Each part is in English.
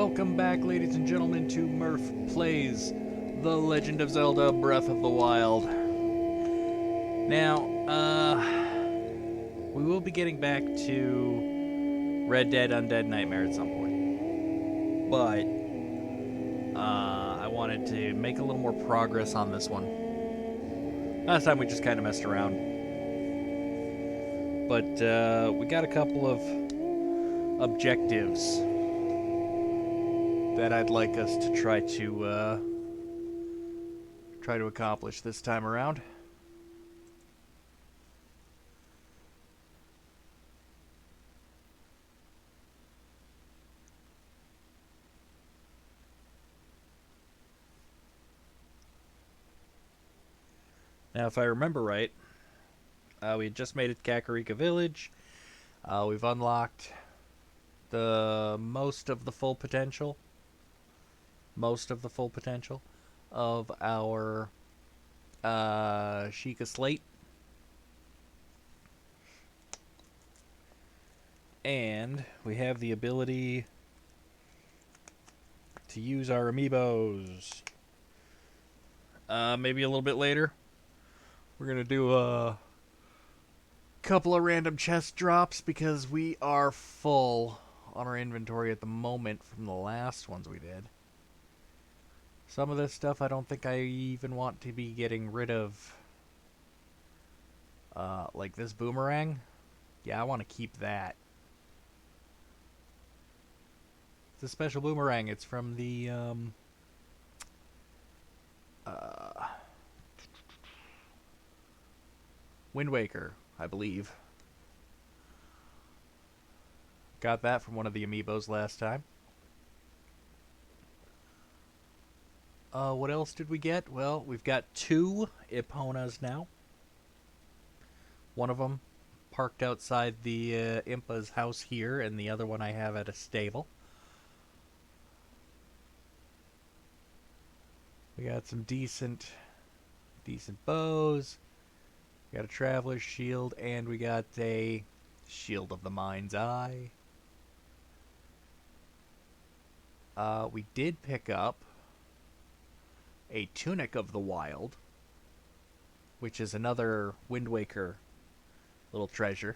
welcome back, ladies and gentlemen, to Murph Plays The Legend of Zelda Breath of the Wild. Now, we will be getting back to Red Dead Undead Nightmare at some point. But, I wanted to make a little more progress on this one. Last time we just kind of messed around. But, we got a couple of objectives that I'd like us to try to accomplish this time around. Now, if I remember right, we had just made it to Kakarika Village. We've unlocked the most of the full potential of our Sheikah Slate. And we have the ability to use our amiibos. Maybe a little bit later, we're going to do a couple of random chest drops because we are full on our inventory at the moment from the last ones we did. Some of this stuff I don't think I even want to be getting rid of. Like this boomerang. Yeah, I want to keep that. It's a special boomerang. It's from the Wind Waker, I believe. Got that from one of the amiibos last time. What else did we get? Well, we've got 2 Eponas now. One of them parked outside the Impa's house here, and the other one I have at a stable. We got some decent bows. We got a Traveler's Shield, and we got a Shield of the Mind's Eye. We did pick up a Tunic of the Wild, which is another Wind Waker little treasure.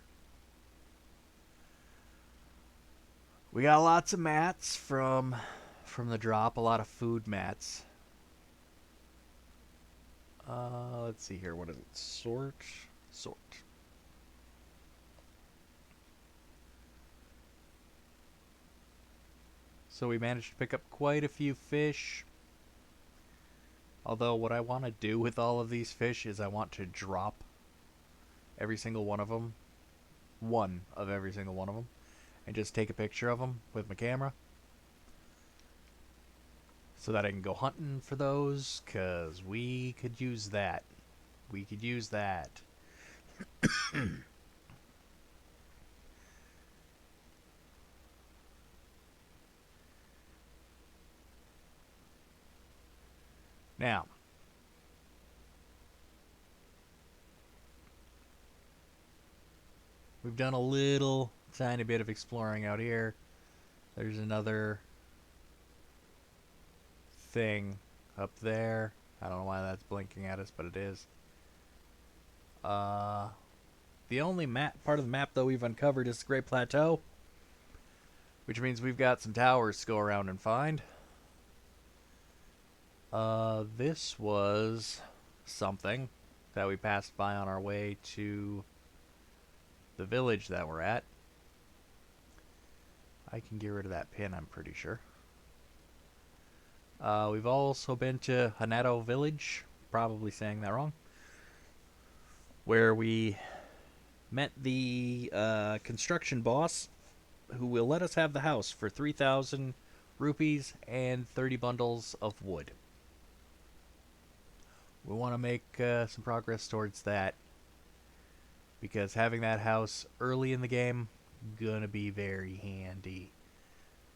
We got lots of mats from the drop, a lot of food mats. Let's see here. What is it? Sort. So we managed to pick up quite a few fish. Although what I want to do with all of these fish is I want to drop every single one of them. One of every single one of them. And just take a picture of them with my camera. So that I can go hunting for those, because we could use that. Now, we've done a little tiny bit of exploring out here. There's another thing up there. I don't know why that's blinking at us, but it is. The only part of the map, though, we've uncovered is the Great Plateau, which means we've got some towers to go around and find. This was something that we passed by on our way to the village that we're at. I can get rid of that pin, I'm pretty sure. We've also been to Hanato Village, probably saying that wrong, where we met the construction boss, who will let us have the house for 3,000 rupees and 30 bundles of wood. We want to make some progress towards that, because having that house early in the game gonna be very handy.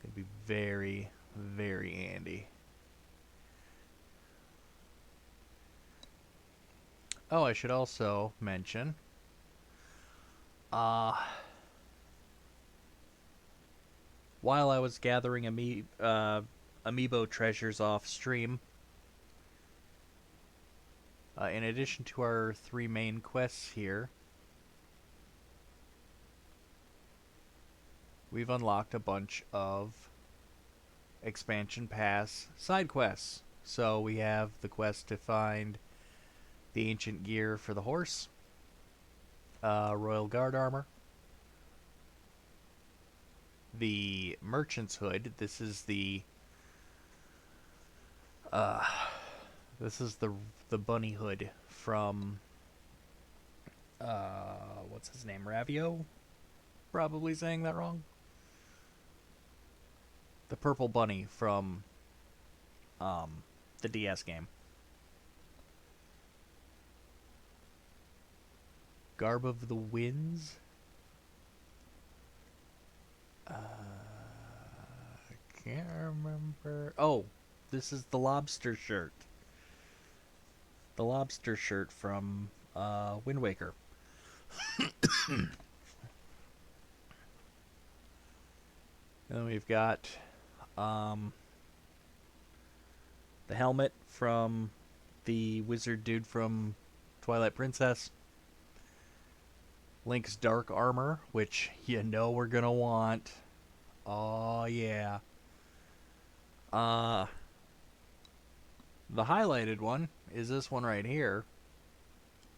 Gonna be very, very handy. Oh, I should also mention, while I was gathering amiibo treasures off stream, in addition to our 3 main quests here, we've unlocked a bunch of expansion pass side quests. So we have the quest to find the ancient gear for the horse, Royal Guard armor, the merchant's hood. Uh, this is the bunny hood from what's his name, Ravio? Probably saying that wrong. The purple bunny from the DS game. Garb of the Winds. I can't remember. Oh, this is the lobster shirt. The lobster shirt from Wind Waker. Then we've got the helmet from the wizard dude from Twilight Princess. Link's dark armor, which you know we're gonna want. Oh yeah. The highlighted one is this one right here.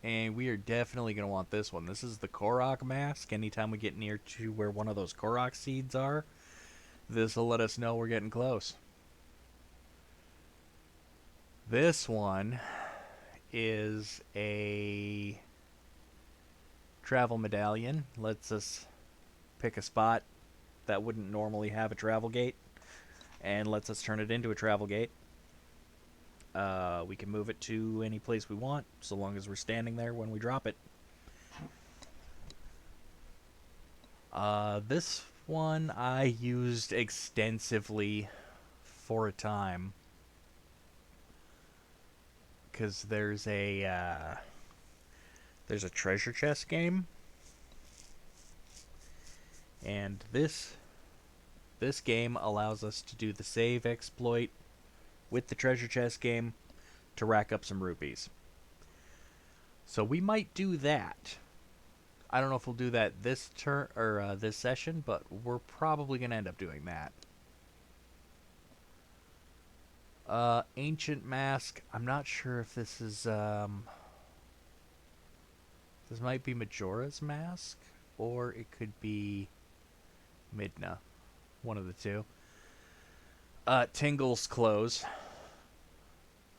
And we are definitely going to want this one. This is the Korok mask. Anytime we get near to where one of those Korok seeds are, this will let us know we're getting close. This one is a travel medallion. Lets us pick a spot that wouldn't normally have a travel gate and lets us turn it into a travel gate. We can move it to any place we want, so long as we're standing there when we drop it. This one I used extensively for a time. Because there's a treasure chest game. And this game allows us to do the save exploit with the treasure chest game to rack up some rupees. So we might do that. I don't know if we'll do that this turn or this session, but we're probably gonna end up doing that. Ancient Mask. I'm not sure if this is this might be Majora's Mask, or it could be Midna. One of the two. Tingle's Clothes.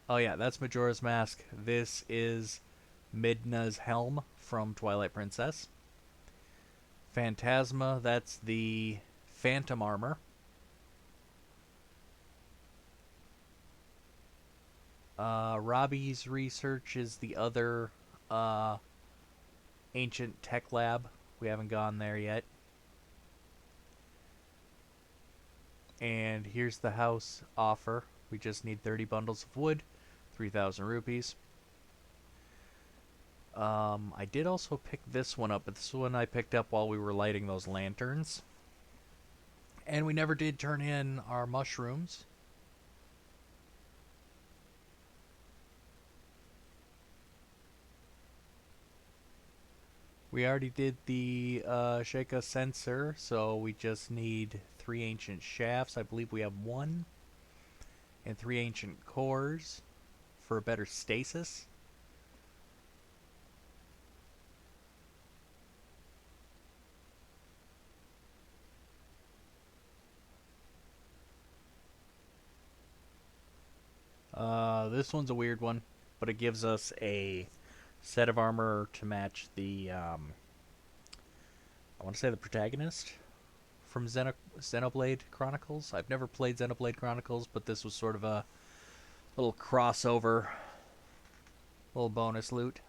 Oh yeah, that's Majora's Mask. This is Midna's helm from Twilight Princess. Phantasma, that's the Phantom armor. Robbie's Research is the other ancient tech lab. We haven't gone there yet. And here's the house offer. We just need 30 bundles of wood, 3,000 rupees. I did also pick this one up, but this one I picked up while we were lighting those lanterns. And we never did turn in our mushrooms. We already did the Sheikah sensor, so we just need 3 ancient shafts. I believe we have 1. And 3 ancient cores for a better stasis. This one's a weird one, but it gives us a set of armor to match the, I want to say the protagonist from Xenoblade Chronicles. I've never played Xenoblade Chronicles, but this was sort of a little crossover, little bonus loot.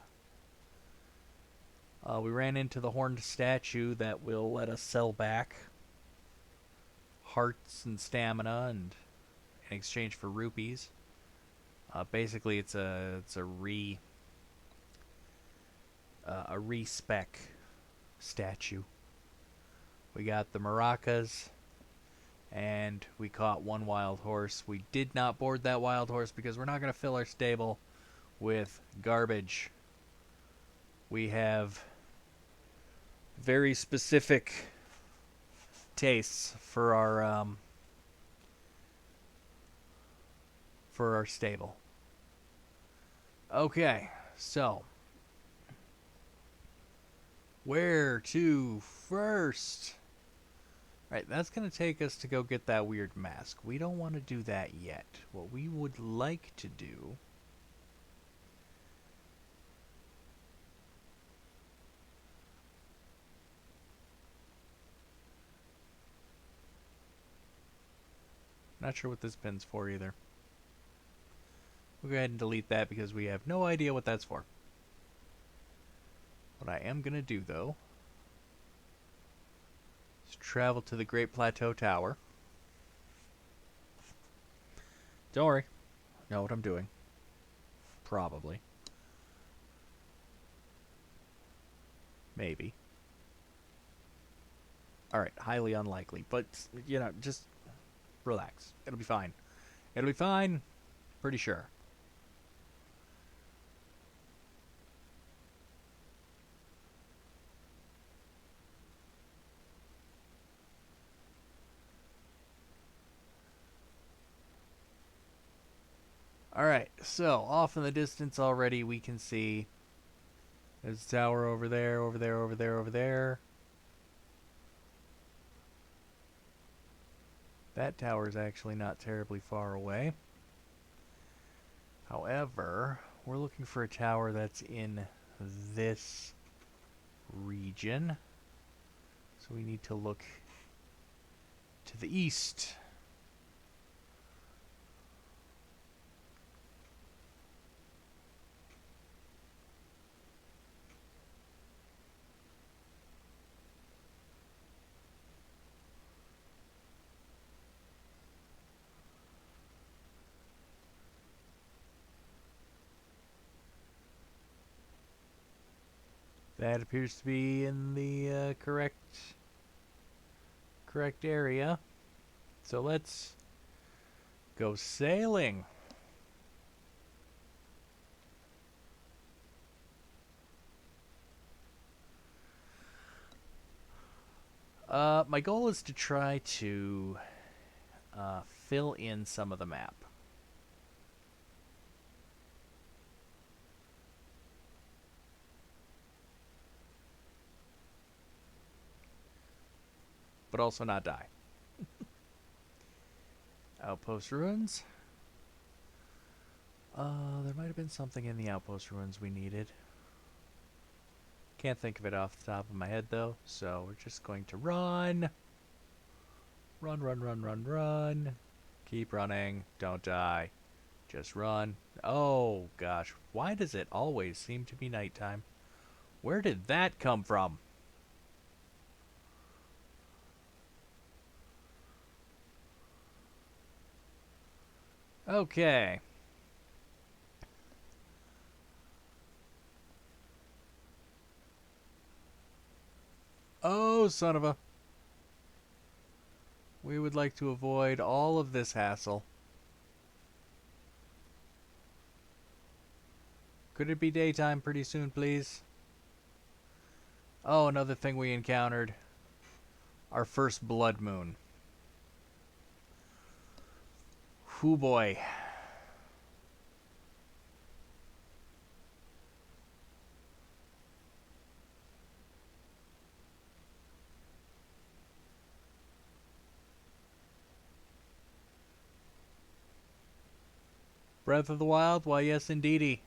We ran into the horned statue that will let us sell back hearts and stamina and in exchange for rupees. Basically, it's a respec statue. We got the maracas, And we caught one wild horse. We did not board that wild horse because we're not going to fill our stable with garbage. We have very specific tastes for our stable. Okay, so where to first? Right, that's going to take us to go get that weird mask. We don't want to do that yet. What we would like to do... Not sure what this pin's for either. We'll go ahead and delete that because we have no idea what that's for. What I am going to do, though, is travel to the Great Plateau Tower. Don't worry. I know what I'm doing. Probably. Maybe. Alright, highly unlikely. But, you know, just relax. It'll be fine. It'll be fine. Pretty sure. Alright, so off in the distance already we can see there's a tower over there, over there, over there, over there. That tower is actually not terribly far away. However, we're looking for a tower that's in this region. So we need to look to the east. That appears to be in the correct area. So let's go sailing. My goal is to try to fill in some of the map. But also not die. Outpost ruins. There might have been something in the outpost ruins we needed. Can't think of it off the top of my head though, so we're just going to run. Run, run, run, run, run. Keep running. Don't die. Just run. Oh gosh, why does it always seem to be nighttime? Where did that come from? Okay. Oh, son of a... We would like to avoid all of this hassle. Could it be daytime pretty soon, please? Oh, another thing we encountered. Our first blood moon. Hoo boy. Breath of the Wild? Why, yes, indeedy.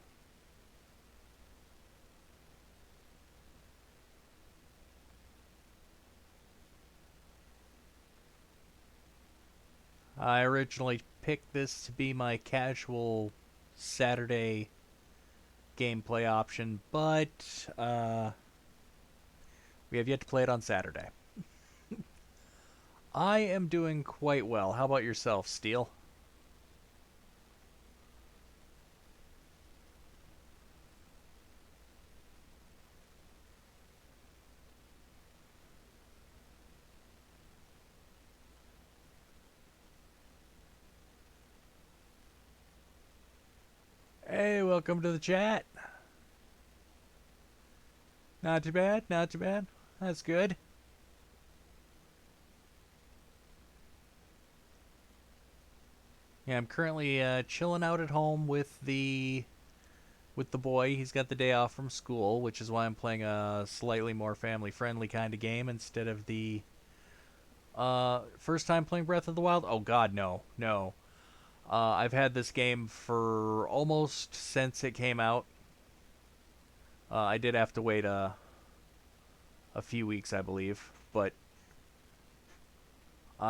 I originally picked this to be my casual Saturday gameplay option, but we have yet to play it on Saturday. I am doing quite well. How about yourself, Steel? Hey, welcome to the chat. Not too bad, not too bad. That's good. Yeah, I'm currently chilling out at home with the boy. He's got the day off from school, which is why I'm playing a slightly more family-friendly kind of game instead of the first time playing Breath of the Wild. Oh God, no, no. I've had this game for almost since it came out. I did have to wait a few weeks, I believe, but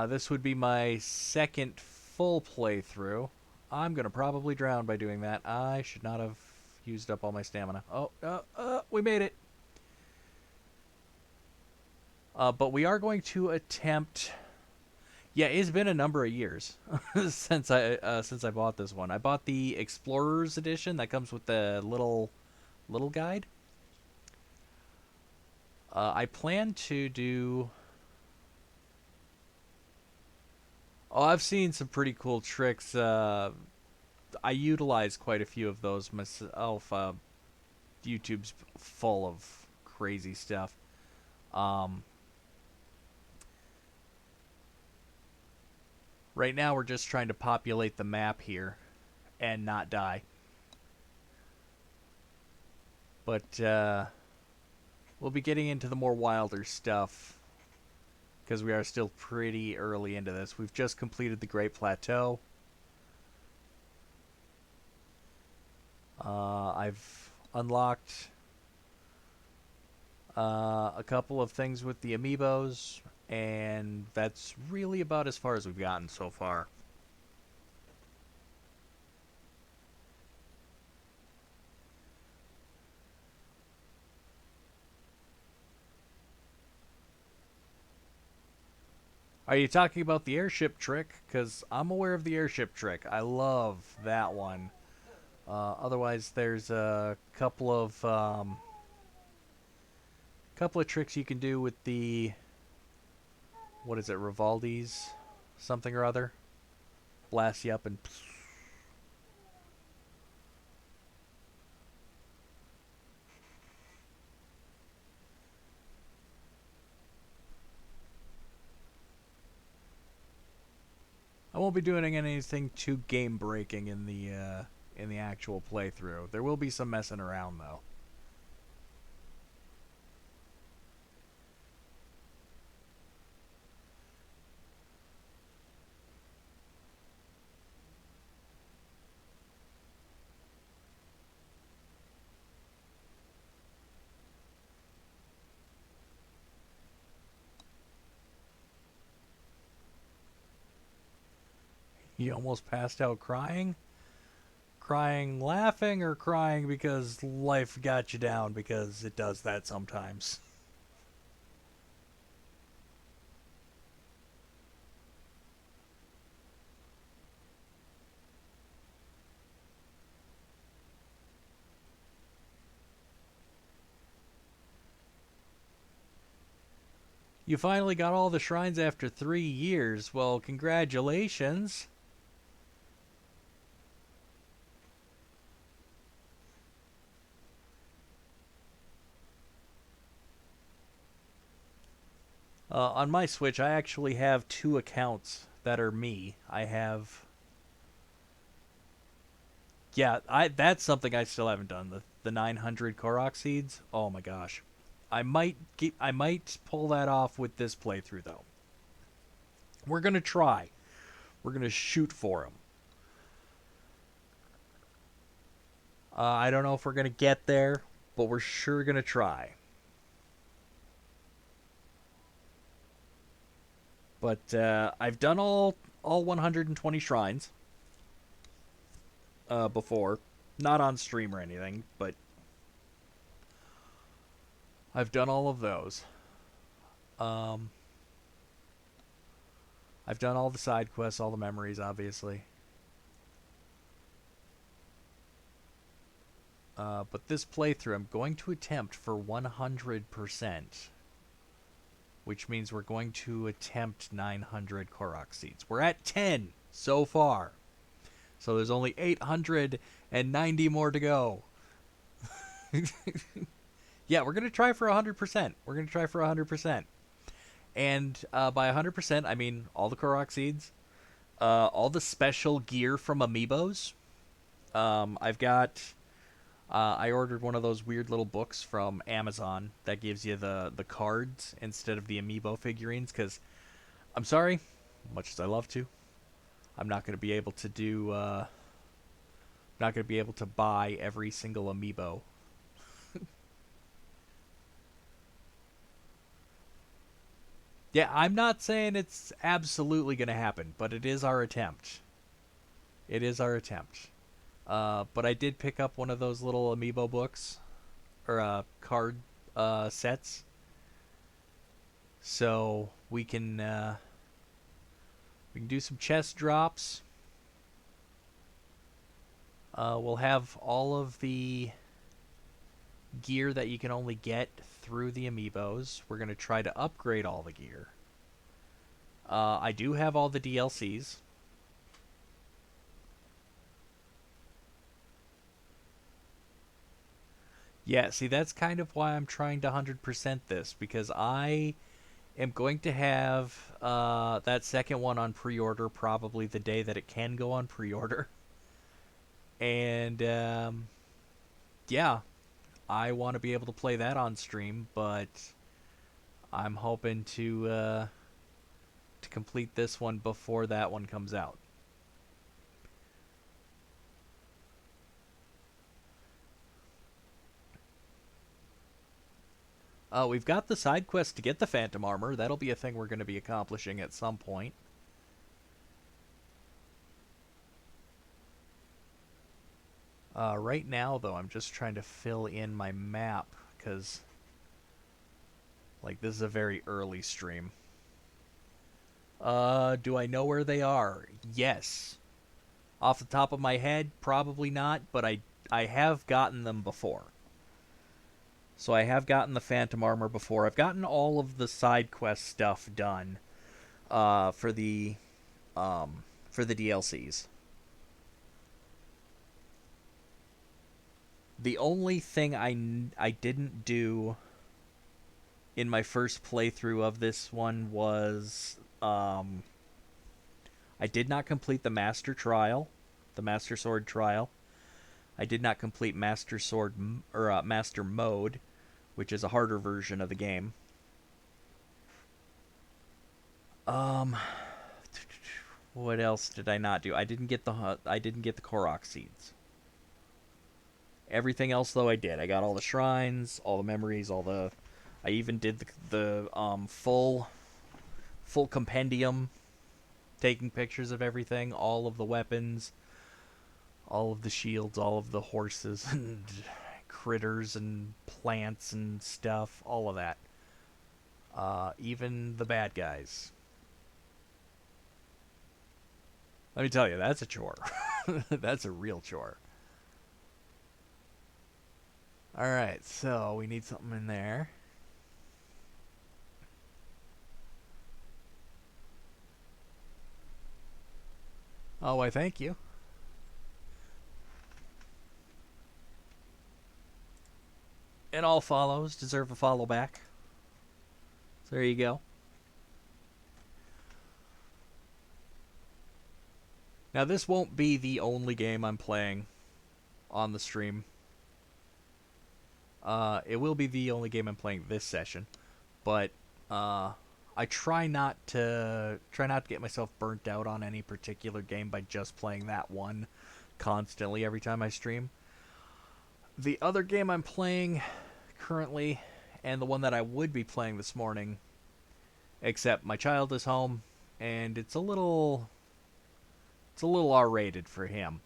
this would be my second full playthrough. I'm gonna probably drown by doing that. I should not have used up all my stamina. Oh, we made it. But we are going to attempt. Yeah, it's been a number of years since I bought this one. I bought the Explorers edition that comes with the little guide. I plan to do. Oh, I've seen some pretty cool tricks. I utilize quite a few of those myself. YouTube's full of crazy stuff. Um, right now, we're just trying to populate the map here and not die. But we'll be getting into the more wilder stuff because we are still pretty early into this. We've just completed the Great Plateau. I've unlocked a couple of things with the amiibos, and that's really about as far as we've gotten so far. Are you talking about the airship trick? Because I'm aware of the airship trick. I love that one. Otherwise, there's a couple of tricks you can do with the what is it, Rivaldi's something or other. Blast you up and I won't be doing anything too game breaking in the actual playthrough. There will be some messing around though. You almost passed out crying? Crying laughing or crying because life got you down because it does that sometimes. You finally got all the shrines after 3 years. Well, congratulations. On my Switch, I actually have two accounts that are me. I have, yeah, I that's something I still haven't done. The 900 Korok seeds. Oh my gosh, I might pull that off with this playthrough though. We're gonna try. We're gonna shoot for them. I don't know if we're gonna get there, but we're sure gonna try. But I've done all 120 shrines before, not on stream or anything, but I've done all of those. Um, I've done all the side quests, all the memories, obviously. But this playthrough, I'm going to attempt for 100%, which means we're going to attempt 900 Korok seeds. We're at 10 so far. So there's only 850 and 90 more to go. Yeah, we're gonna try for 100%. We're gonna try for 100%. And by 100%, I mean all the Korok seeds, all the special gear from Amiibos. I've got. I ordered one of those weird little books from Amazon that gives you the cards instead of the Amiibo figurines. Because I'm sorry, much as I love to, I'm not going to be able to do. Not going to be able to buy every single Amiibo. Yeah, I'm not saying it's absolutely going to happen, but it is our attempt. It is our attempt. But I did pick up one of those little Amiibo books or card sets, so we can do some chest drops. We'll have all of the gear that you can only get through the Amiibos. We're gonna try to upgrade all the gear. I do have all the DLCs. Yeah, see, that's kind of why I'm trying to 100% this, because I am going to have that second one on pre-order probably the day that it can go on pre-order. And yeah, I want to be able to play that on stream, but I'm hoping to complete this one before that one comes out. We've got the side quest to get the Phantom Armor. That'll be a thing we're going to be accomplishing at some point. Right now, though, I'm just trying to fill in my map, because, like, this is a very early stream. Do I know where they are? Yes. Off the top of my head, probably not, but I have gotten them before. So I have gotten the Phantom Armor before. I've gotten all of the side quest stuff done uh, for the for the DLCs. The only thing I didn't do in my first playthrough of this one was I did not complete the Master Trial, the Master Sword Trial. I did not complete Master Sword or Master Mode, which is a harder version of the game. Um, what else did I not do? I didn't get the Korok seeds. Everything else though I did. I got all the shrines, all the memories, all the. I even did the full compendium, taking pictures of everything, all of the weapons, all of the shields, all of the horses and critters and plants and stuff, all of that. Even the bad guys. Let me tell you, that's a chore. That's a real chore. Alright, so we need something in there. Oh, why, thank you. And all follows deserve a follow back. So there you go. Now, this won't be the only game I'm playing on the stream. It will be the only game I'm playing this session, but I try not to get myself burnt out on any particular game by just playing that one constantly every time I stream. The other game I'm playing currently, and the one that I would be playing this morning, except my child is home, and it's a little R-rated for him.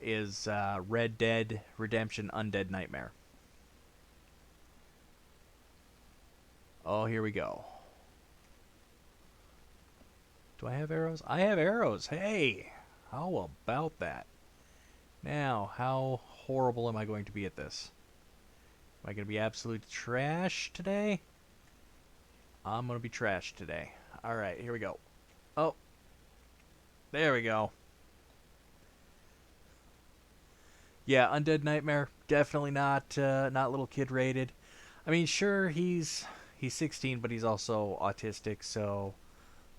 Is Red Dead Redemption Undead Nightmare. Oh, here we go. Do I have arrows? I have arrows. Hey, how about that? Now, how horrible am I going to be at this? Am I going to be absolute trash today? I'm going to be trash today. Alright, here we go. Oh, there we go. Yeah, Undead Nightmare definitely not little kid rated. I mean, sure he's 16, but he's also autistic, so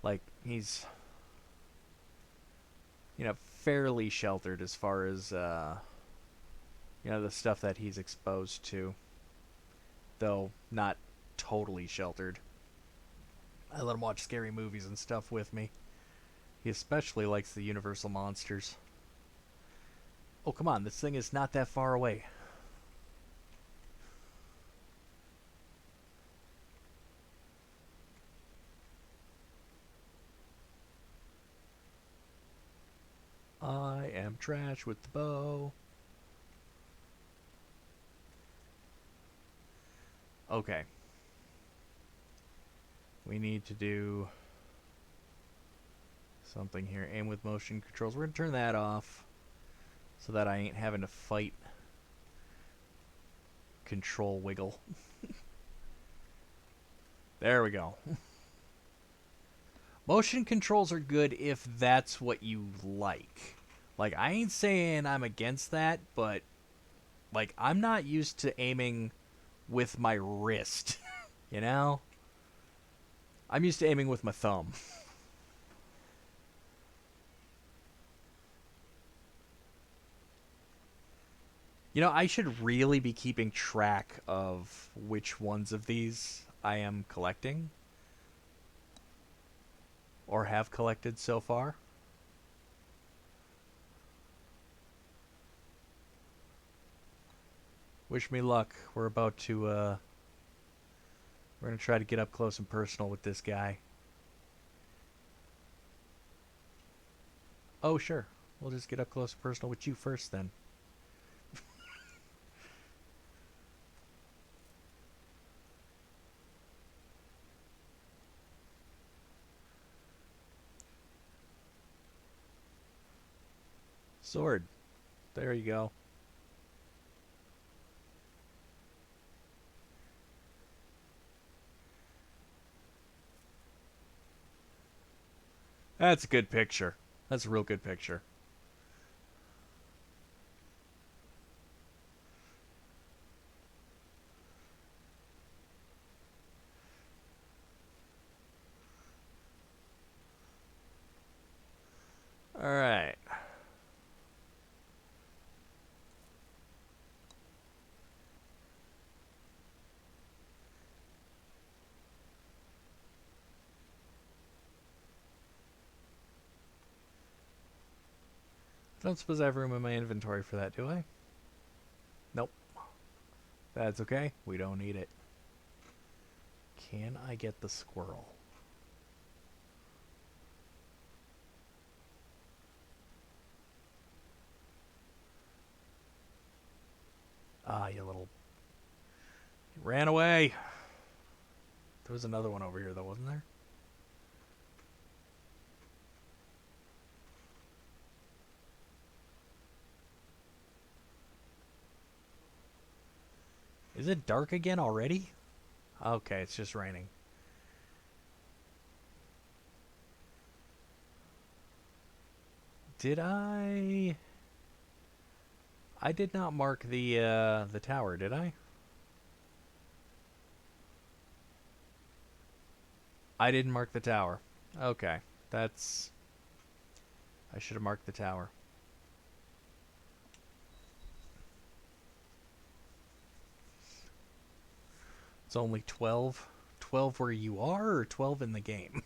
like he's fairly sheltered as far as the stuff that he's exposed to, though not totally sheltered. I let him watch scary movies and stuff with me. He especially likes the Universal monsters. Oh, come on, this thing is not that far away. I am trash with the bow. Okay. We need to do something here. Aim with motion controls. We're going to turn that off so that I ain't having to fight control wiggle. There we go. Motion controls are good if that's what you like. Like, I ain't saying I'm against that, but, like, I'm not used to aiming with my wrist, you know? I'm used to aiming with my thumb. I should really be keeping track of which ones of these I am collecting or have collected so far. Wish me luck. We're going to try to get up close and personal with this guy. Oh, sure. We'll just get up close and personal with you first then. Sword. There you go. That's a good picture. That's a real good picture. All right. I don't suppose I have room in my inventory for that, do I? Nope. That's okay. We don't need it. Can I get the squirrel? Ah, you little... You ran away! There was another one over here, though, wasn't there? Is it dark again already? Okay, it's just raining. Did I... I did not mark the tower, did I? I didn't mark the tower. Okay, that's... I should have marked the tower. It's only 12. 12 where you are, or 12 in the game?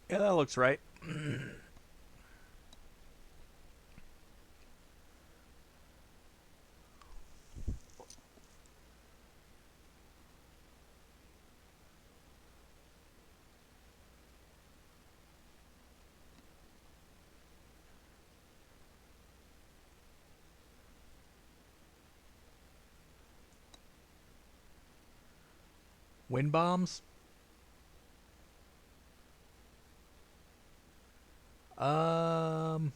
Yeah, that looks right. Wind bombs? Um,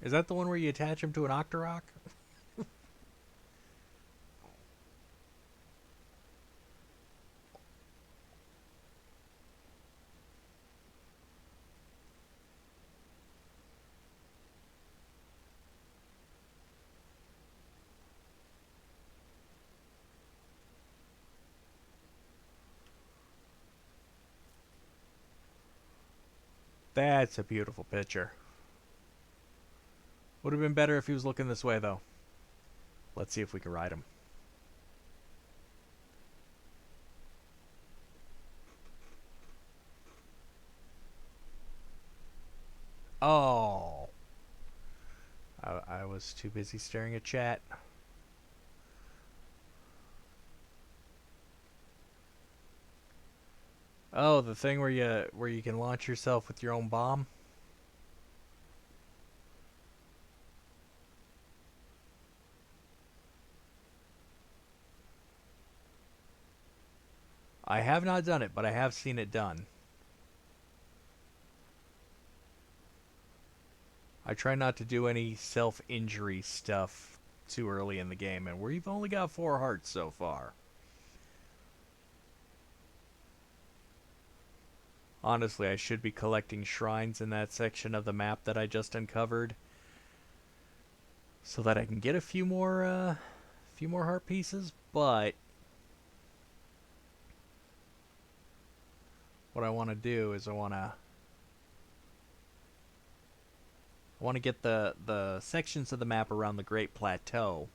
is that the one where you attach them to an Octorok? That's a beautiful picture. Would have been better if he was looking this way, though. Let's see if we can ride him. Oh. I was too busy staring at chat. Oh, the thing where you can launch yourself with your own bomb? I have not done it, but I have seen it done. I try not to do any self-injury stuff too early in the game, and we've only got 4 hearts so far. Honestly, I should be collecting shrines in that section of the map that I just uncovered, so that I can get a few more heart pieces. But what I want to do is I want to get the sections of the map around the Great Plateau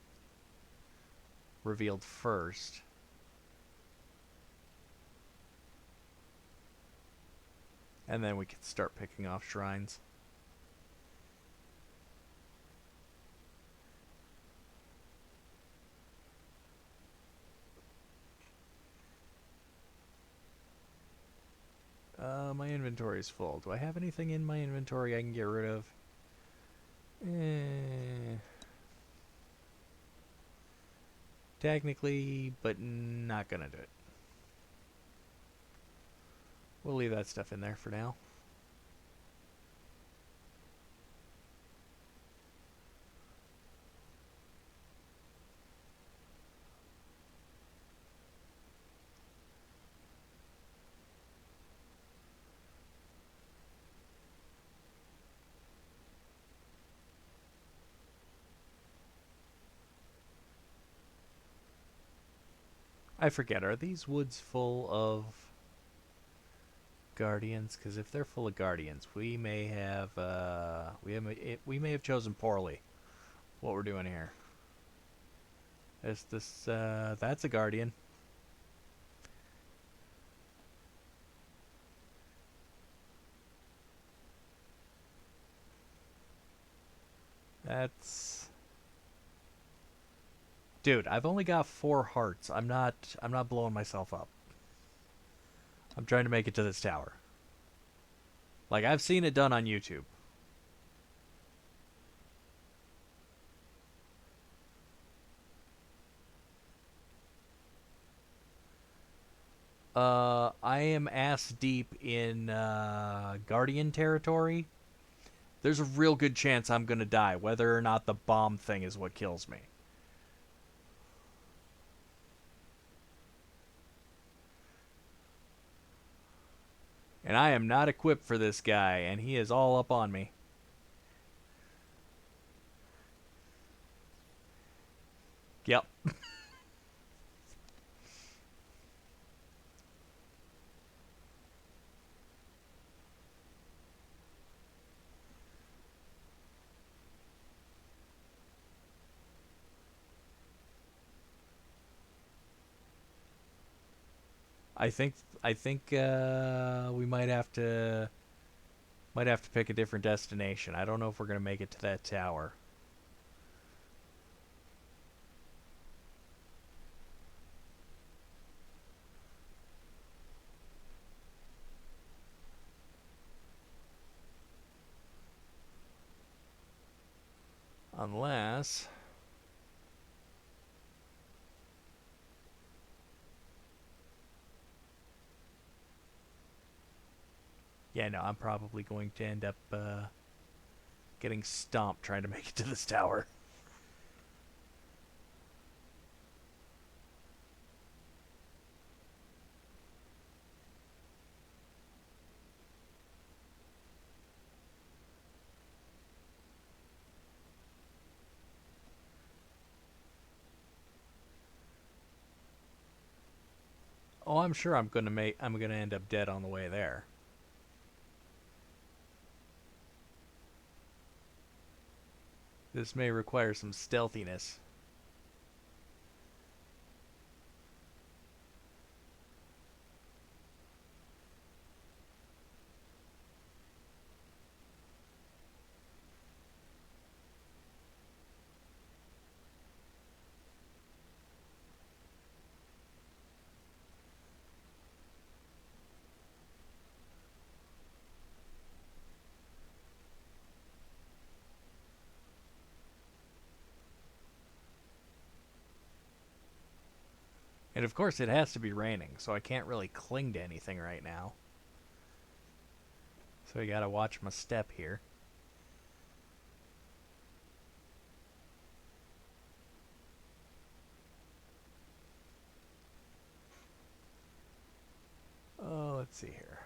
revealed first. And then we can start picking off shrines. My inventory is full. Do I have anything in my inventory I can get rid of? Technically, but not gonna do it. We'll leave that stuff in there for now. I forget, are these woods full of guardians? Because if they're full of guardians, we may have chosen poorly what we're doing here. That's a guardian. That's Dude, I've only got 4 hearts. I'm not blowing myself up. I'm trying to make it to this tower. Like, I've seen it done on YouTube. I am ass deep in Guardian territory. There's a real good chance I'm gonna die, whether or not the bomb thing is what kills me. And I am not equipped for this guy, and he is all up on me. Yep. I think I think we might have to pick a different destination. I don't know if we're gonna make it to that tower. Unless Yeah, no, I'm probably going to end up getting stomped trying to make it to this tower. Oh, I'm sure I'm gonna end up dead on the way there. This may require some stealthiness. And of course it has to be raining, so I can't really cling to anything right now. So I gotta watch my step here. Oh, let's see here.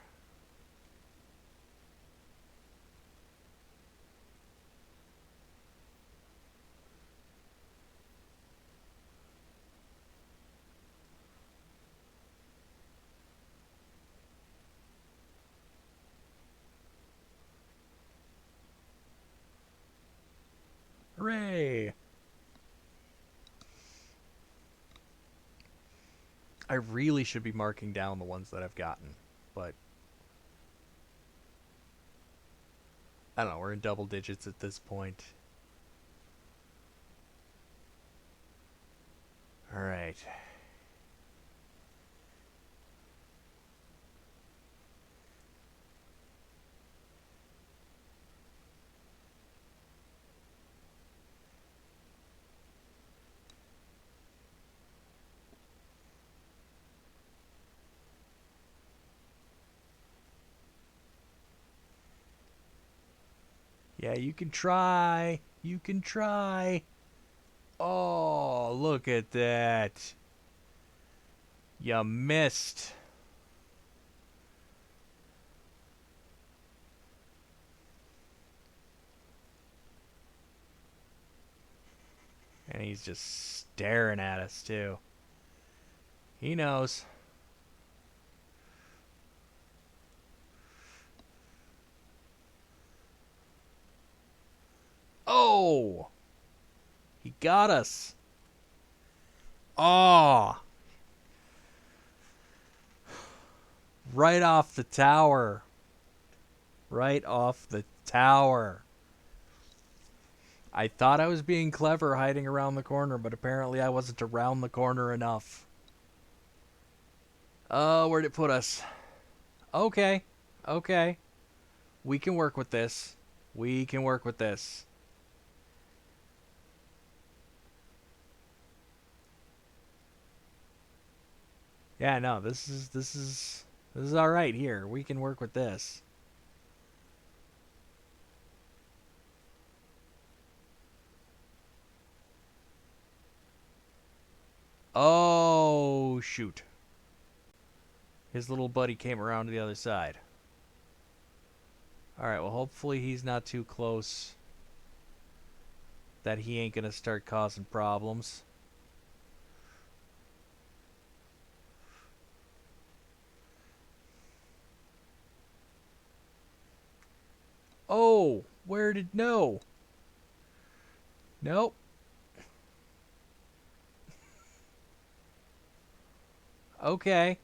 Hooray! I really should be marking down the ones that I've gotten, but I don't know, we're in double digits at this point. Alright. Yeah, you can try. You can try. Oh, look at that. You missed. And he's just staring at us, too. He knows. Oh! He got us. Oh! Right off the tower. Right off the tower. I thought I was being clever hiding around the corner, but apparently I wasn't around the corner enough. Oh, where'd it put us? Okay. Okay. We can work with this. We can work with this. Yeah, no, this is all right here. We can work with this. Oh, shoot. His little buddy came around to the other side. All right, well, hopefully he's not too close that he ain't going to start causing problems. Oh, where did no? Nope. Okay.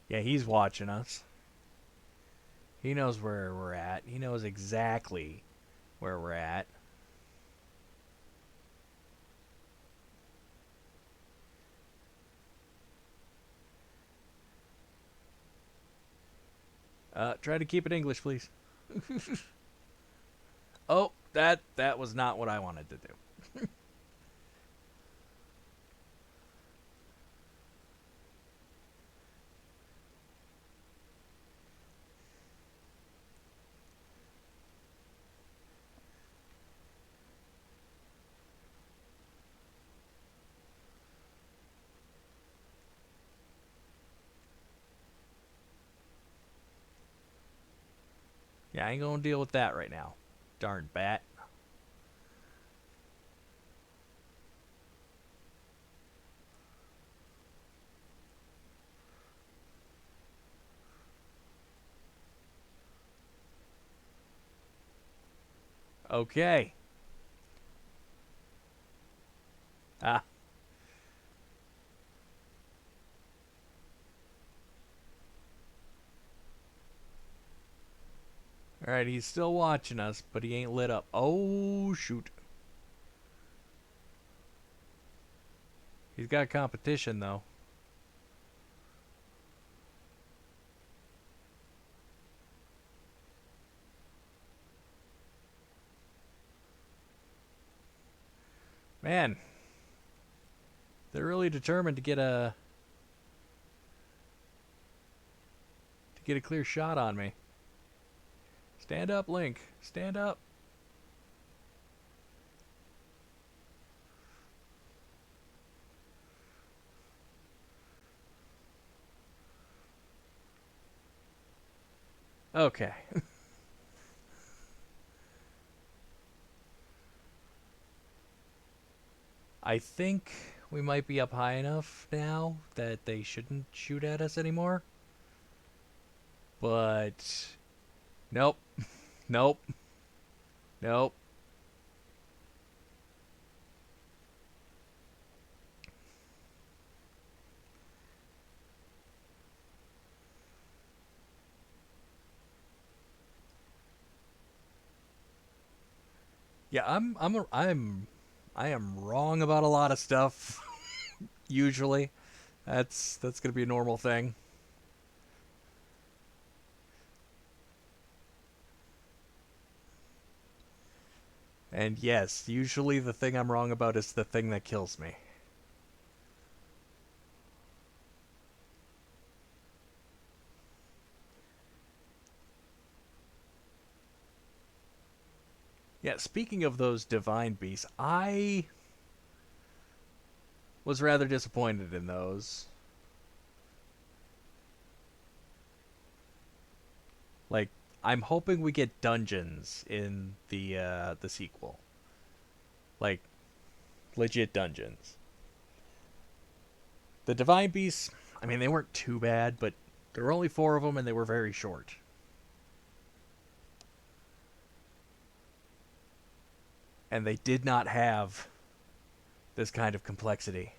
Yeah, he's watching us. He knows where we're at. He knows exactly where we're at. Try to keep it English, please. Oh, that was not what I wanted to do. Yeah, I ain't gonna deal with that right now. Darn bat. Okay. Ah. Alright, he's still watching us, but he ain't lit up. Oh, shoot. He's got competition, though. Man, they're really determined to get a clear shot on me. Stand up, Link. Stand up. Okay. I think we might be up high enough now that they shouldn't shoot at us anymore. But nope. Nope. Nope. Yeah, I am wrong about a lot of stuff usually. That's going to be a normal thing. And yes, usually the thing I'm wrong about is the thing that kills me. Yeah, speaking of those divine beasts, I was rather disappointed in those. Like, I'm hoping we get dungeons in the sequel. Like, legit dungeons. The divine beasts, I mean, they weren't too bad, but there were only 4 of them and they were very short. And they did not have this kind of complexity.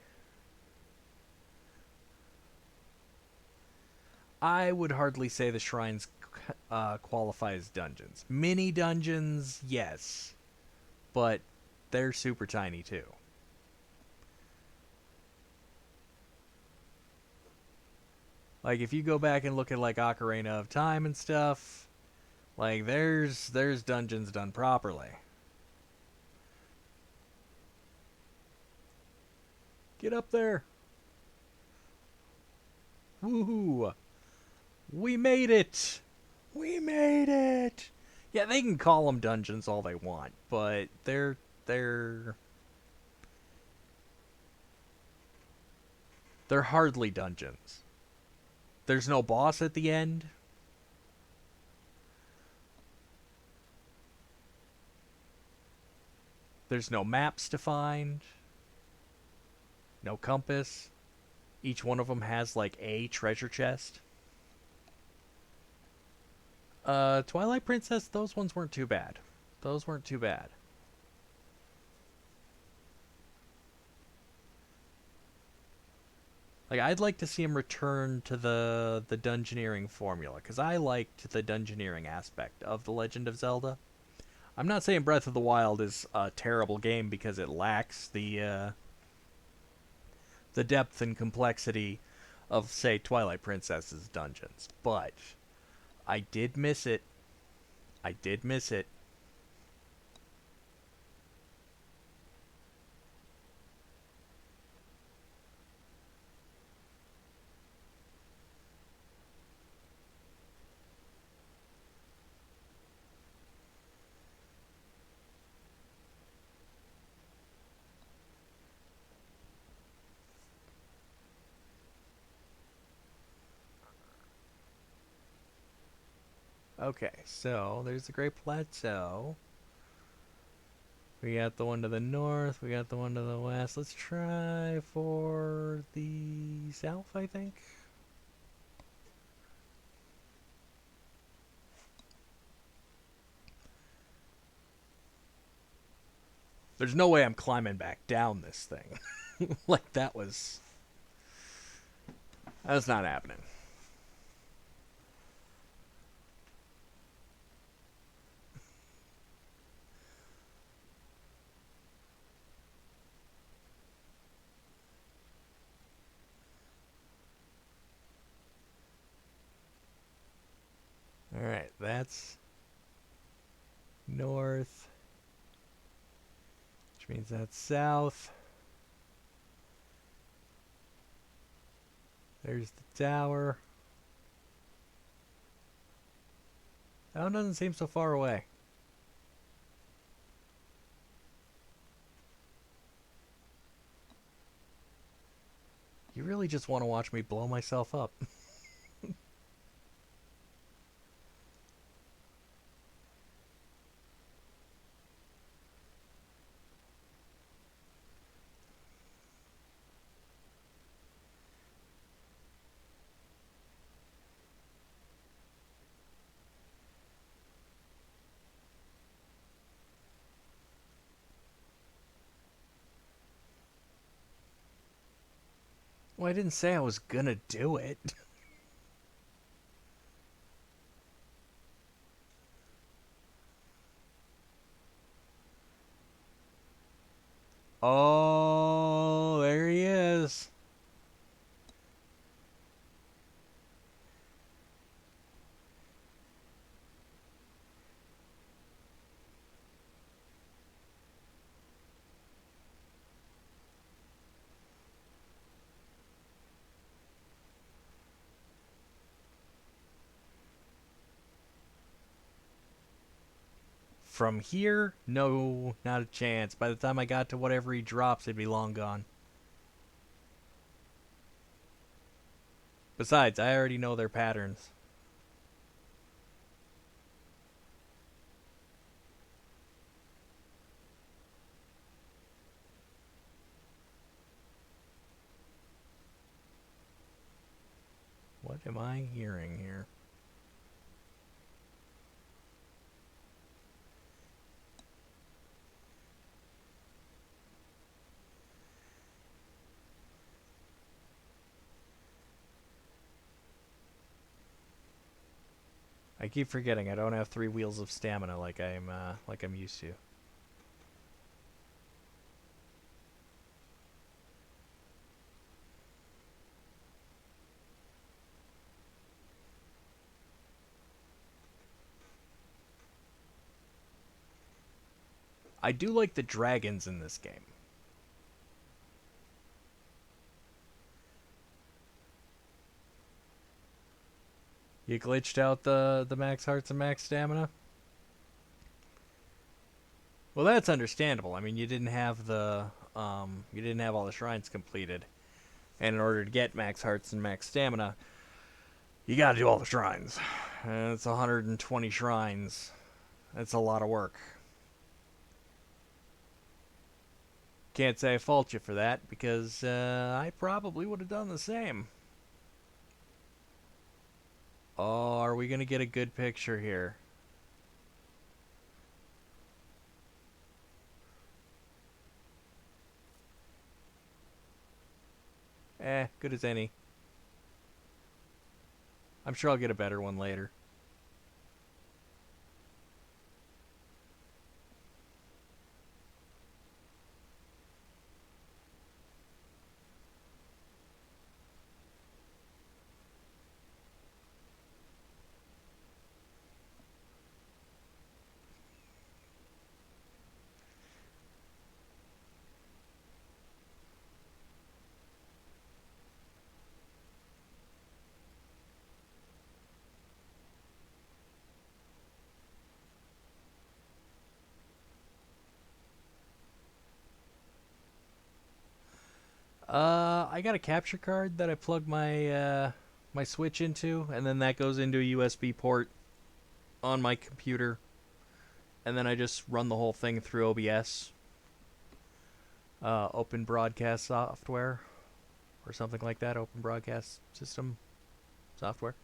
I would hardly say the shrines qualify as dungeons. Mini dungeons, yes, but they're super tiny too. Like if you go back and look at like Ocarina of Time and stuff, like there's dungeons done properly. Get up there. Woohoo! We made it. We made it. Yeah, they can call them dungeons all they want, but they're hardly dungeons. There's no boss at the end. There's no maps to find. No compass. Each one of them has like a treasure chest. Twilight Princess, those ones weren't too bad. Those weren't too bad. Like, I'd like to see him return to the dungeoneering formula, because I liked the dungeoneering aspect of The Legend of Zelda. I'm not saying Breath of the Wild is a terrible game because it lacks the depth and complexity of, say, Twilight Princess's dungeons, but I did miss it. I did miss it. Okay, so there's the Great Plateau. We got the one to the north, we got the one to the west. Let's try for the south, I think. There's no way I'm climbing back down this thing. Like, that's not happening. Alright, that's north, which means that's south. There's the tower. That one doesn't seem so far away. You really just want to watch me blow myself up. Well, I didn't say I was gonna do it. Oh, there he is. From here, no, not a chance. By the time I got to whatever he drops, it'd be long gone. Besides, I already know their patterns. What am I hearing here? I keep forgetting I don't have 3 wheels of stamina like I'm used to. I do like the dragons in this game. You glitched out the max hearts and max stamina? Well, that's understandable. I mean, you didn't have all the shrines completed. And in order to get max hearts and max stamina, you got to do all the shrines. And it's 120 shrines. That's a lot of work. Can't say I fault you for that because I probably would have done the same. Oh, are we gonna get a good picture here? Good as any. I'm sure I'll get a better one later. I got a capture card that I plug my Switch into, and then that goes into a USB port on my computer, and then I just run the whole thing through OBS, Open Broadcast Software, or something like that. Open Broadcast System software.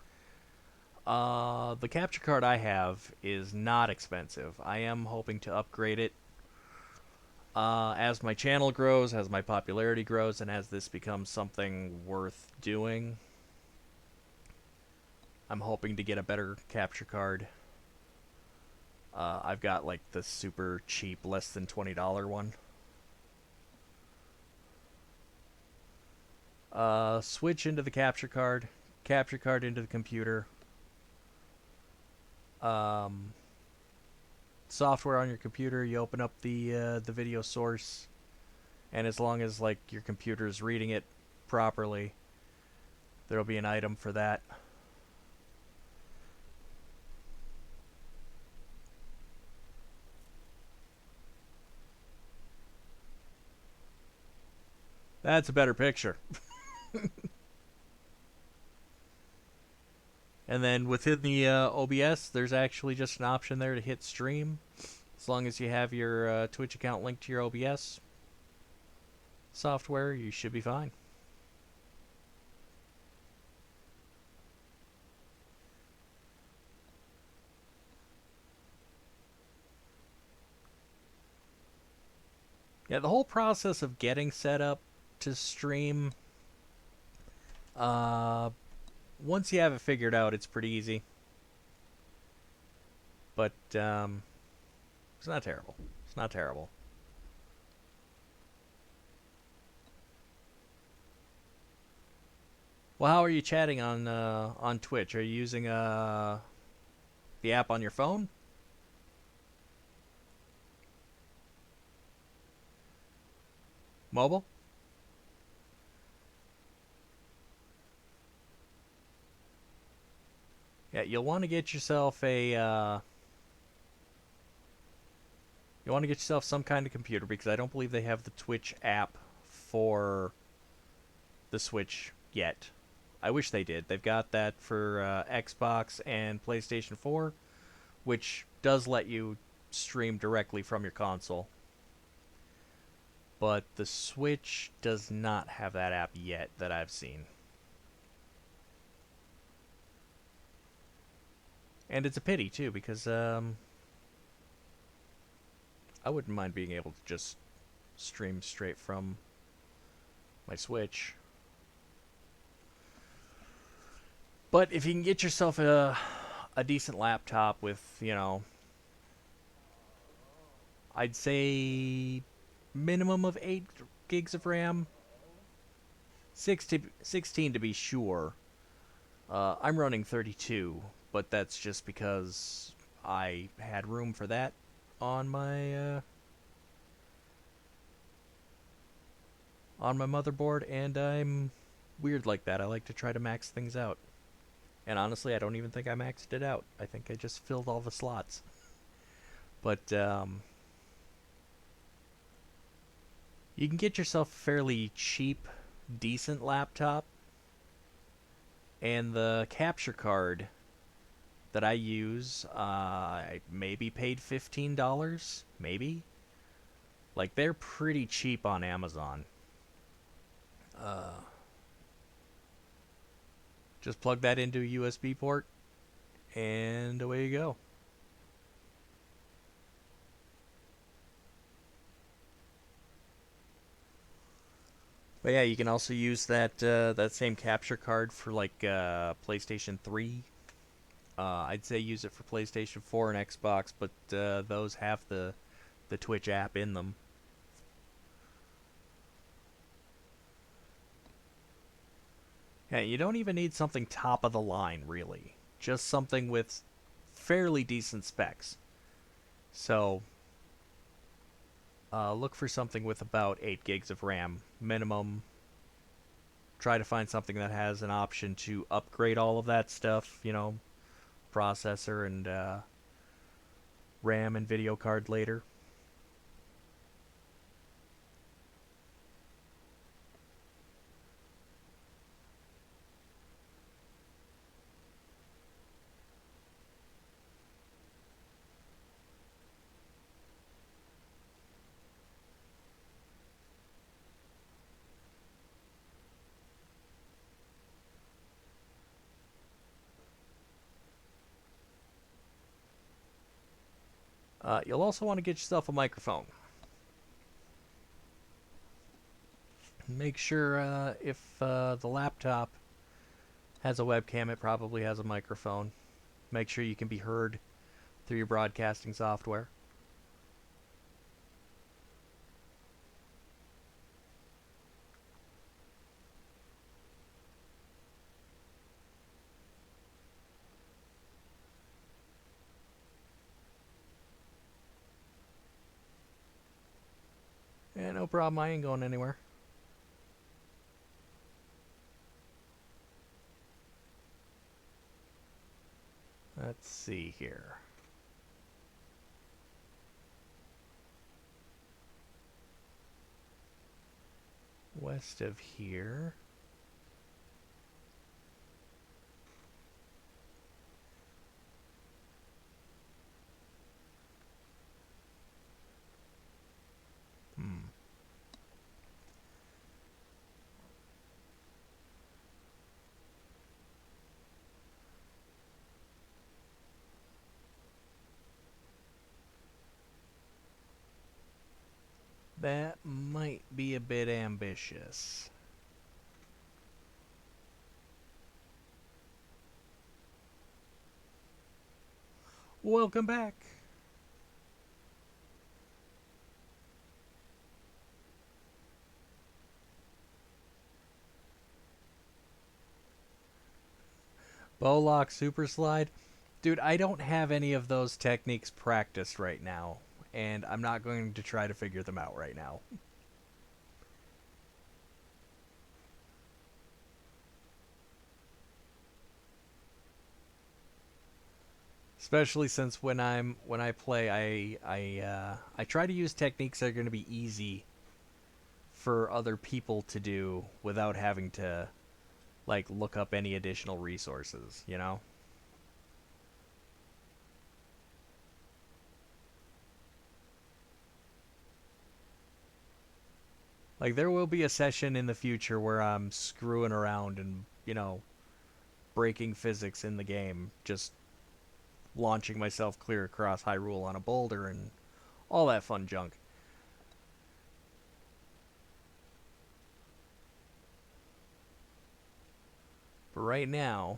The capture card I have is not expensive. I am hoping to upgrade it as my channel grows, as my popularity grows, and as this becomes something worth doing. I'm hoping to get a better capture card. I've got like the super cheap, less than $20 one. Switch into the capture card into the computer. Um, Software on your computer. You open up the video source, and as long as like your computer is reading it properly, there'll be an item for that. That's a better picture. And then within the OBS, there's actually just an option there to hit stream. As long as you have your Twitch account linked to your OBS software, you should be fine. Yeah, the whole process of getting set up to stream, uh, once you have it figured out, it's pretty easy. But it's not terrible. It's not terrible. Well, how are you chatting on Twitch? Are you using the app on your phone? Mobile? Yeah, you'll want to get yourself a you want to get yourself some kind of computer because I don't believe they have the Twitch app for the Switch yet. I wish they did. They've got that for Xbox and PlayStation 4, which does let you stream directly from your console. But the Switch does not have that app yet that I've seen. And it's a pity, too, because I wouldn't mind being able to just stream straight from my Switch. But if you can get yourself a decent laptop with, I'd say minimum of 8 gigs of RAM, 16 to be sure. I'm running 32, but that's just because I had room for that on my motherboard, and I'm weird like that. I like to try to max things out. And honestly, I don't even think I maxed it out. I think I just filled all the slots. But you can get yourself a fairly cheap, decent laptop. And the capture card that I use, I maybe paid $15. Maybe. Like, they're pretty cheap on Amazon. Just plug that into a USB port, and away you go. But yeah, you can also use that same capture card for like PlayStation 3. I'd say use it for PlayStation 4 and Xbox, but those have the Twitch app in them. Yeah, you don't even need something top of the line, really. Just something with fairly decent specs. So, look for something with about 8 gigs of RAM minimum. Try to find something that has an option to upgrade all of that stuff, processor and RAM and video card later. You'll also want to get yourself a microphone. Make sure if the laptop has a webcam, it probably has a microphone. Make sure you can be heard through your broadcasting software. Yeah, no problem. I ain't going anywhere. Let's see here. West of here. Hmm. That might be a bit ambitious. Welcome back. Bowlock Super Slide. Dude, I don't have any of those techniques practiced right now, and I'm not going to try to figure them out right now. Especially since when I play, I try to use techniques that are going to be easy for other people to do without having to like look up any additional resources, you know? Like there will be a session in the future where I'm screwing around and, breaking physics in the game, just launching myself clear across Hyrule on a boulder and all that fun junk. But right now,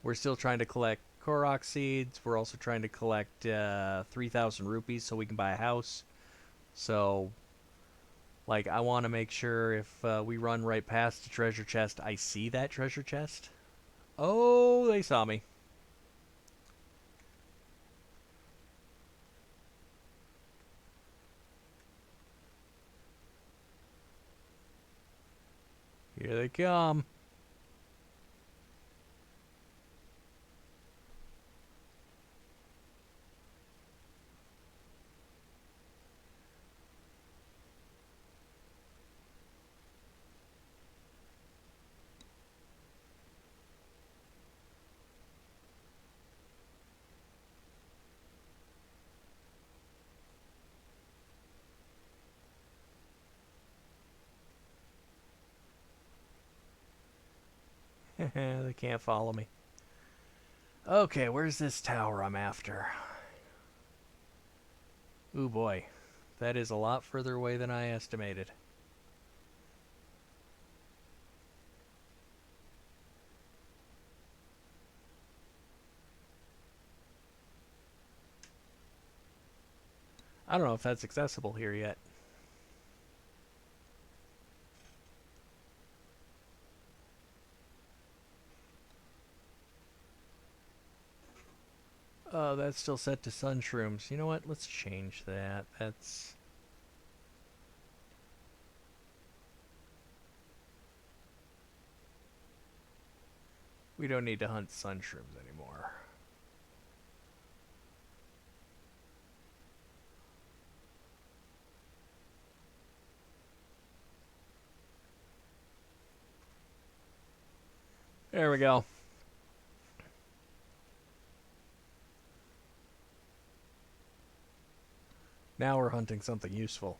we're still trying to collect Korok seeds. We're also trying to collect 3,000 rupees so we can buy a house. So, like, I want to make sure if we run right past the treasure chest, I see that treasure chest. Oh, they saw me. Here they come. They can't follow me. Okay, where's this tower I'm after? Ooh boy, that is a lot further away than I estimated. I don't know if that's accessible here yet. That's still set to sun shrooms. You know what? Let's change that. That's... We don't need to hunt sun shrooms anymore. There we go. Now we're hunting something useful.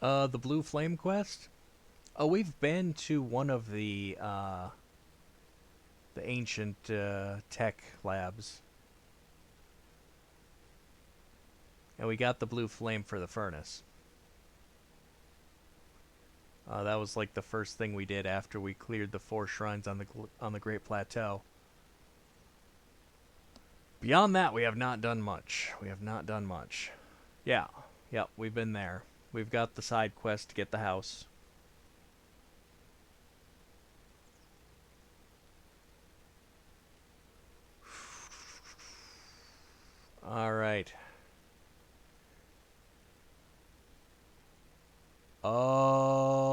The Blue Flame quest? Oh, we've been to one of the ancient tech labs. And we got the Blue Flame for the furnace. That was like the first thing we did after we cleared the 4 shrines on the Great Plateau. Beyond that, we have not done much. We have not done much. Yeah, yep, we've been there. We've got the side quest to get the house. All right. Oh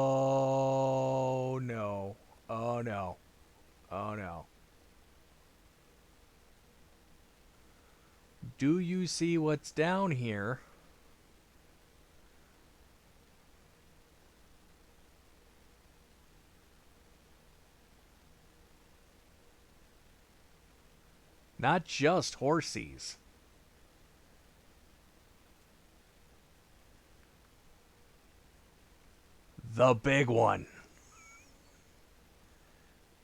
no. Oh no. Oh no. Do you see what's down here? Not just horsies. The big one.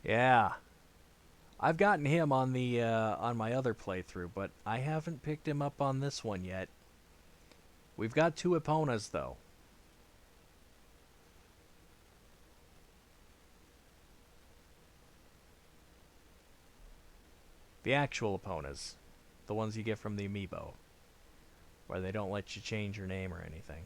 Yeah. I've gotten him on the on my other playthrough, but I haven't picked him up on this one yet. We've got 2 Eponas though. The actual Eponas. The ones you get from the amiibo. Where they don't let you change your name or anything.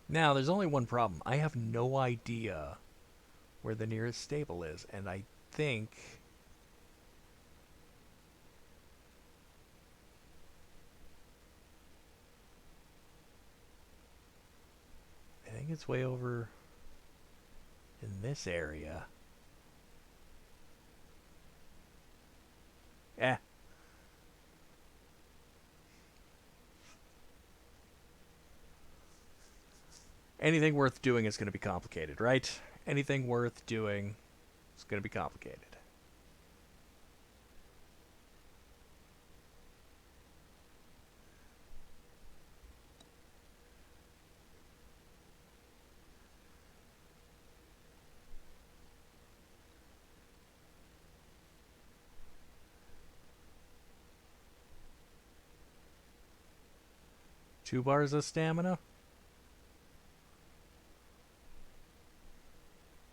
Now, there's only one problem. I have no idea where the nearest stable is, and I think it's way over in this area. Eh. Anything worth doing is going to be complicated, right? Anything worth doing is going to be complicated. Two bars of stamina?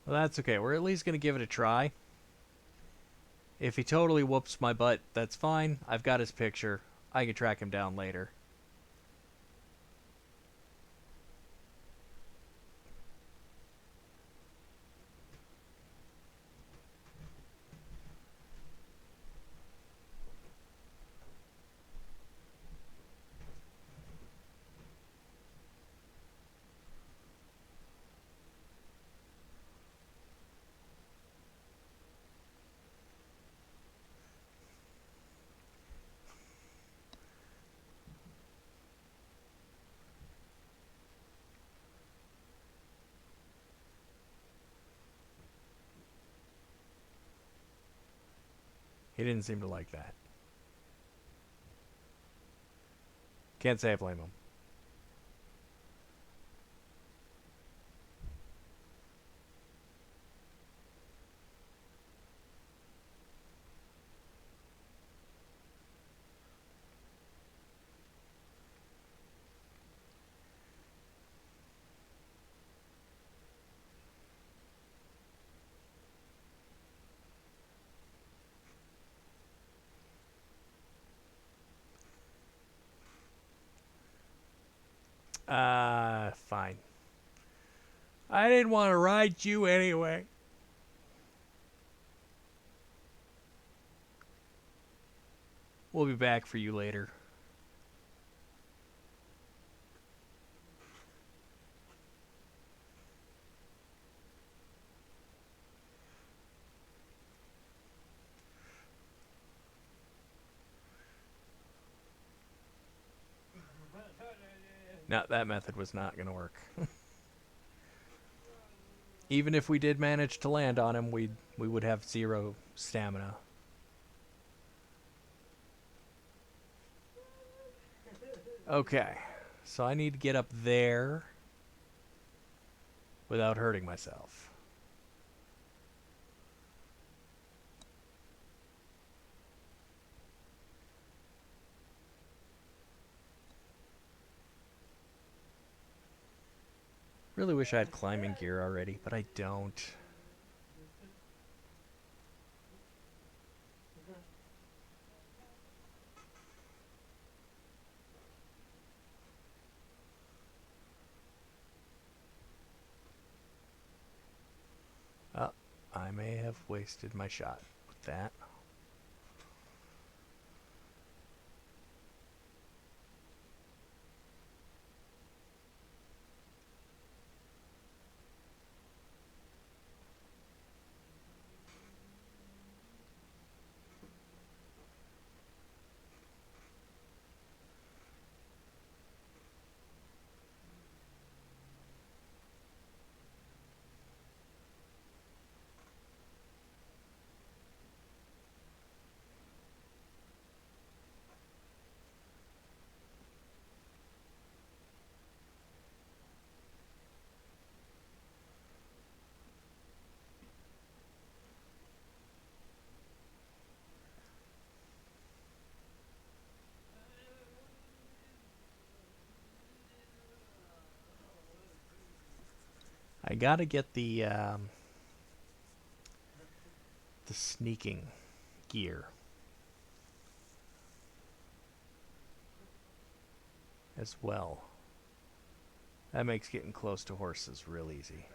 Well, that's okay. We're at least going to give it a try. If he totally whoops my butt, that's fine. I've got his picture. I can track him down later. He didn't seem to like that. Can't say I blame him. Fine. I didn't want to ride you anyway. We'll be back for you later. No, that method was not going to work. Even if we did manage to land on him, we would have 0 stamina. Okay, so I need to get up there without hurting myself. Really wish I had climbing gear already, but I don't. Oh, I may have wasted my shot with that. I gotta get the sneaking gear as well. That makes getting close to horses real easy.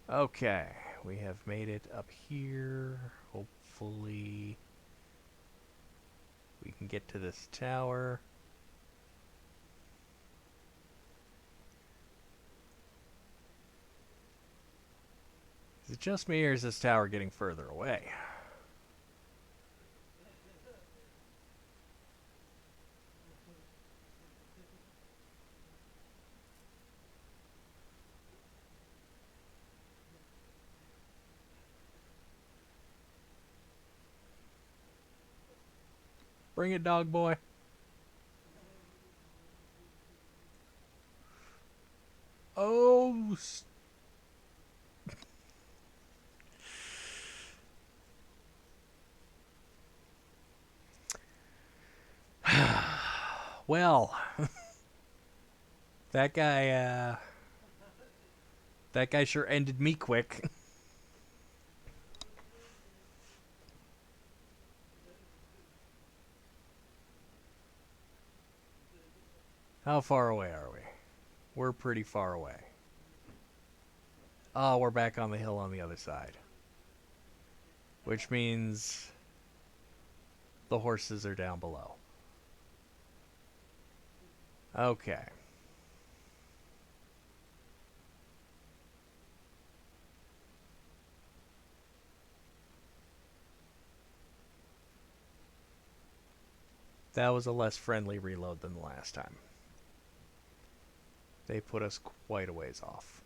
Okay, we have made it up here. Hopefully we can get to this tower. Is it just me or is this tower getting further away? Bring it, dog boy. Oh, well, that guy sure ended me quick. How far away are we? We're pretty far away. Oh, we're back on the hill on the other side. Which means the horses are down below. Okay. That was a less friendly reload than the last time. They put us quite a ways off.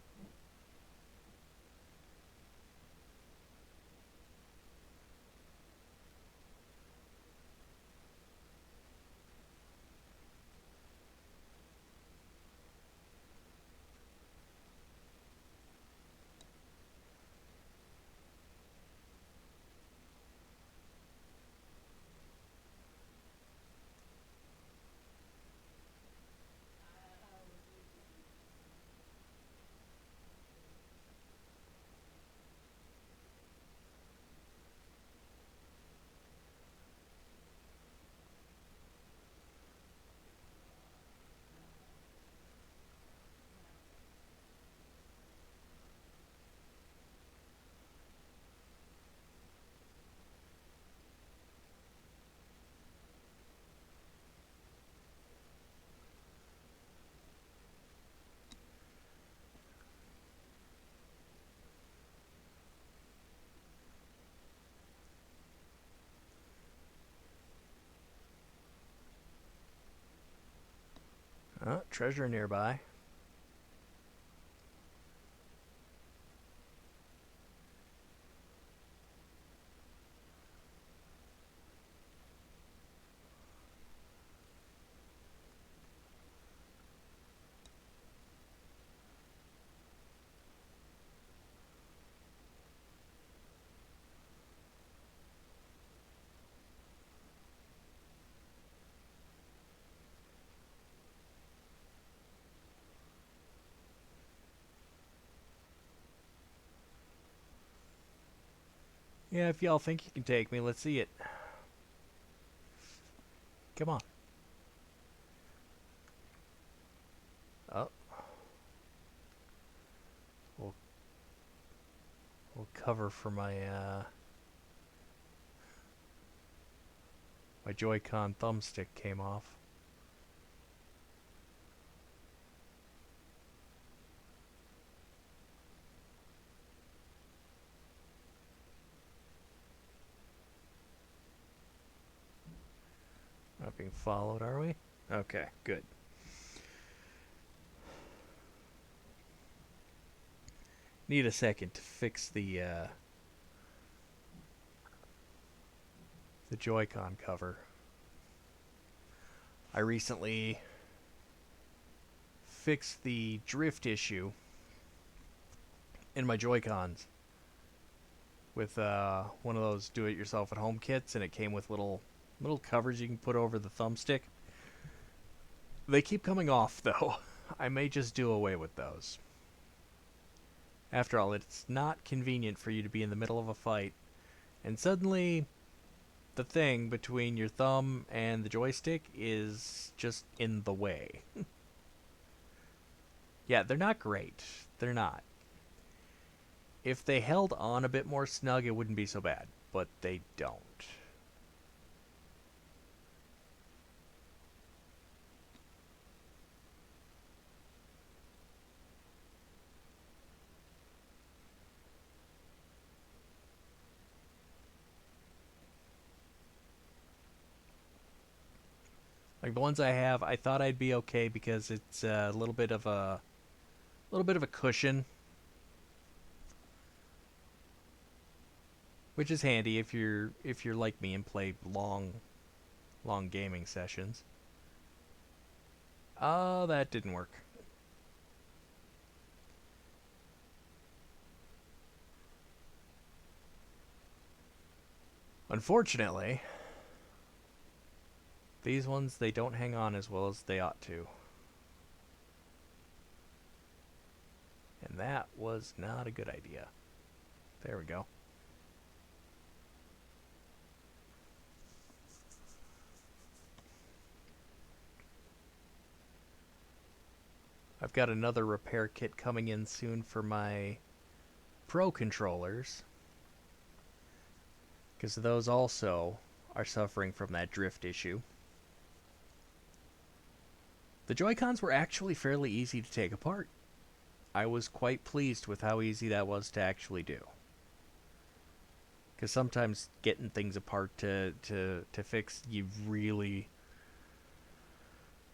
Treasure nearby. Yeah, if y'all think you can take me, let's see it. Come on. Oh. We'll, we'll cover for my Joy-Con thumbstick came off. Not being followed, are we? Okay, good. Need a second to fix the Joy-Con cover. I recently fixed the drift issue in my Joy-Cons with one of those do-it-yourself-at-home kits, and it came with little covers you can put over the thumbstick. They keep coming off, though. I may just do away with those. After all, it's not convenient for you to be in the middle of a fight, and suddenly the thing between your thumb and the joystick is just in the way. Yeah, they're not great. They're not. If they held on a bit more snug, it wouldn't be so bad, but they don't. Like the ones I have, I thought I'd be okay because it's a little bit of a cushion, which is handy if you're like me and play long gaming sessions. Oh, that didn't work. Unfortunately, these ones they don't hang on as well as they ought to. And that was not a good idea. There we go. I've got another repair kit coming in soon for my Pro controllers, because those also are suffering from that drift issue. The Joy-Cons were actually fairly easy to take apart. I was quite pleased with how easy that was to actually do. Because sometimes getting things apart to fix, you really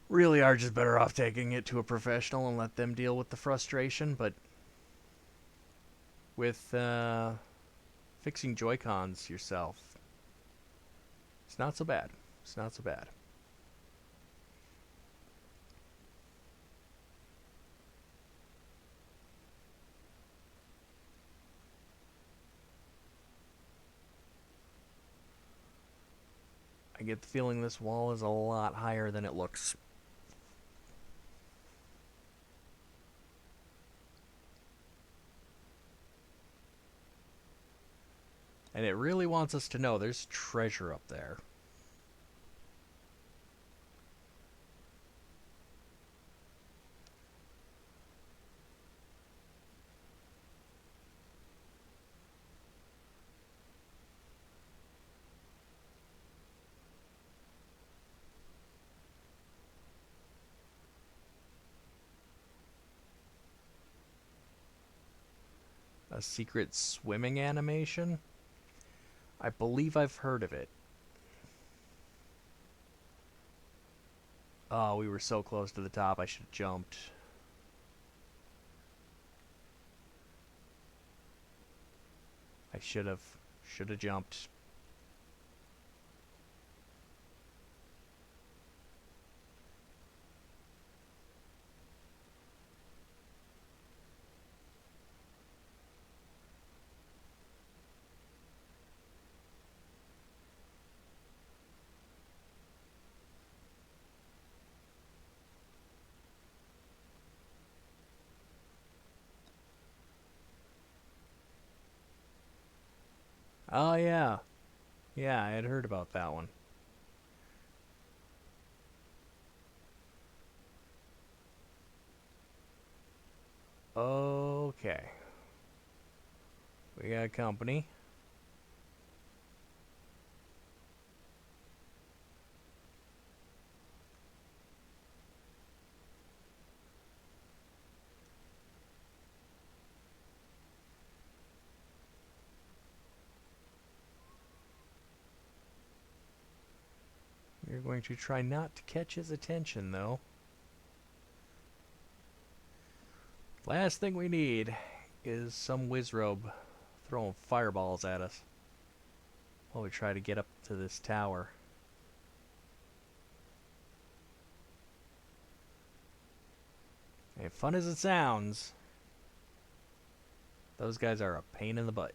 really are just better off taking it to a professional and let them deal with the frustration. But with fixing Joy-Cons yourself, it's not so bad. It's not so bad. I get the feeling this wall is a lot higher than it looks. And it really wants us to know there's treasure up there. A secret swimming animation? I believe I've heard of it. Oh, we were so close to the top, I should have jumped. I should have. Should have jumped. Oh, yeah. Yeah, I had heard about that one. Okay. We got company. You're going to try not to catch his attention, though. Last thing we need is some Wizrobe throwing fireballs at us while we try to get up to this tower. And fun as it sounds, those guys are a pain in the butt.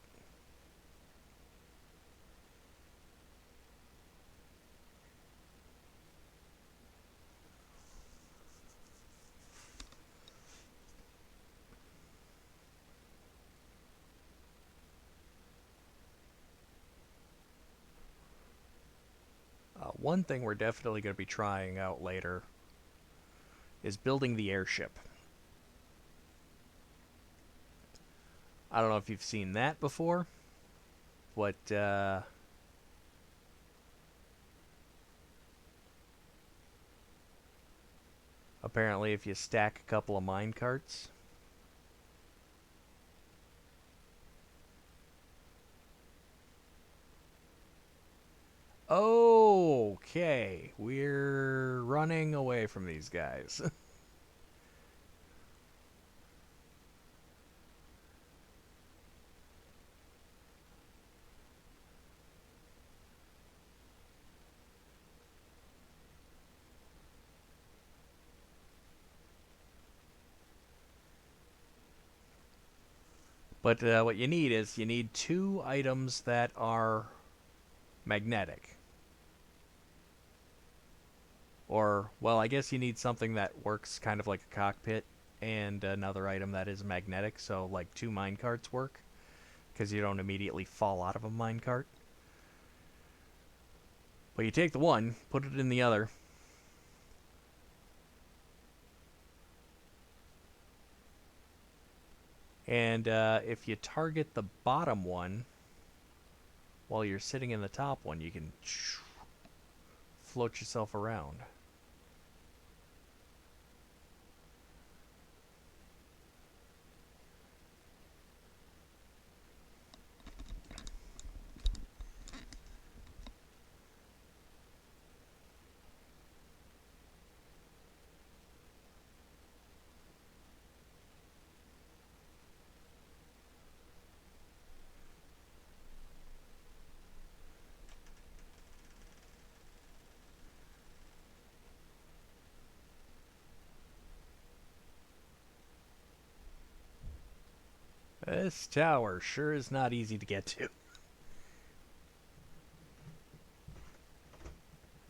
One thing we're definitely going to be trying out later is building the airship. I don't know if you've seen that before, but apparently if you stack a couple of mine carts, okay, we're running away from these guys. But what you need is you need two items that are magnetic. Or, well, I guess you need something that works kind of like a cockpit and another item that is magnetic. So, like, two minecarts work because you don't immediately fall out of a minecart. But you take the one, put it in the other. And if you target the bottom one while you're sitting in the top one, you can float yourself around. This tower sure is not easy to get to.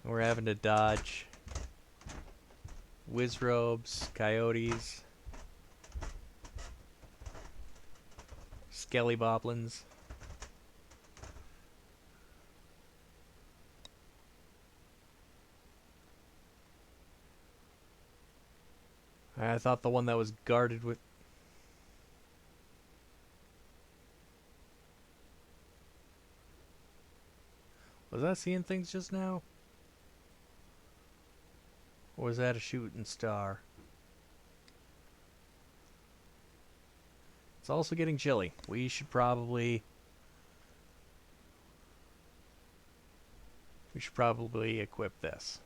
We're having to dodge wizrobes, coyotes, skelly boblins. I thought the one that was guarded with... Was I seeing things just now? Or was that a shooting star? It's also getting chilly. We should probably equip this.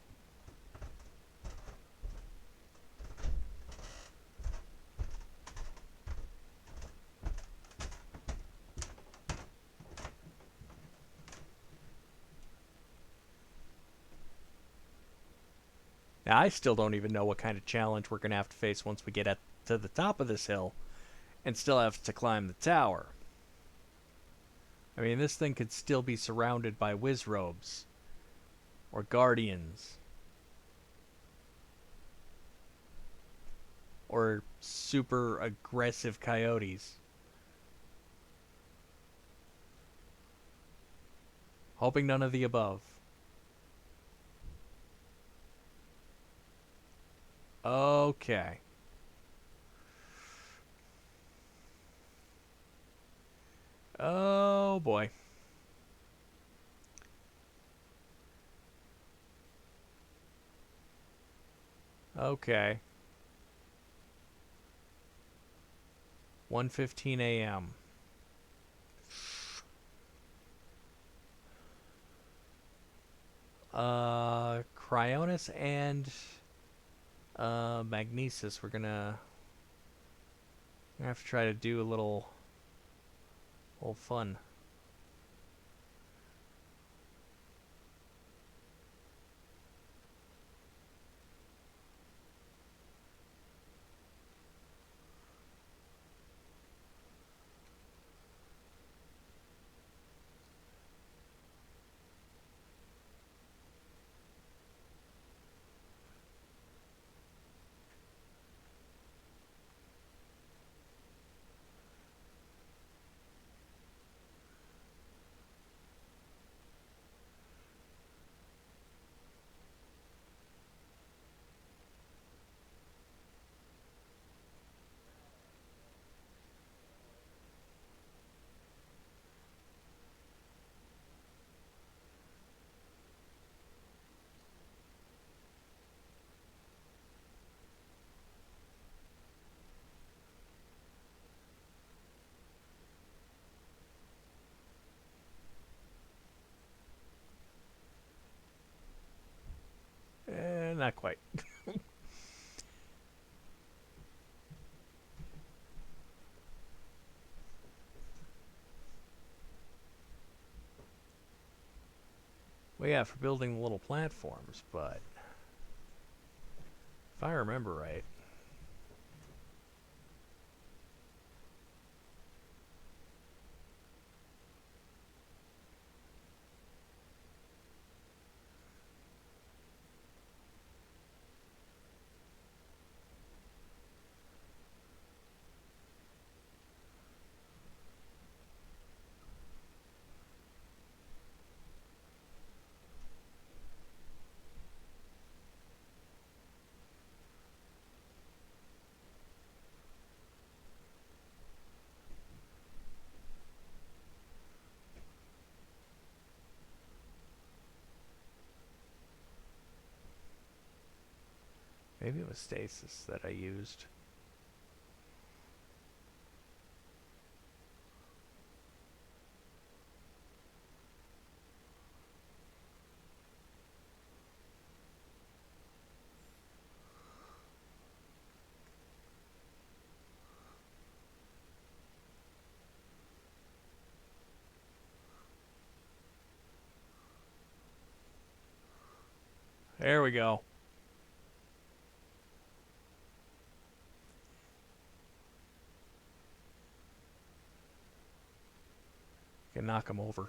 Now, I still don't even know what kind of challenge we're going to have to face once we get to the top of this hill and still have to climb the tower. I mean, this thing could still be surrounded by wizrobes or guardians or super aggressive coyotes. Hoping none of the above. Okay. Oh boy. Okay. 1:15 a.m. Cryonis and Magnesis. We're gonna have to try to do a little fun. Not quite. Well, yeah, for building the little platforms, but if I remember right. Maybe it was stasis that I used. There we go. Can knock him over.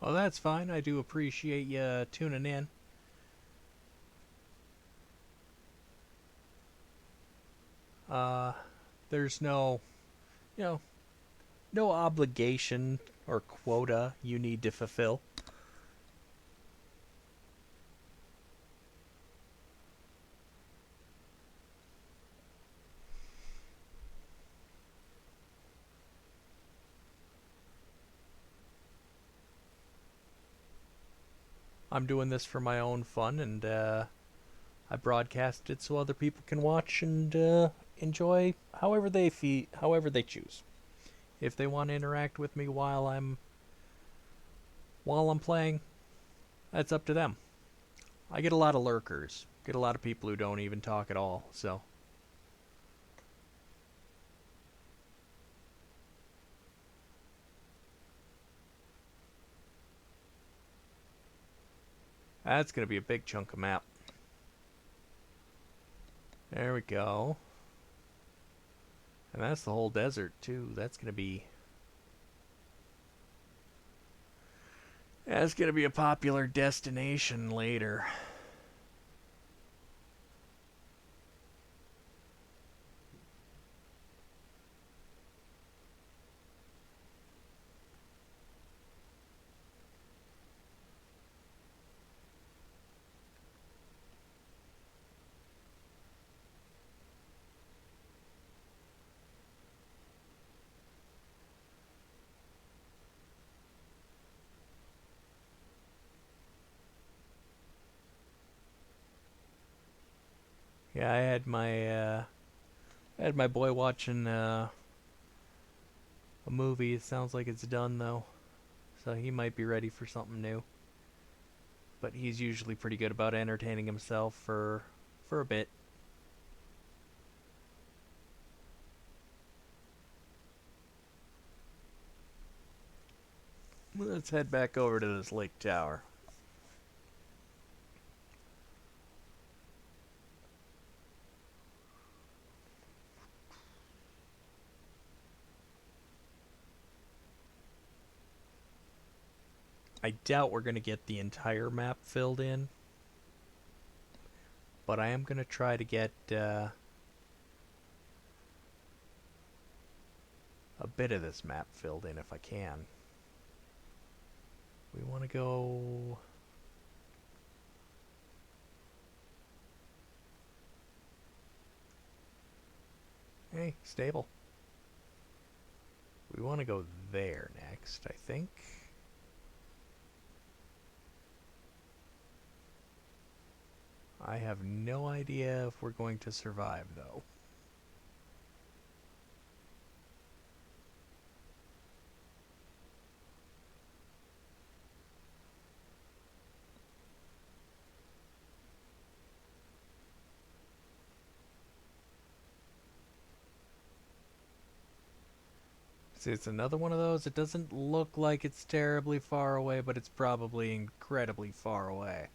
Well, that's fine. I do appreciate you tuning in. Uh, there's no, you know, no obligation or quota you need to fulfill. I'm doing this for my own fun, and I broadcast it so other people can watch and enjoy however they choose. If they want to interact with me while I'm playing, that's up to them. I get a lot of lurkers, get a lot of people who don't even talk at all, so that's going to be a big chunk of map. There we go. And that's the whole desert, too. That's going to be a popular destination later. Yeah, I had my boy watching a movie. It sounds like it's done though, so he might be ready for something new. But he's usually pretty good about entertaining himself for a bit. Let's head back over to this lake tower. I doubt we're going to get the entire map filled in, but I am going to try to get a bit of this map filled in if I can. We want to go Okay, stable. We want to go there next, I think. I have no idea if we're going to survive, though. See, it's another one of those. It doesn't look like it's terribly far away, but it's probably incredibly far away.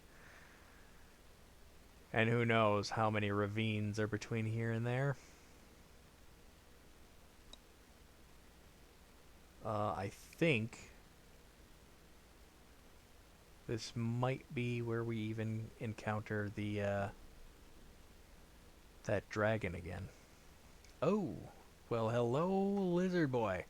And who knows how many ravines are between here and there. I think this might be where we even encounter the that dragon again. Oh, well, hello, lizard boy.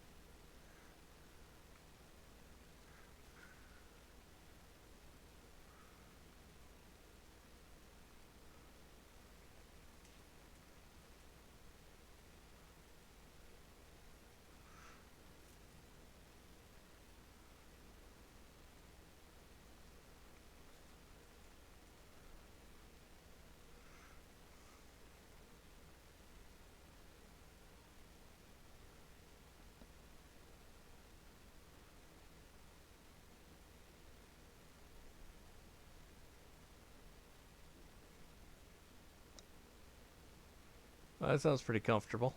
Well, that sounds pretty comfortable.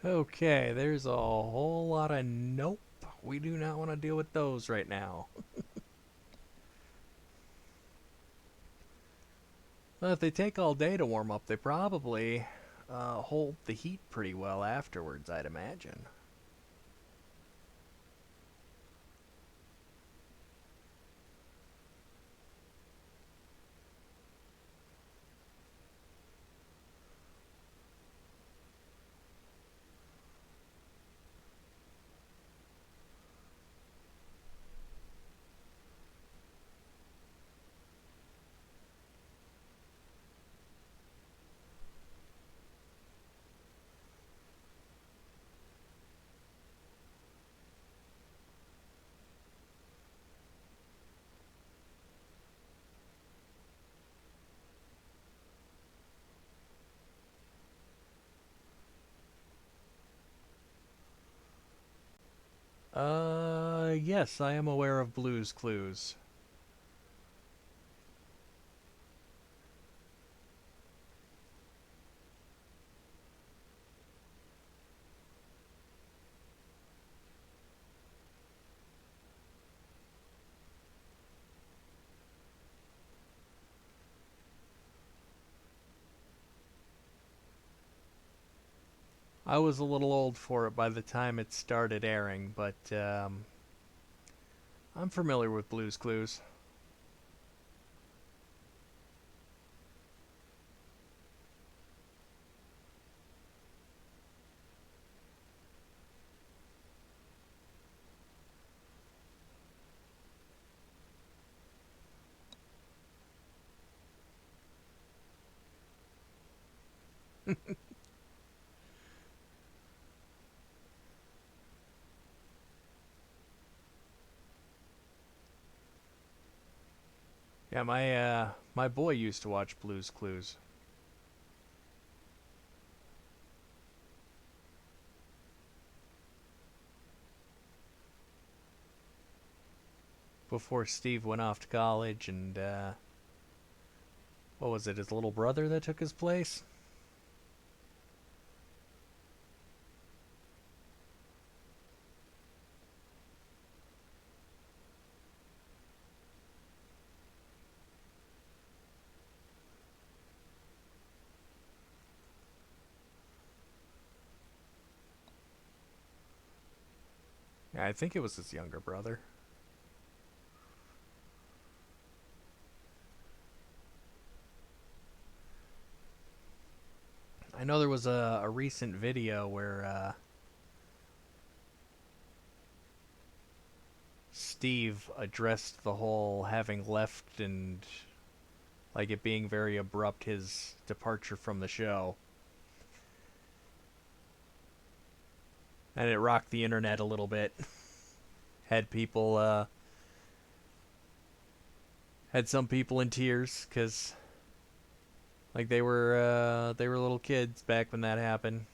Okay, there's a whole lot of nope. We do not want to deal with those right now. Well, if they take all day to warm up, they probably hold the heat pretty well afterwards, I'd imagine. Yes, I am aware of Blue's Clues. I was a little old for it by the time it started airing, but I'm familiar with Blue's Clues. Yeah, my boy used to watch Blue's Clues before Steve went off to college, and what was it, his little brother that took his place? Yeah, I think it was his younger brother. I know there was a recent video where Steve addressed the whole having left and like it being very abrupt, his departure from the show. And it rocked the internet a little bit. Had people, had some people in tears because like they were little kids back when that happened.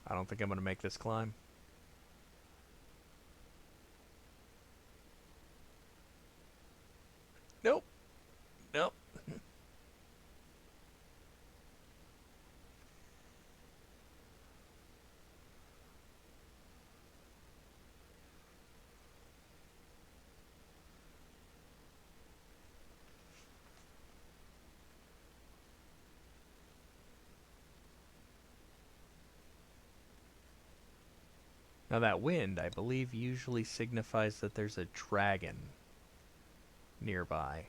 I don't think I'm gonna make this climb. Nope. Nope. Now that wind, I believe, usually signifies that there's a dragon nearby.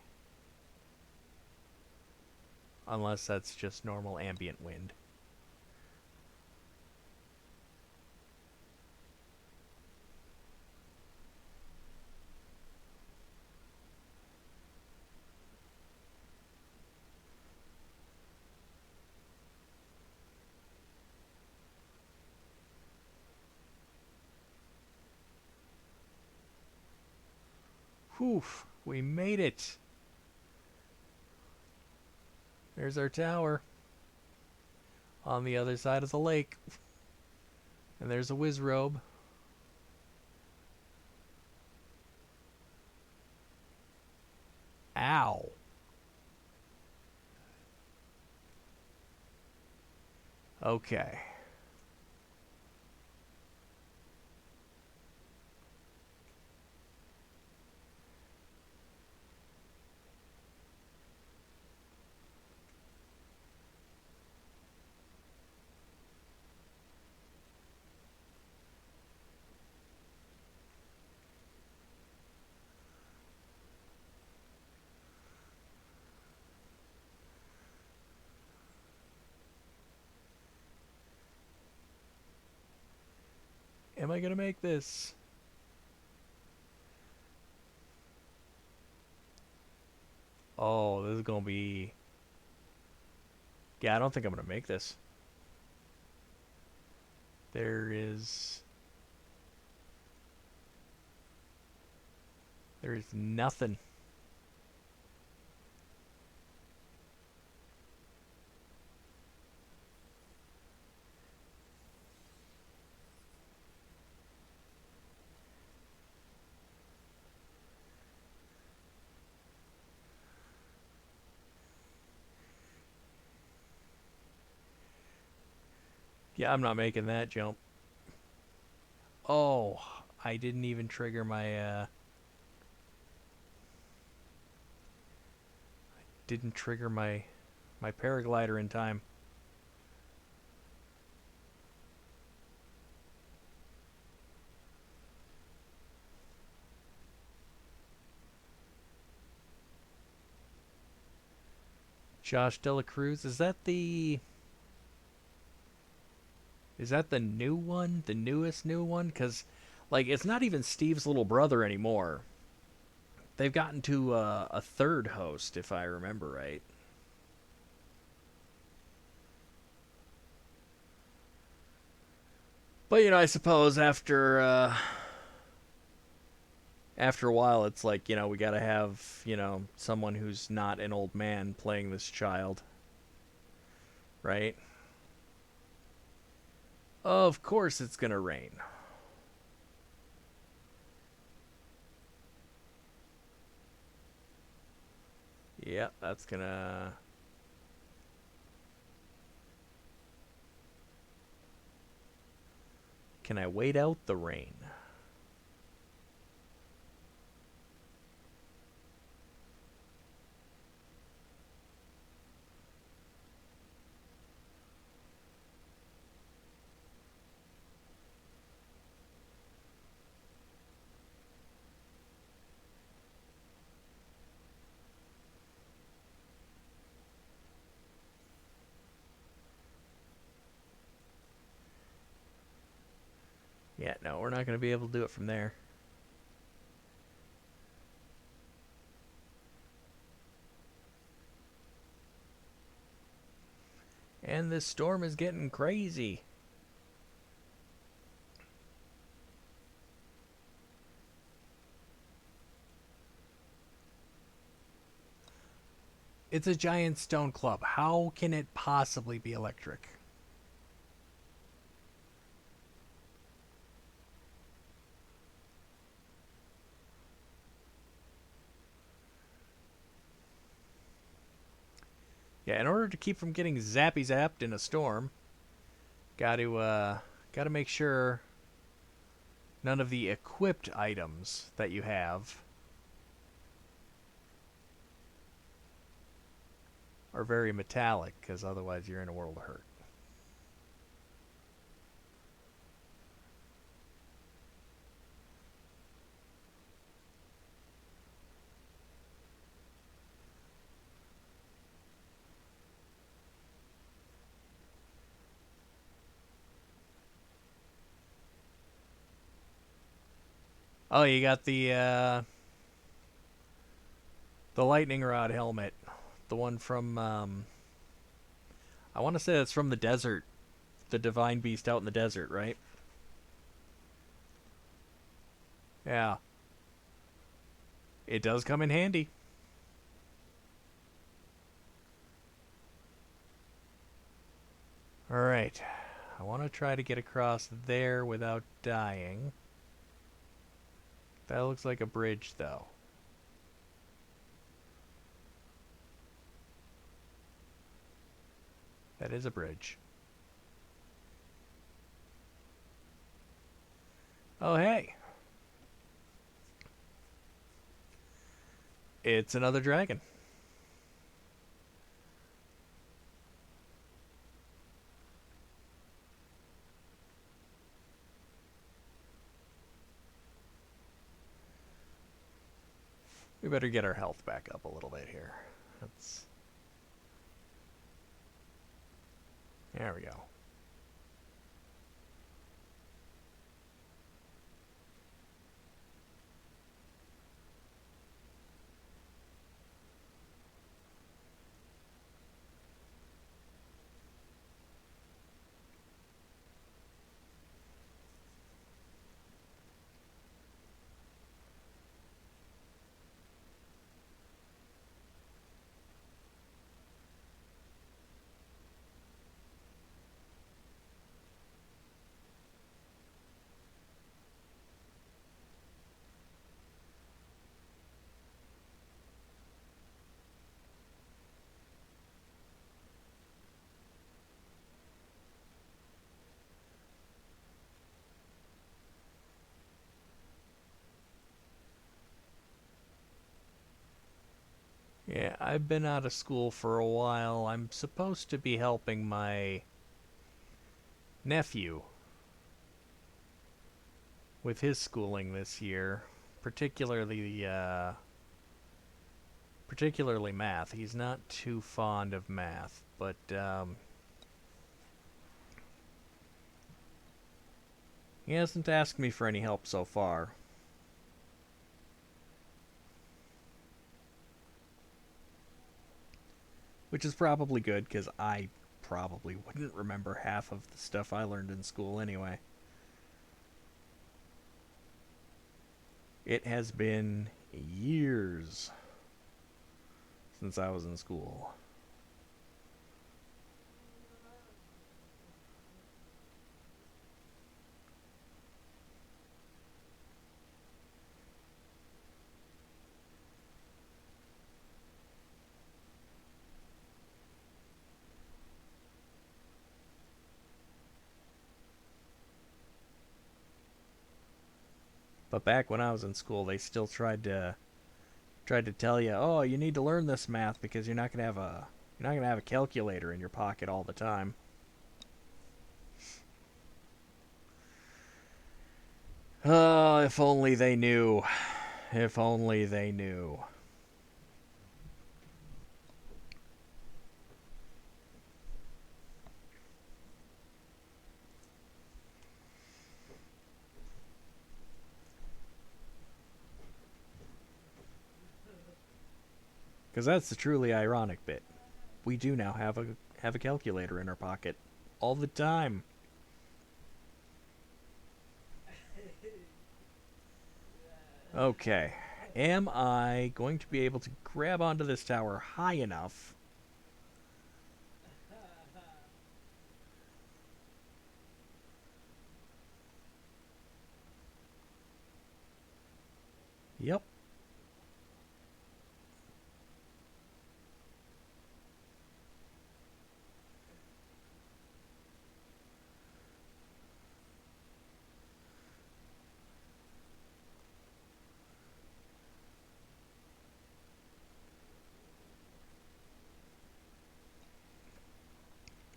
Unless that's just normal ambient wind. Whew, we made it. There's our tower on the other side of the lake. And there's a whiz robe. Ow. Okay. Am I gonna make this? Oh, this is gonna be... Yeah, I don't think I'm gonna make this. There is... There is nothing. Yeah, I'm not making that jump. Oh, I didn't even trigger my, didn't trigger my paraglider in time. Josh Dela Cruz, is that the... Is that the new one? The newest new one? Because, like, it's not even Steve's little brother anymore. They've gotten to a third host, if I remember right. But, you know, I suppose after a while, it's like, you know, we gotta have, you know, someone who's not an old man playing this child. Right? Of course it's gonna rain. Yep, that's gonna... Can I wait out the rain? Yeah, no, we're not going to be able to do it from there. And this storm is getting crazy. It's a giant stone club. How can it possibly be electric? Yeah, in order to keep from getting zappy zapped in a storm, gotta make sure none of the equipped items that you have are very metallic, because otherwise you're in a world of hurt. Oh, you got the lightning rod helmet, the one from I want to say that's from the desert, the divine beast out in the desert, right? Yeah, it does come in handy. All right, I want to try to get across there without dying. That looks like a bridge, though. That is a bridge. Oh, hey. It's another dragon. We better get our health back up a little bit here. That's... There we go. Yeah, I've been out of school for a while. I'm supposed to be helping my nephew with his schooling this year, particularly particularly math. He's not too fond of math, but he hasn't asked me for any help so far. Which is probably good, because I probably wouldn't remember half of the stuff I learned in school anyway. It has been years since I was in school. But back when I was in school, they still tried to tell you, "Oh, you need to learn this math because you're not gonna have a calculator in your pocket all the time." Oh, if only they knew. If only they knew. Because that's the truly ironic bit. We do now have a calculator in our pocket all the time. Okay. Am I going to be able to grab onto this tower high enough? Yep.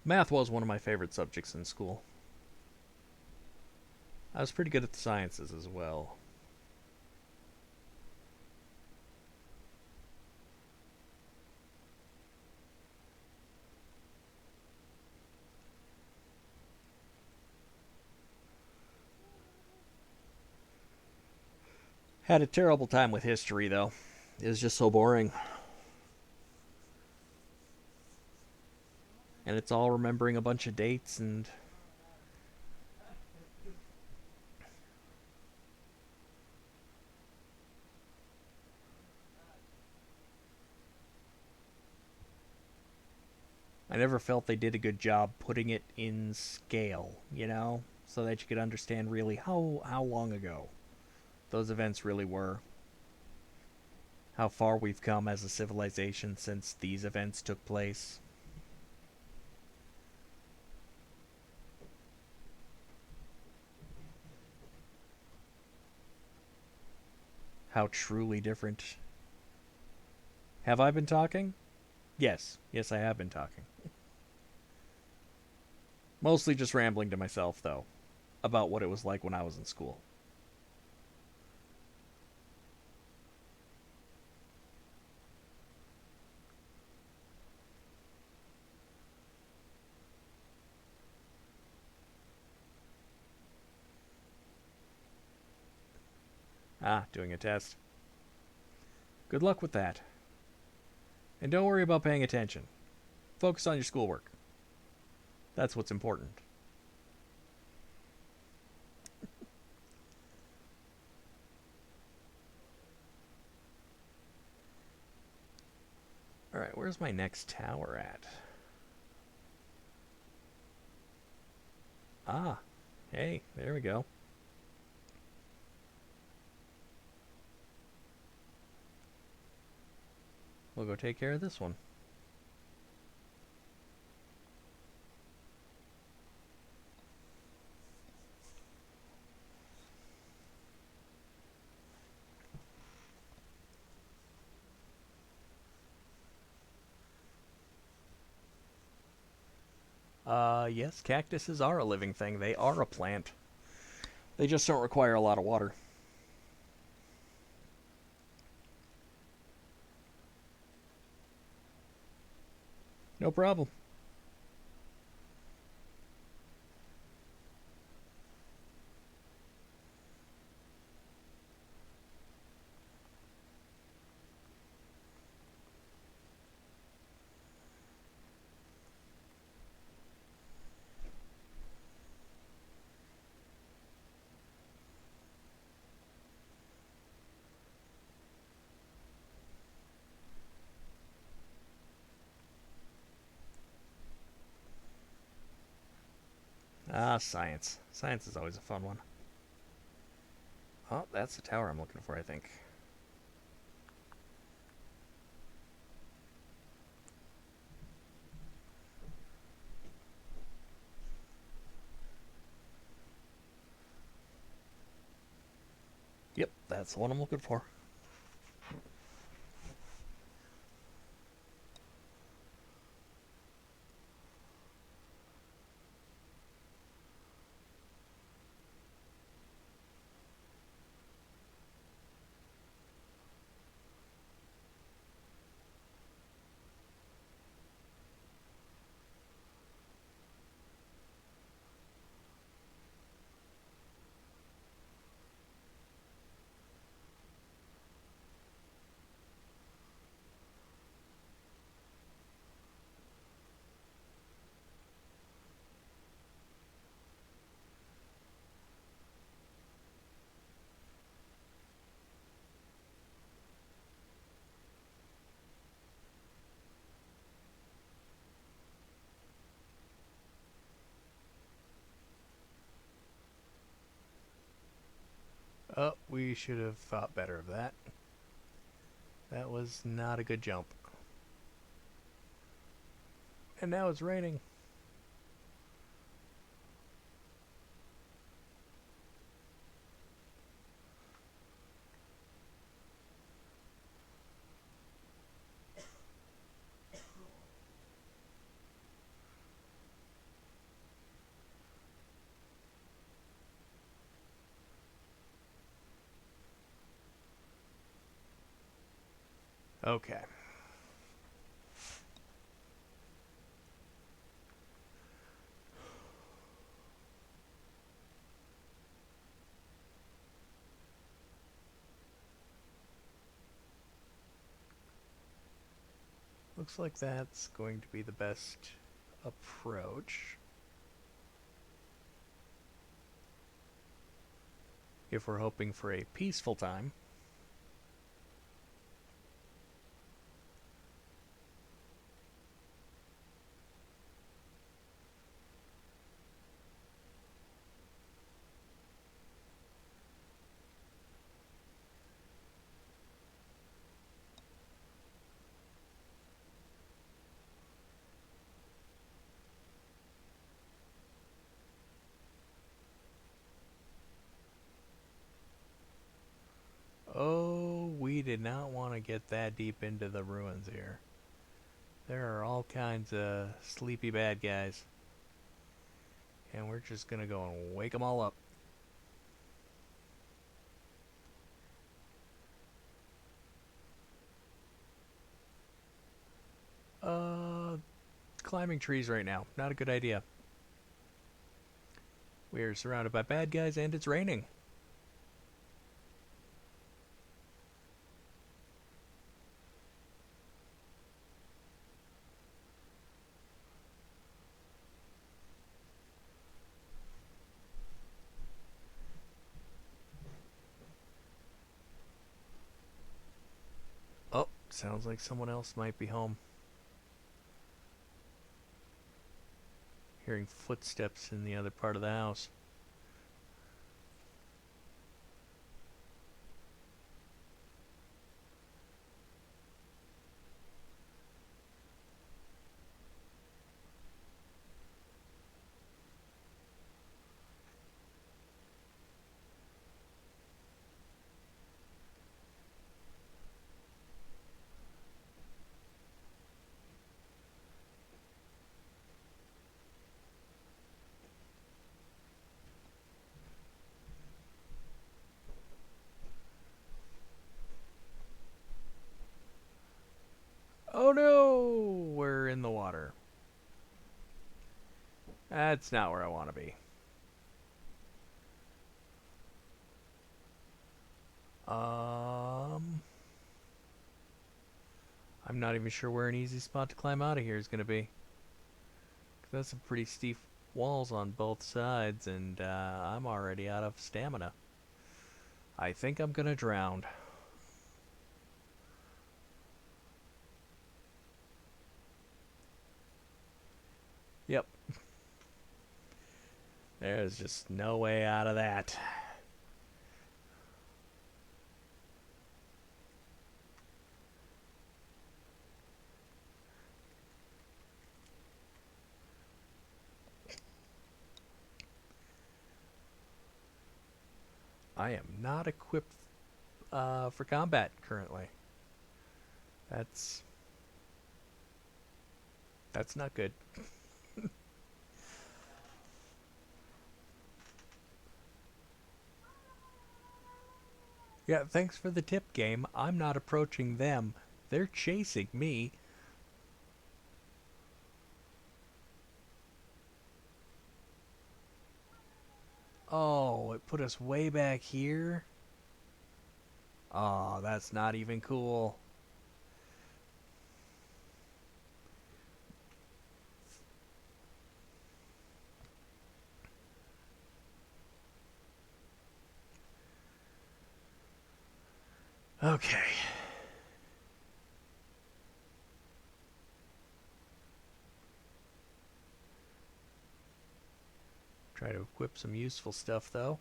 Math was one of my favorite subjects in school. I was pretty good at the sciences as well. Had a terrible time with history, though. It was just so boring. And it's all remembering a bunch of dates and. I never felt they did a good job putting it in scale, you know? So that you could understand really how long ago those events really were. How far we've come as a civilization since these events took place. How truly different. Have I been talking? Yes. Yes, I have been talking. Mostly just rambling to myself, though, about what it was like when I was in school. Ah, doing a test. Good luck with that. And don't worry about paying attention. Focus on your schoolwork. That's what's important. Alright, where's my next tower at? Ah, hey, there we go. We'll go take care of this one. Yes, cactuses are a living thing. They are a plant. They just don't require a lot of water. No problem. Ah, science. Science is always a fun one. Oh, that's the tower I'm looking for, I think. Yep, that's the one I'm looking for. We should have thought better of that. That was not a good jump. And now it's raining. Okay. Looks like that's going to be the best approach. If we're hoping for a peaceful time. Oh, we did not want to get that deep into the ruins here. There are all kinds of sleepy bad guys. And we're just going to go and wake them all up. Uh, Climbing trees right now. Not a good idea. We are surrounded by bad guys and it's raining. Oh, sounds like someone else might be home. Hearing footsteps in the other part of the house. Oh no! We're in the water. That's not where I want to be. I'm not even sure where an easy spot to climb out of here is going to be. 'Cause that's some pretty steep walls on both sides, and I'm already out of stamina. I think I'm going to drown. Yep. There's just no way out of that. I am not equipped for combat currently. That's that's not good. Yeah, thanks for the tip, game. I'm not approaching them. They're chasing me. Oh, it put us way back here? Oh, that's not even cool. Okay. Try to equip some useful stuff, though.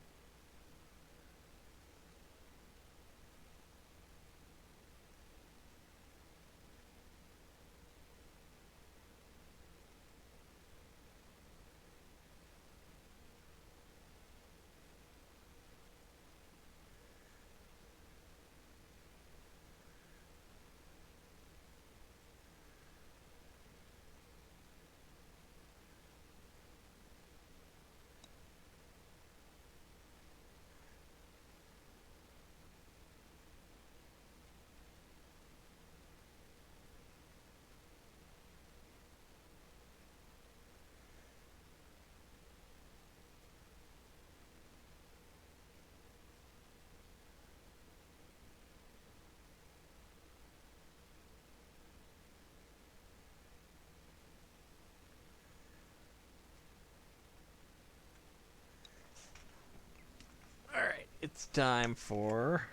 It's time for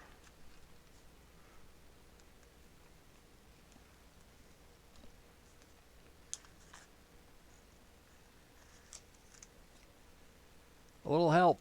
a little help.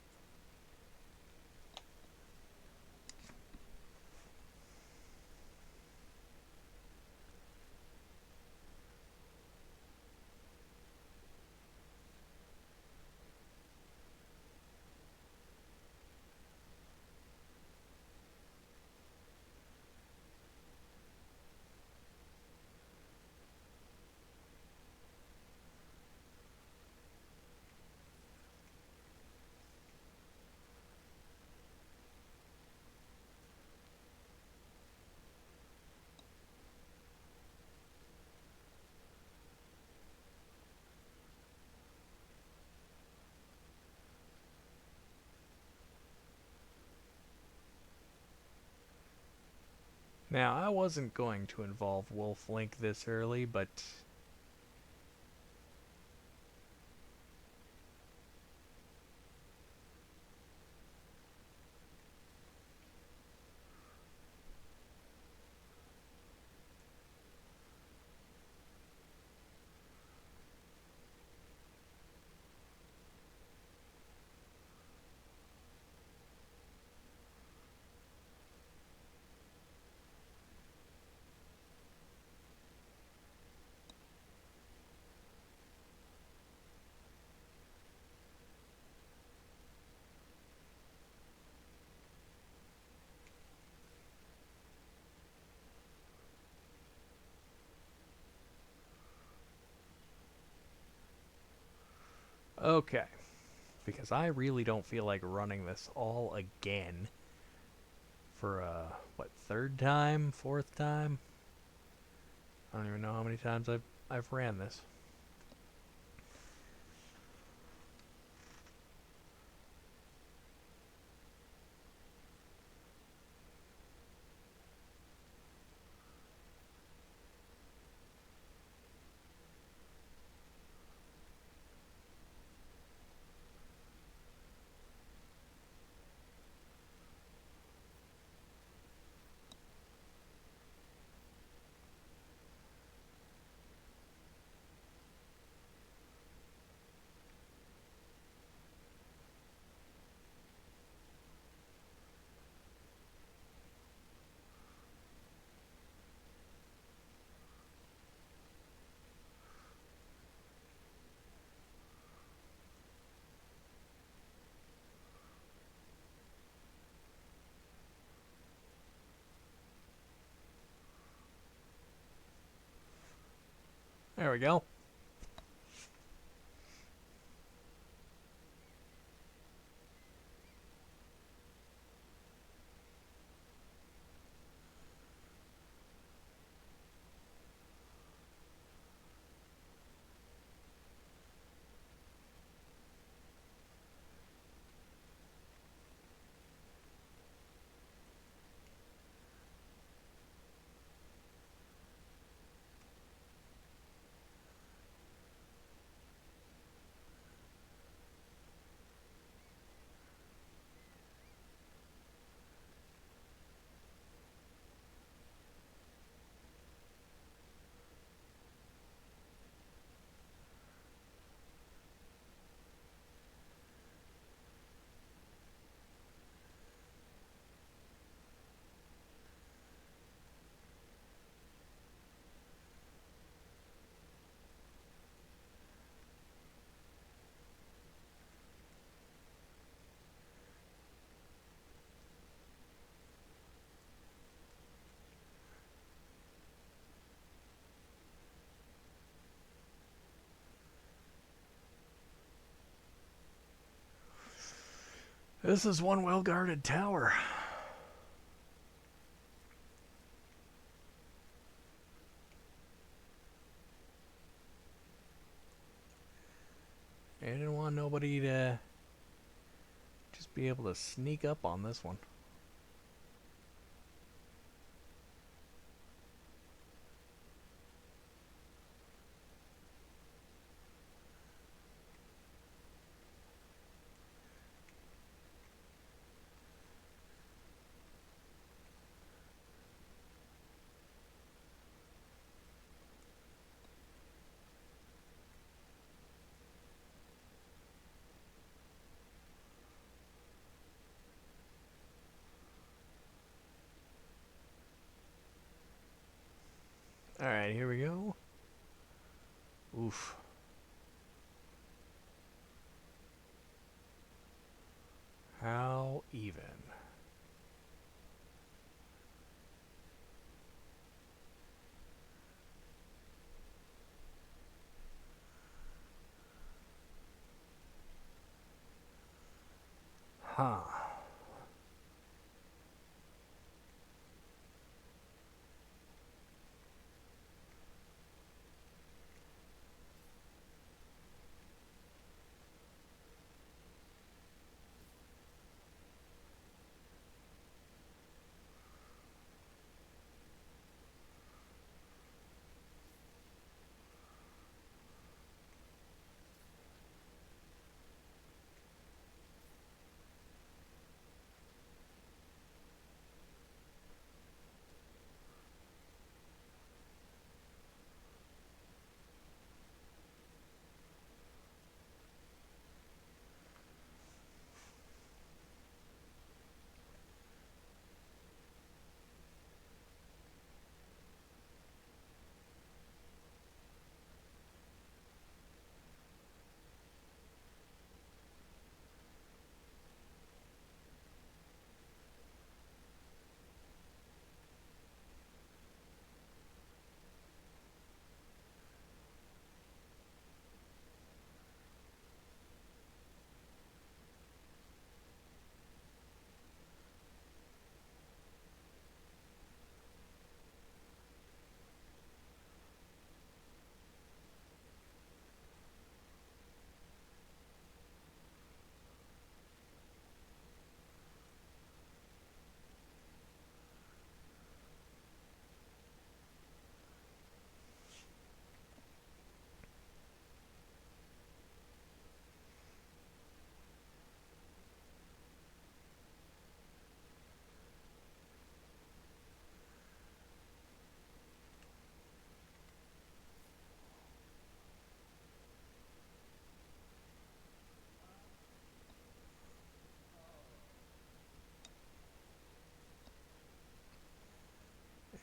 Now, I wasn't going to involve Wolf Link this early, but okay. Because I really don't feel like running this all again for what, third time, fourth time? I don't even know how many times I've ran this. There we go. This is one well-guarded tower. I didn't want nobody to just be able to sneak up on this one. Alright, here we go. Oof. How even? Huh.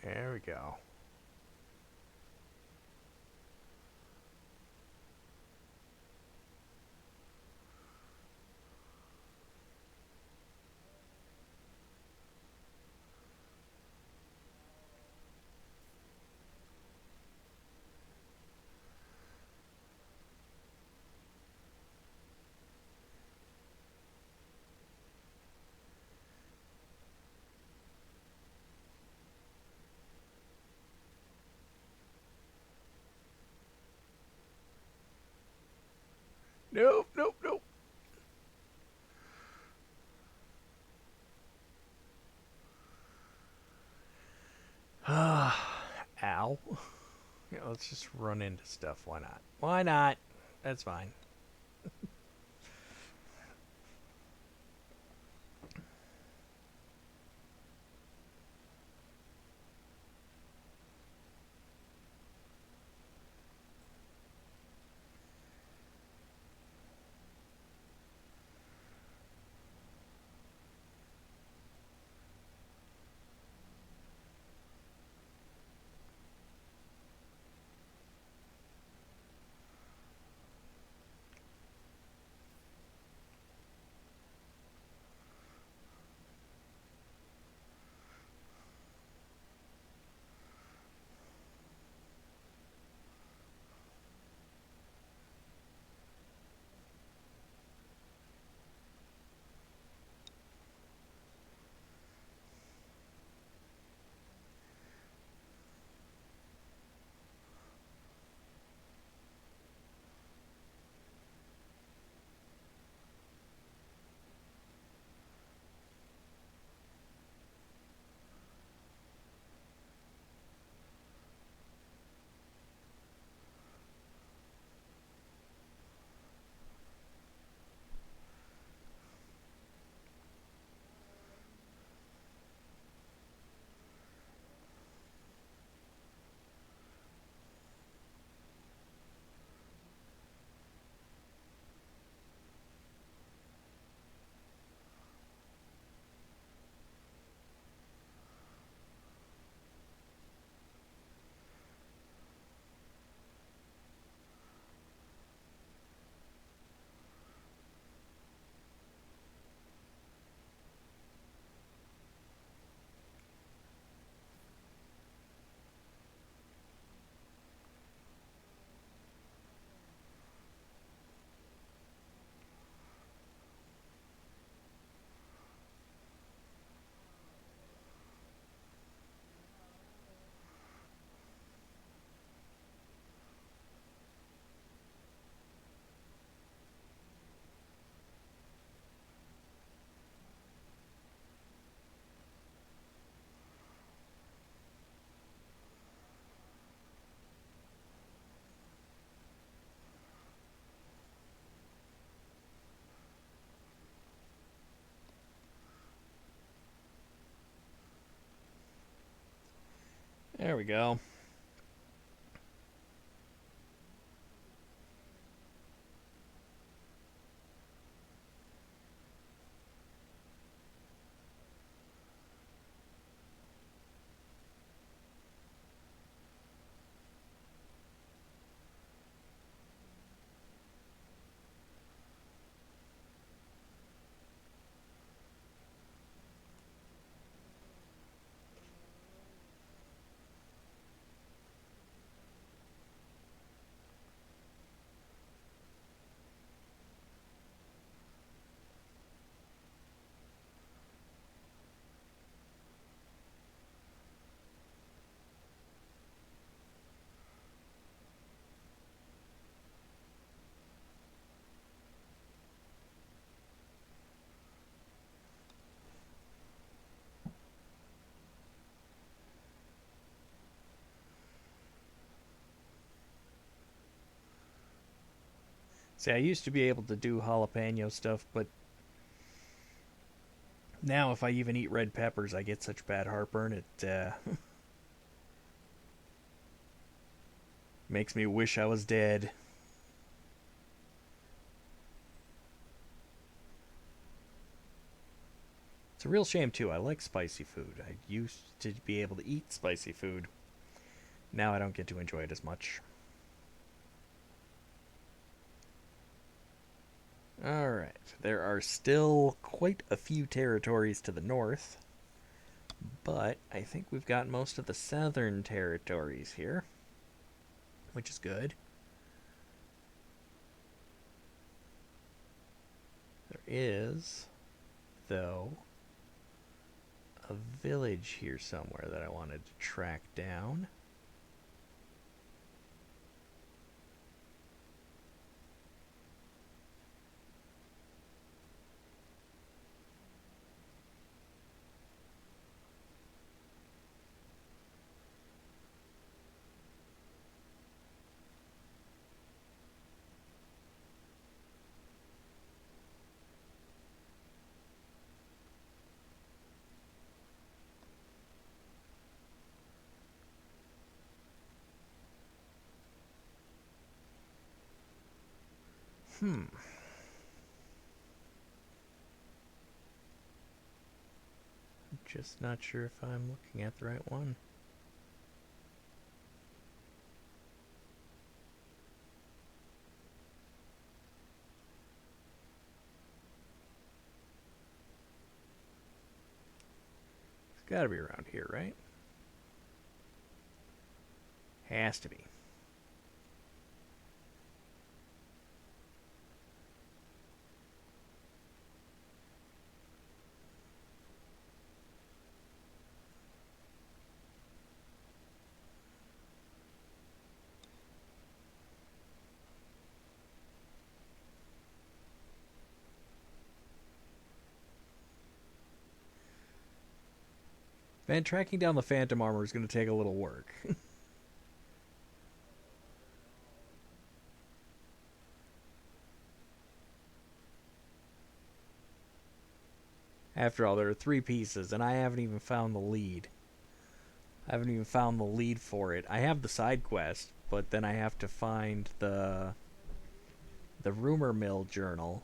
There we go. Nope, nope, nope. Ow. Yeah, let's just run into stuff. Why not? Why not? That's fine. There we go. See, I used to be able to do jalapeno stuff, but now if I even eat red peppers, I get such bad heartburn. It makes me wish I was dead. It's a real shame, too. I like spicy food. I used to be able to eat spicy food. Now I don't get to enjoy it as much. Alright, there are still quite a few territories to the north, but I think we've got most of the southern territories here, which is good. There is, though, a village here somewhere that I wanted to track down. Hmm. Just not sure if I'm looking at the right one. It's gotta be around here, right? Has to be. Man, tracking down the phantom armor is going to take a little work. After all, there are 3 pieces, and I haven't even found the lead. I haven't even found the lead for it. I have the side quest, but then I have to find the rumor mill journal.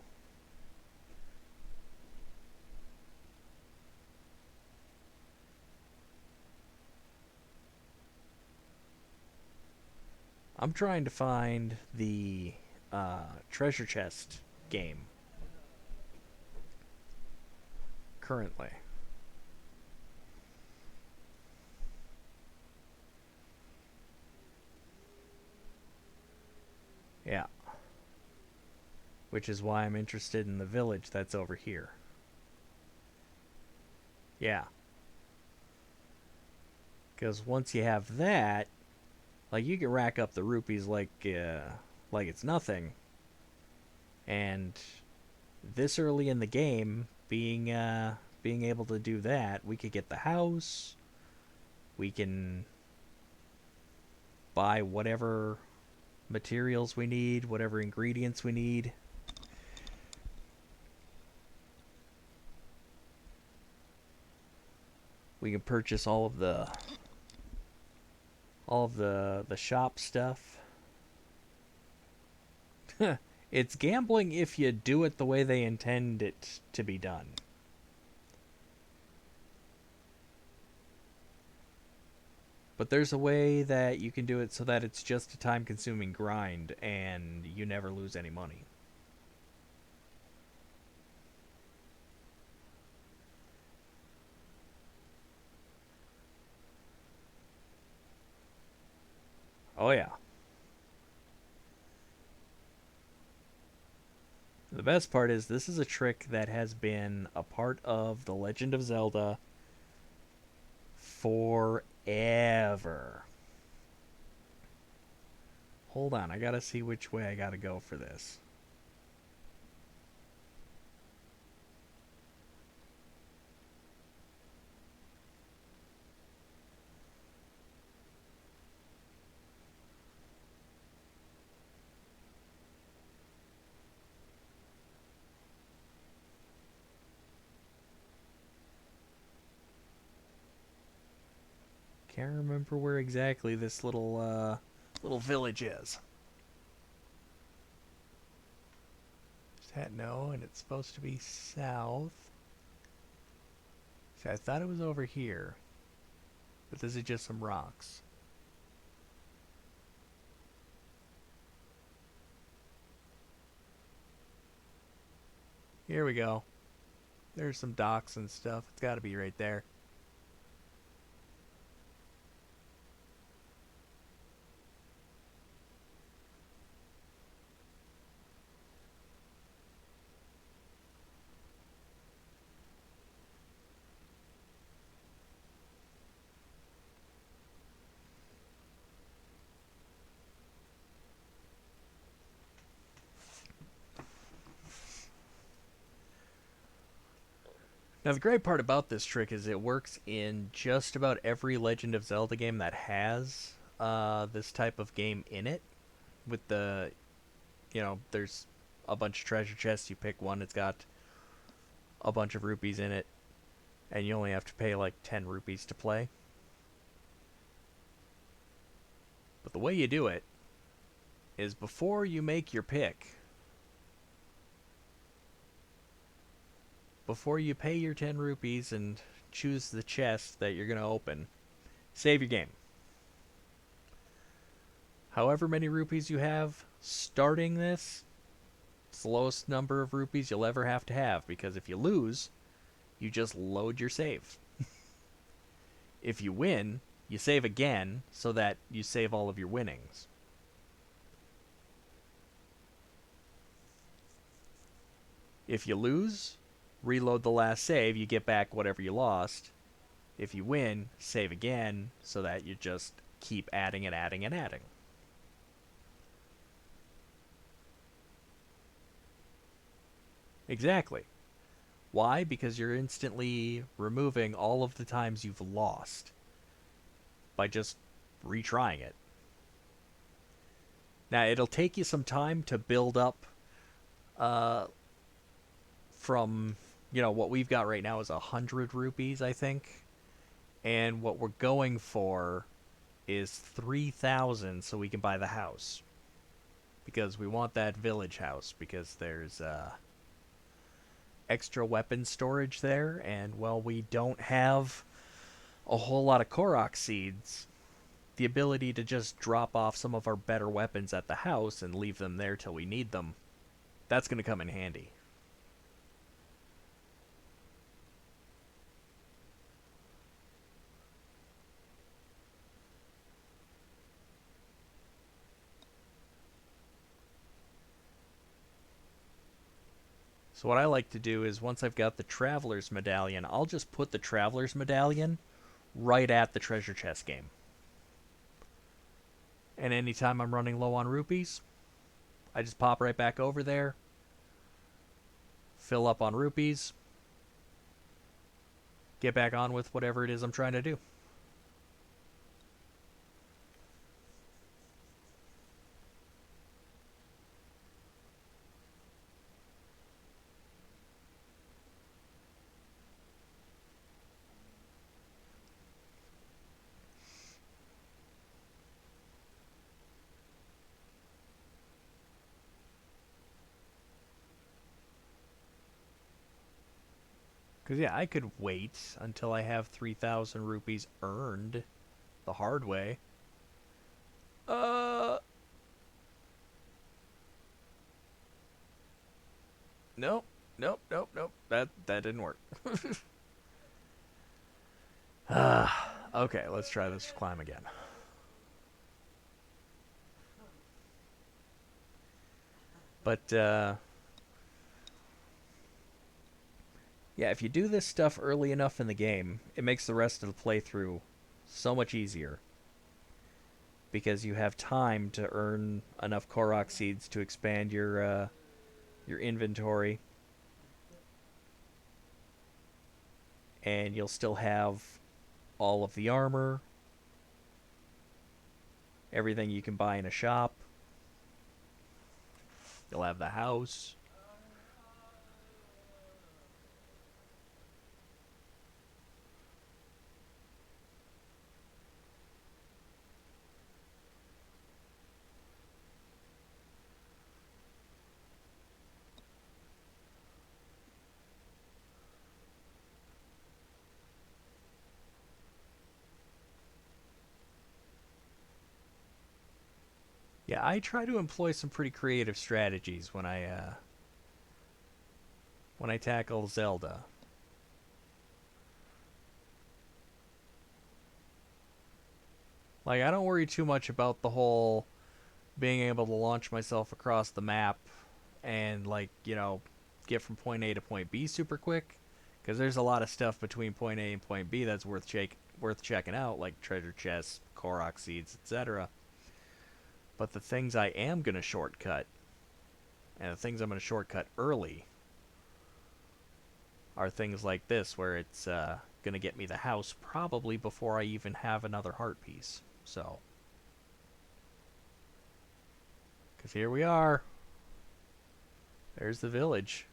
I'm trying to find the treasure chest game currently. Yeah. Which is why I'm interested in the village that's over here. Yeah. Because once you have that, like you can rack up the rupees like it's nothing. And this early in the game, being able to do that, we could get the house. We can buy whatever materials we need, whatever ingredients we need. We can purchase all of the all of the shop stuff. It's gambling if you do it the way they intend it to be done. But there's a way that you can do it so that it's just a time consuming grind and you never lose any money. Oh, yeah. The best part is this is a trick that has been a part of The Legend of Zelda forever. Hold on, I gotta see which way I gotta go for this. Can't remember where exactly this little village is. No, and it's supposed to be south. See, I thought it was over here, but this is just some rocks. Here we go. There's some docks and stuff. It's got to be right there. Now, the great part about this trick is it works in just about every Legend of Zelda game that has this type of game in it. With there's a bunch of treasure chests. You pick one, it's got a bunch of rupees in it, and you only have to pay like 10 rupees to play. But the way you do it is before you make your pick, before you pay your 10 rupees and choose the chest that you're going to open, save your game. However many rupees you have starting this, it's the lowest number of rupees you'll ever have to have, because if you lose, you just load your save. If you win, you save again so that you save all of your winnings. If you lose, reload the last save, you get back whatever you lost. If you win, save again so that you just keep adding and adding and adding. Exactly. Why? Because you're instantly removing all of the times you've lost by just retrying it. Now, it'll take you some time to build up uh, from, what we've got right now is 100 rupees, I think. And what we're going for is 3,000 so we can buy the house. Because we want that village house, because there's extra weapon storage there, and while we don't have a whole lot of Korok seeds, the ability to just drop off some of our better weapons at the house and leave them there till we need them, that's going to come in handy. So what I like to do is once I've got the Traveler's Medallion, I'll just put the Traveler's Medallion right at the treasure chest game. And anytime I'm running low on rupees, I just pop right back over there, fill up on rupees, get back on with whatever it is I'm trying to do. Because, yeah, I could wait until I have 3,000 rupees earned the hard way. Uh, nope, nope, nope, nope. That didn't work. Okay, let's try this climb again. But, yeah, if you do this stuff early enough in the game, it makes the rest of the playthrough so much easier. Because you have time to earn enough Korok seeds to expand your inventory. And you'll still have all of the armor, everything you can buy in a shop. You'll have the house. Yeah, I try to employ some pretty creative strategies when I tackle Zelda. Like, I don't worry too much about the whole being able to launch myself across the map and, like, get from point A to point B super quick. Because there's a lot of stuff between point A and point B that's worth checking out, like treasure chests, Korok seeds, etc. But the things I am going to shortcut, and the things I'm going to shortcut early, are things like this, where it's going to get me the house probably before I even have another heart piece. So, because here we are. There's the village.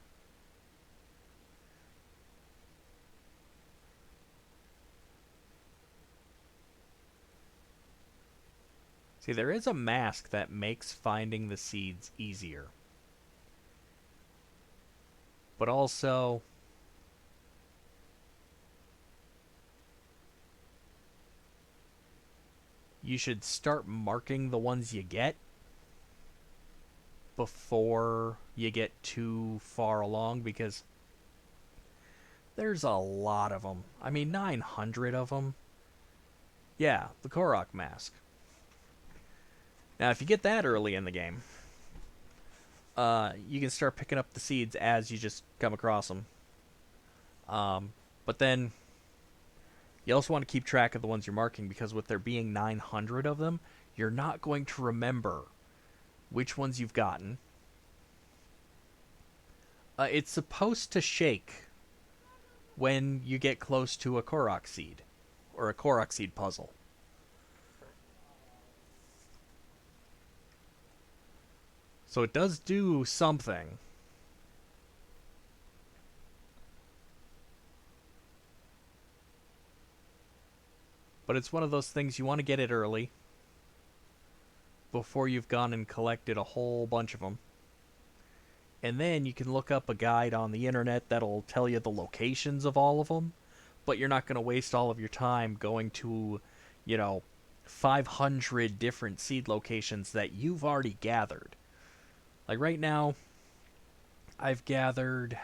See, there is a mask that makes finding the seeds easier. But also, you should start marking the ones you get before you get too far along, because there's a lot of them. I mean, 900 of them. Yeah, the Korok mask. Now, if you get that early in the game, you can start picking up the seeds as you just come across them. But then you also want to keep track of the ones you're marking, because with there being 900 of them, you're not going to remember which ones you've gotten. It's supposed to shake when you get close to a Korok seed, or a Korok seed puzzle. So it does do something. But it's one of those things, you want to get it early, before you've gone and collected a whole bunch of them. And then you can look up a guide on the internet that'll tell you the locations of all of them, but you're not going to waste all of your time going to, you know, 500 different seed locations that you've already gathered. Like right now, I've gathered,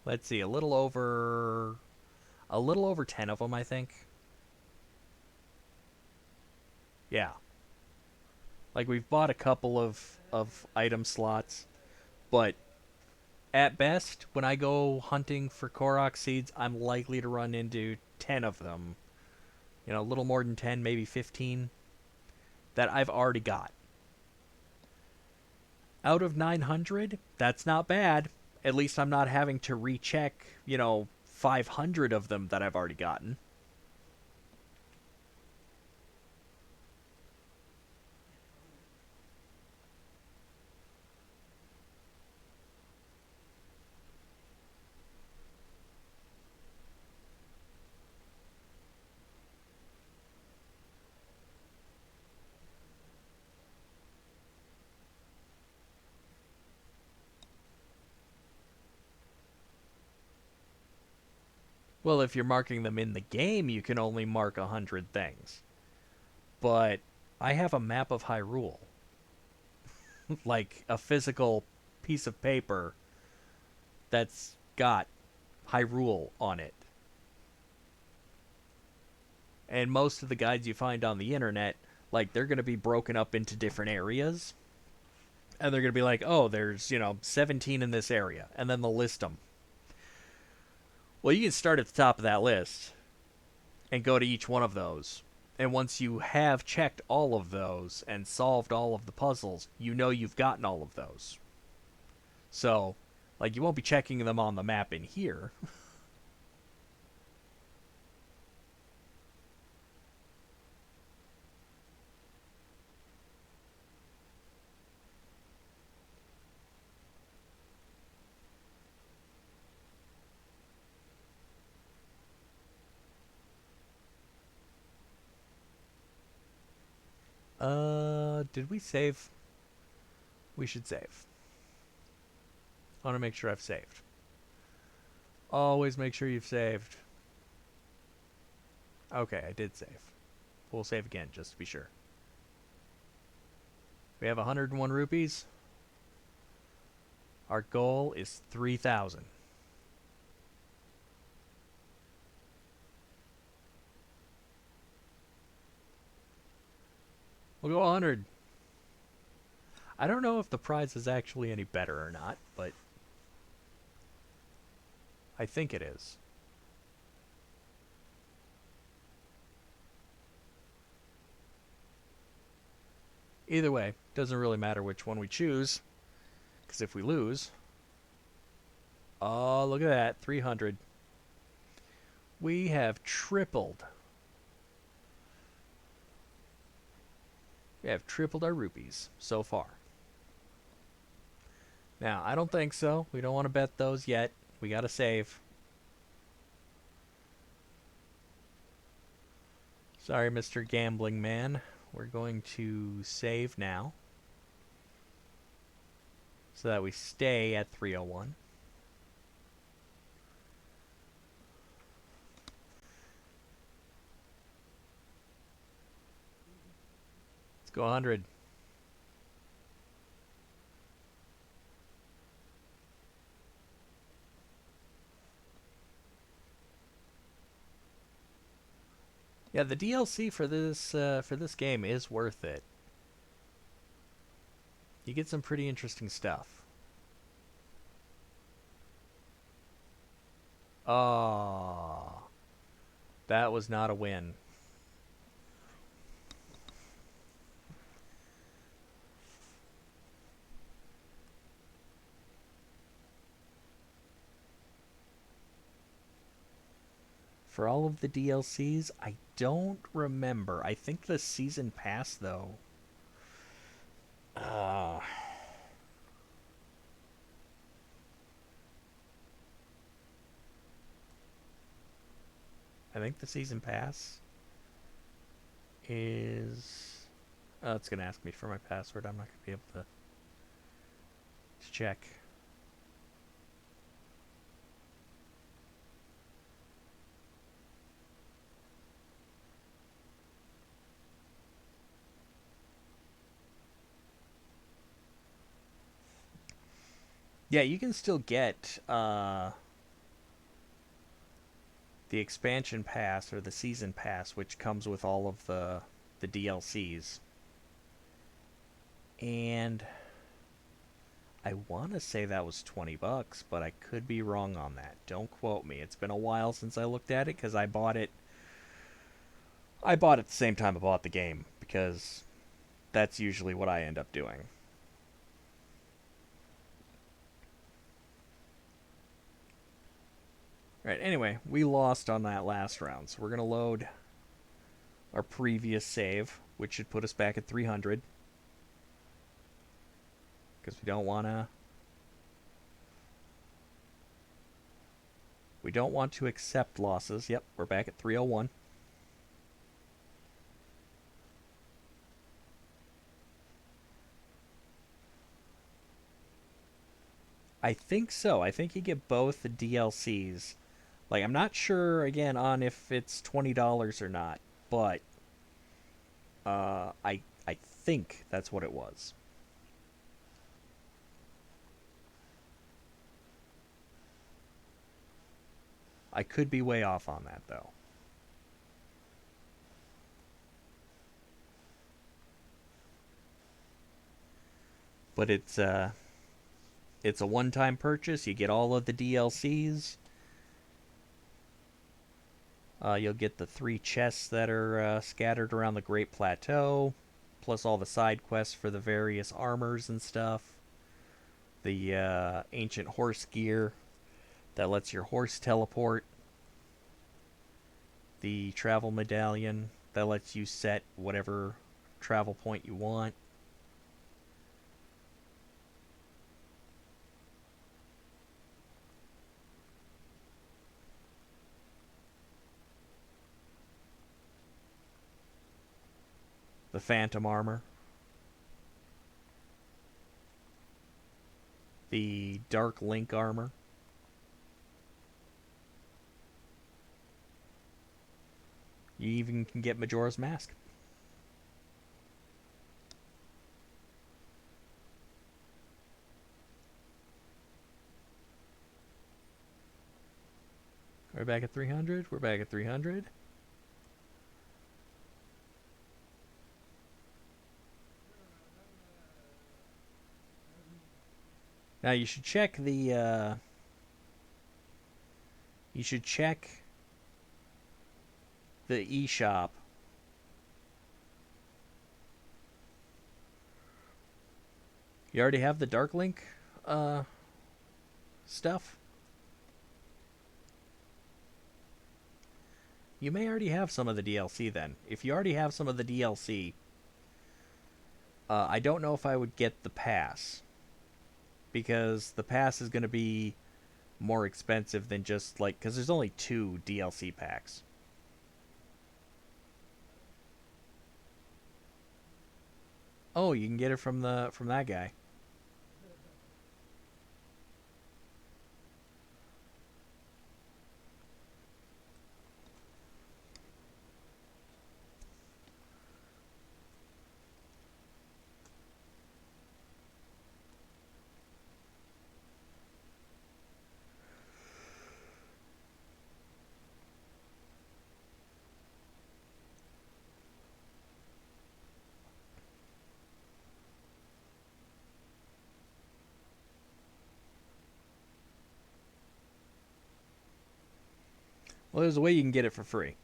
let's see, a little over 10 of them, I think. Yeah. Like, we've bought a couple of item slots, but at best, when I go hunting for Korok seeds, I'm likely to run into 10 of them. You know, a little more than 10, maybe 15, that I've already got. Out of 900, that's not bad. At least I'm not having to recheck, 500 of them that I've already gotten. Well, if you're marking them in the game, you can only mark 100 things. But I have a map of Hyrule, like a physical piece of paper that's got Hyrule on it. And most of the guides you find on the internet, like they're going to be broken up into different areas. And they're going to be like, oh, there's, 17 in this area. And then they'll list them. Well, you can start at the top of that list and go to each one of those. And once you have checked all of those and solved all of the puzzles, you know you've gotten all of those. So, like, you won't be checking them on the map in here. Did we save? We should save. I want to make sure I've saved. Always make sure you've saved. Okay, I did save. We'll save again just to be sure. We have 101 rupees. Our goal is 3,000. We'll go 100. I don't know if the prize is actually any better or not, but I think it is. Either way, doesn't really matter which one we choose, because if we lose... Oh, look at that, 300. We have tripled. We have tripled our rupees so far. Now, I don't think so. We don't want to bet those yet. We gotta save. Sorry, Mr. Gambling Man. We're going to save now, so that we stay at 301. Let's go 100. Yeah, the DLC for this game is worth it. You get some pretty interesting stuff. Oh, that was not a win. For all of the DLCs, I don't remember. I think the season pass though. Uh, I think the season pass is... Oh, it's going to ask me for my password. I'm not going to be able to check. Yeah, you can still get the expansion pass or the season pass, which comes with all of the DLCs. And I want to say that was $20, but I could be wrong on that. Don't quote me. It's been a while since I looked at it because I bought it. I bought it the same time I bought the game because that's usually what I end up doing. Right, anyway, we lost on that last round, so we're going to load our previous save, which should put us back at 300. Because we don't want to... We don't want to accept losses. Yep, we're back at 301. I think so. I think you get both the DLCs Like, I'm not sure again on if it's $20 or not, but I think that's what it was. I could be way off on that though. But it's a one-time purchase. You get all of the DLCs. You'll get the 3 chests that are scattered around the Great Plateau, plus all the side quests for the various armors and stuff. The ancient horse gear that lets your horse teleport. The travel medallion that lets you set whatever travel point you want. The phantom armor. The dark link armor. You even can get Majora's Mask. We're back at 300. We're back at 300. Now you should check the. You should check the eShop. You already have the Dark Link stuff? You may already have some of the DLC then. If you already have some of the DLC, I don't know if I would get the pass. Because the pass is going to be more expensive than just like. Because there's only 2 DLC packs. Oh, you can get it from that guy. Well, there's a way you can get it for free.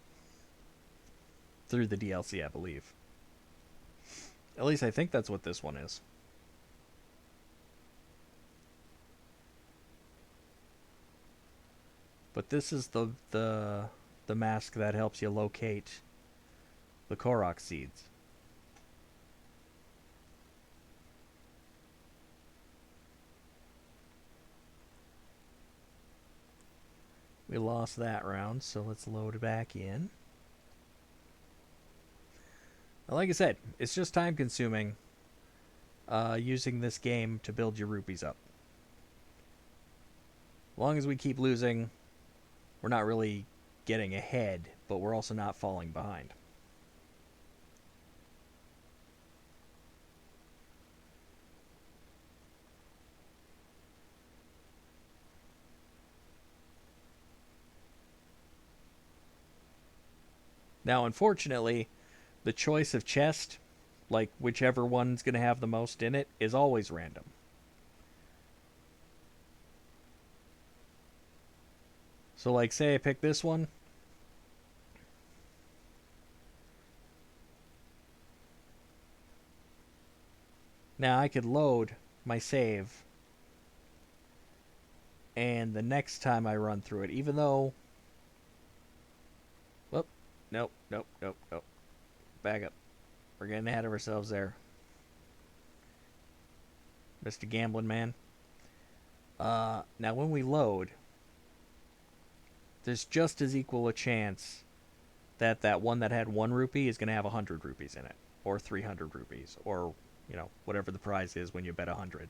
Through the DLC, I believe. At least I think that's what this one is. But this is the mask that helps you locate the Korok seeds. We lost that round, so let's load it back in. Now, like I said, it's just time consuming using this game to build your rupees up. As long as we keep losing, we're not really getting ahead, but we're also not falling behind. Now, unfortunately, the choice of chest, like whichever one's going to have the most in it, is always random. So, like, say I pick this one. Now I could load my save, and the next time I run through it, even though. Whoop. Nope, nope, nope, nope. Back up. We're getting ahead of ourselves there. Mr. Gambling Man. Now when we load, there's just as equal a chance that that one that had 1 rupee is going to have 100 rupees in it. Or 300 rupees. Or, whatever the prize is when you bet 100.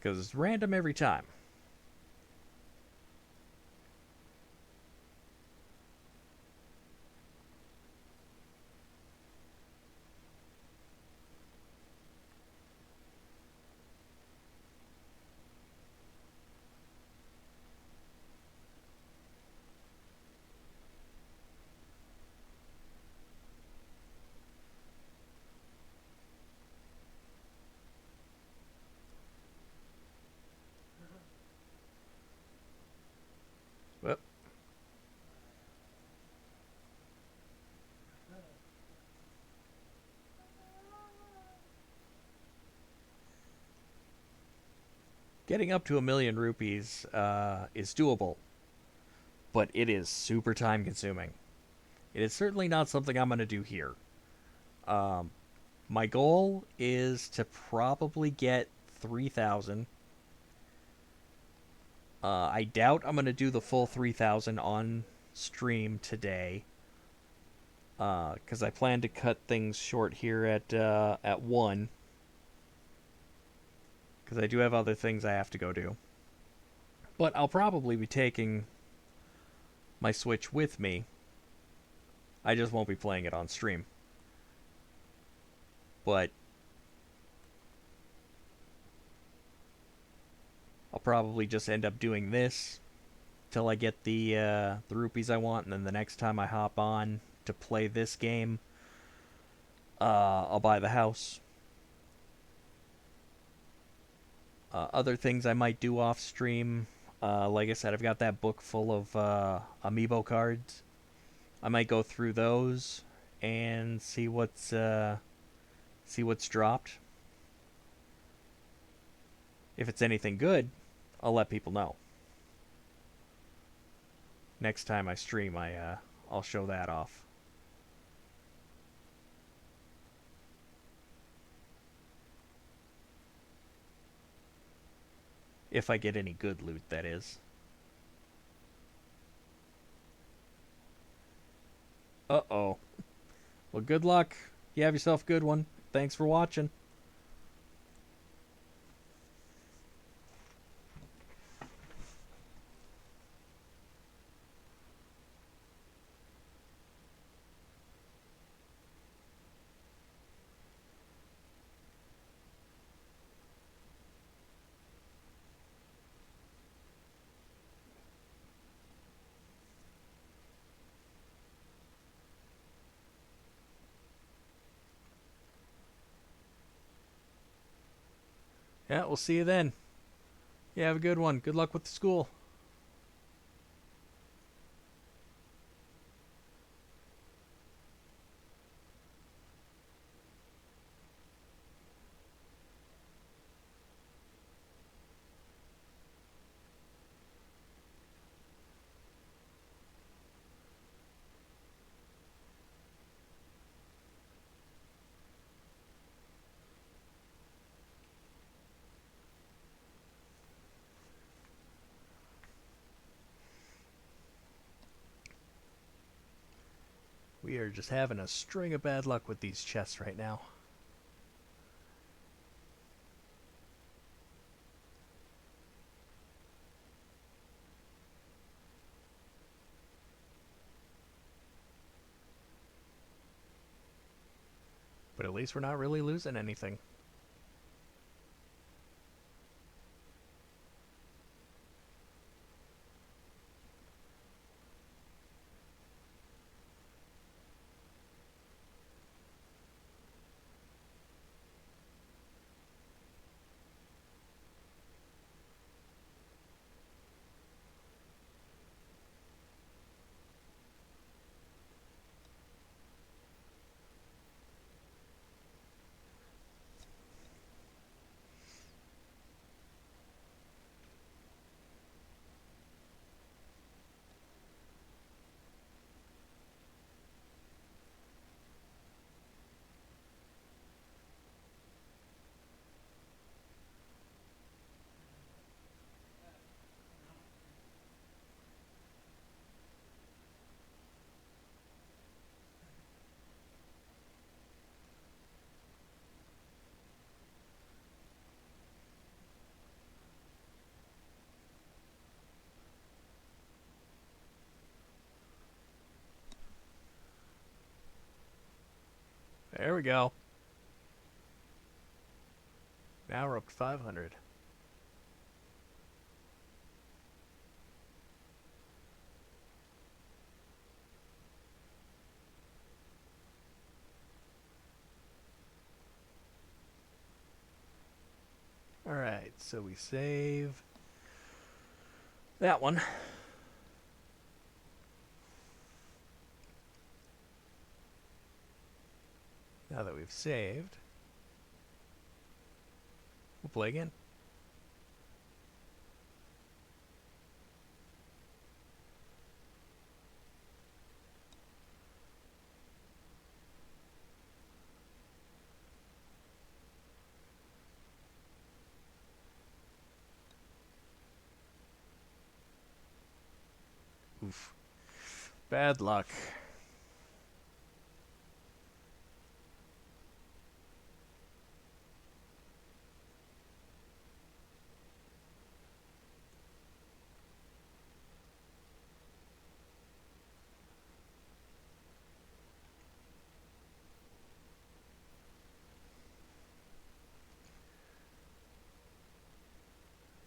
because it's random every time. Whoop. Getting up to 1,000,000 rupees is doable, but it is super time consuming. It is certainly not something I'm going to do here. Um, my goal is to probably get 3,000. I doubt I'm going to do the full 3,000 on stream today, because I plan to cut things short here at 1, because I do have other things I have to go do. But I'll probably be taking my Switch with me. I just won't be playing it on stream. But I'll probably just end up doing this till I get the rupees I want, and then the next time I hop on to play this game, I'll buy the house. Other things I might do off stream, like I said, I've got that book full of amiibo cards. I might go through those and see what's dropped. If it's anything good, I'll let people know. Next time I stream, I'll show that off. If I get any good loot, that is. Uh-oh. Well, good luck. You have yourself a good one. Thanks for watching. Yeah, we'll see you then. Yeah, have a good one. Good luck with the school. We are just having a string of bad luck with these chests right now. But at least we're not really losing anything. There we go. Now we're up to 500. Alright, so we save that one. Now that we've saved, we'll play again. Oof. Bad luck.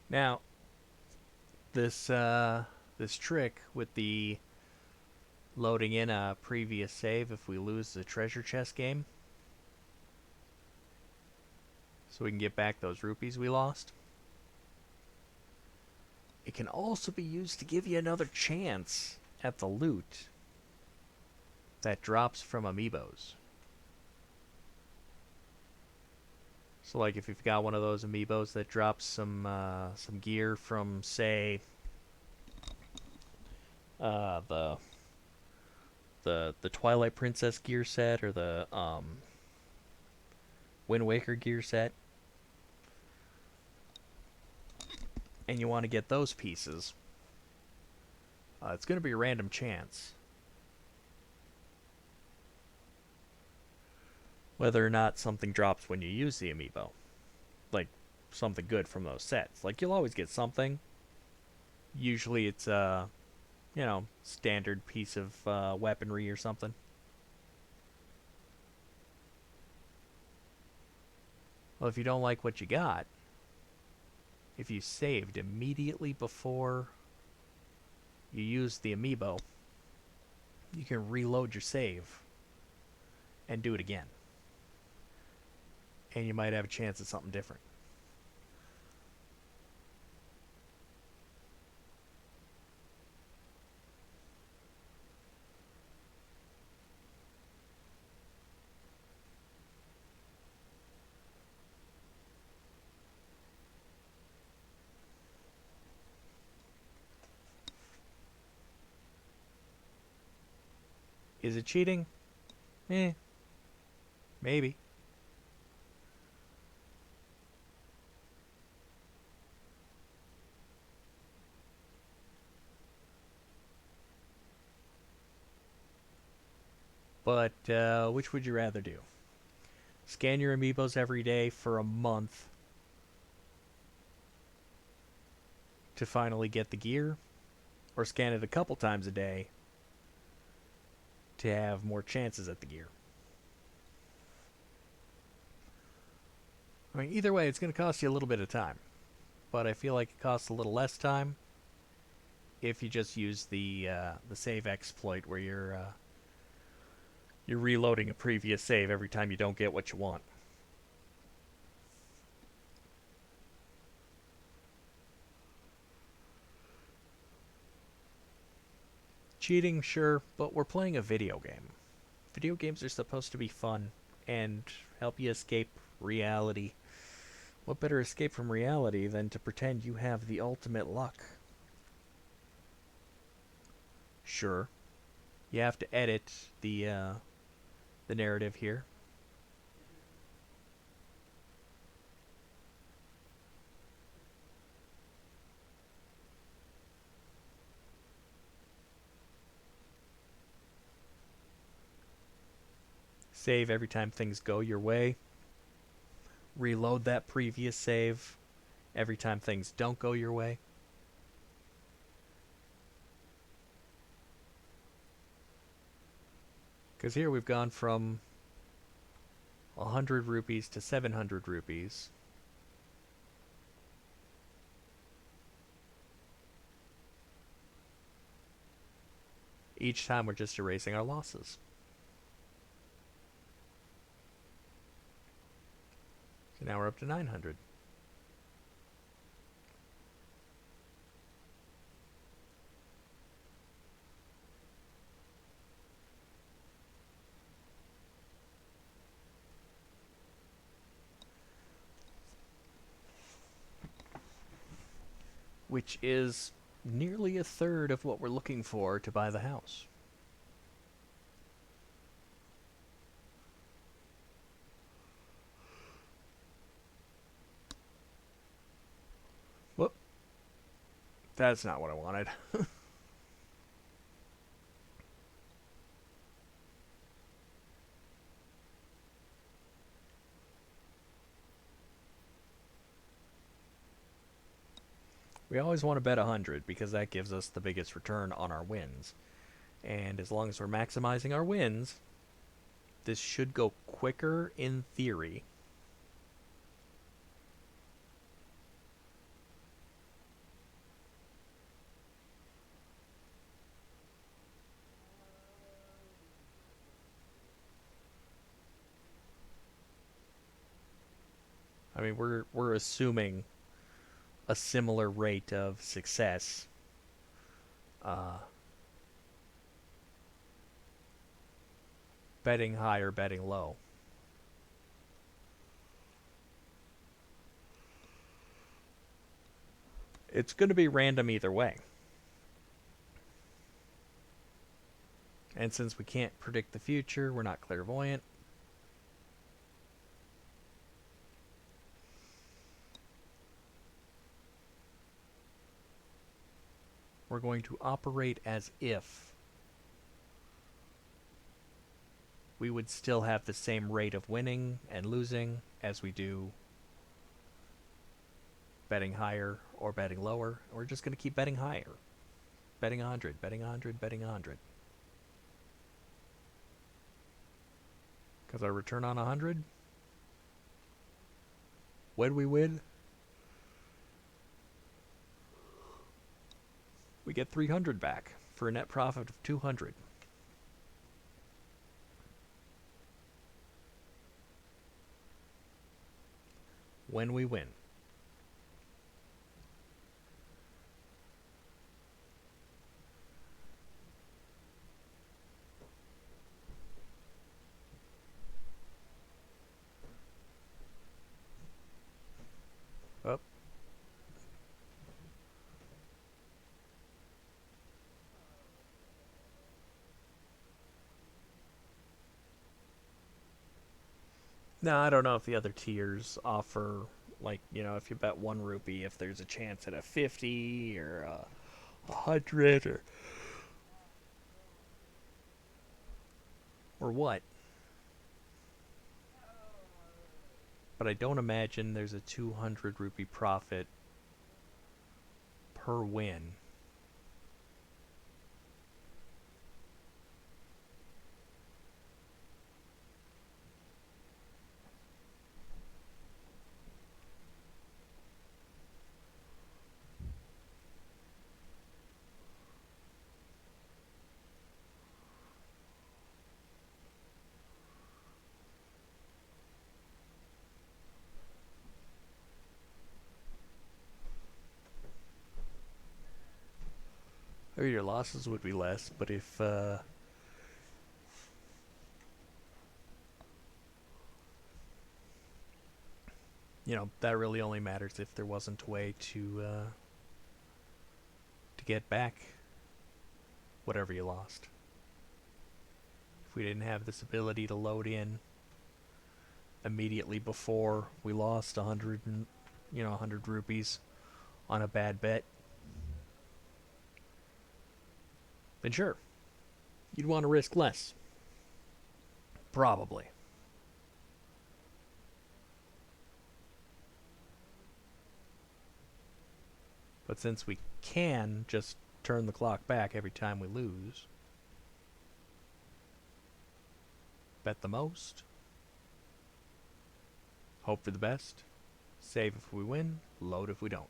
Now, this trick with the loading in a previous save if we lose the treasure chest game, so we can get back those rupees we lost. It can also be used to give you another chance at the loot that drops from amiibos. So, like, if you've got one of those amiibos that drops some gear from, say, the Twilight Princess gear set or the Wind Waker gear set, and you want to get those pieces, it's going to be a random chance whether or not something drops when you use the amiibo. Like, something good from those sets. Like, you'll always get something. Usually it's standard piece of weaponry or something. Well, if you don't like what you got, if you saved immediately before you use the amiibo, you can reload your save and do it again. And you might have a chance at something different. Is it cheating? Maybe. But which would you rather do? Scan your amiibos every day for a month to finally get the gear, or scan it a couple times a day to have more chances at the gear? I mean, either way, it's going to cost you a little bit of time. But I feel like it costs a little less time if you just use the save exploit where you're reloading a previous save every time you don't get what you want. Cheating, sure, but we're playing a video game. Video games are supposed to be fun and help you escape reality. What better escape from reality than to pretend you have the ultimate luck? Sure, you have to edit the narrative here. Save every time things go your way. Reload that previous save every time things don't go your way. Because here we've gone from 100 rupees to 700 rupees. Each time we're just erasing our losses. So now we're up to 900. Which is nearly a third of what we're looking for to buy the house. Whoop. That's not what I wanted. We always want to bet 100 because that gives us the biggest return on our wins. And as long as we're maximizing our wins, this should go quicker in theory. I mean, we're assuming a similar rate of success. Uh, Betting high or betting low. It's going to be random either way. And since we can't predict the future, we're not clairvoyant. We're going to operate as if we would still have the same rate of winning and losing as we do betting higher or betting lower. We're just going to keep betting higher. Betting 100, betting 100, betting 100. Because our return on 100, when we win, we get 300 back for a net profit of 200. When we win. Up. No, I don't know if the other tiers offer, like, if you bet 1 rupee, if there's a chance at a 50 or a 100 or what. But I don't imagine there's a 200 rupee profit per win. I mean, your losses would be less, but if that really only matters if there wasn't a way to get back whatever you lost. If we didn't have this ability to load in immediately before we lost 100 rupees on a bad bet, then sure, you'd want to risk less. Probably. But since we can just turn the clock back every time we lose, bet the most, Hope for the best. Save if we win, load if we don't.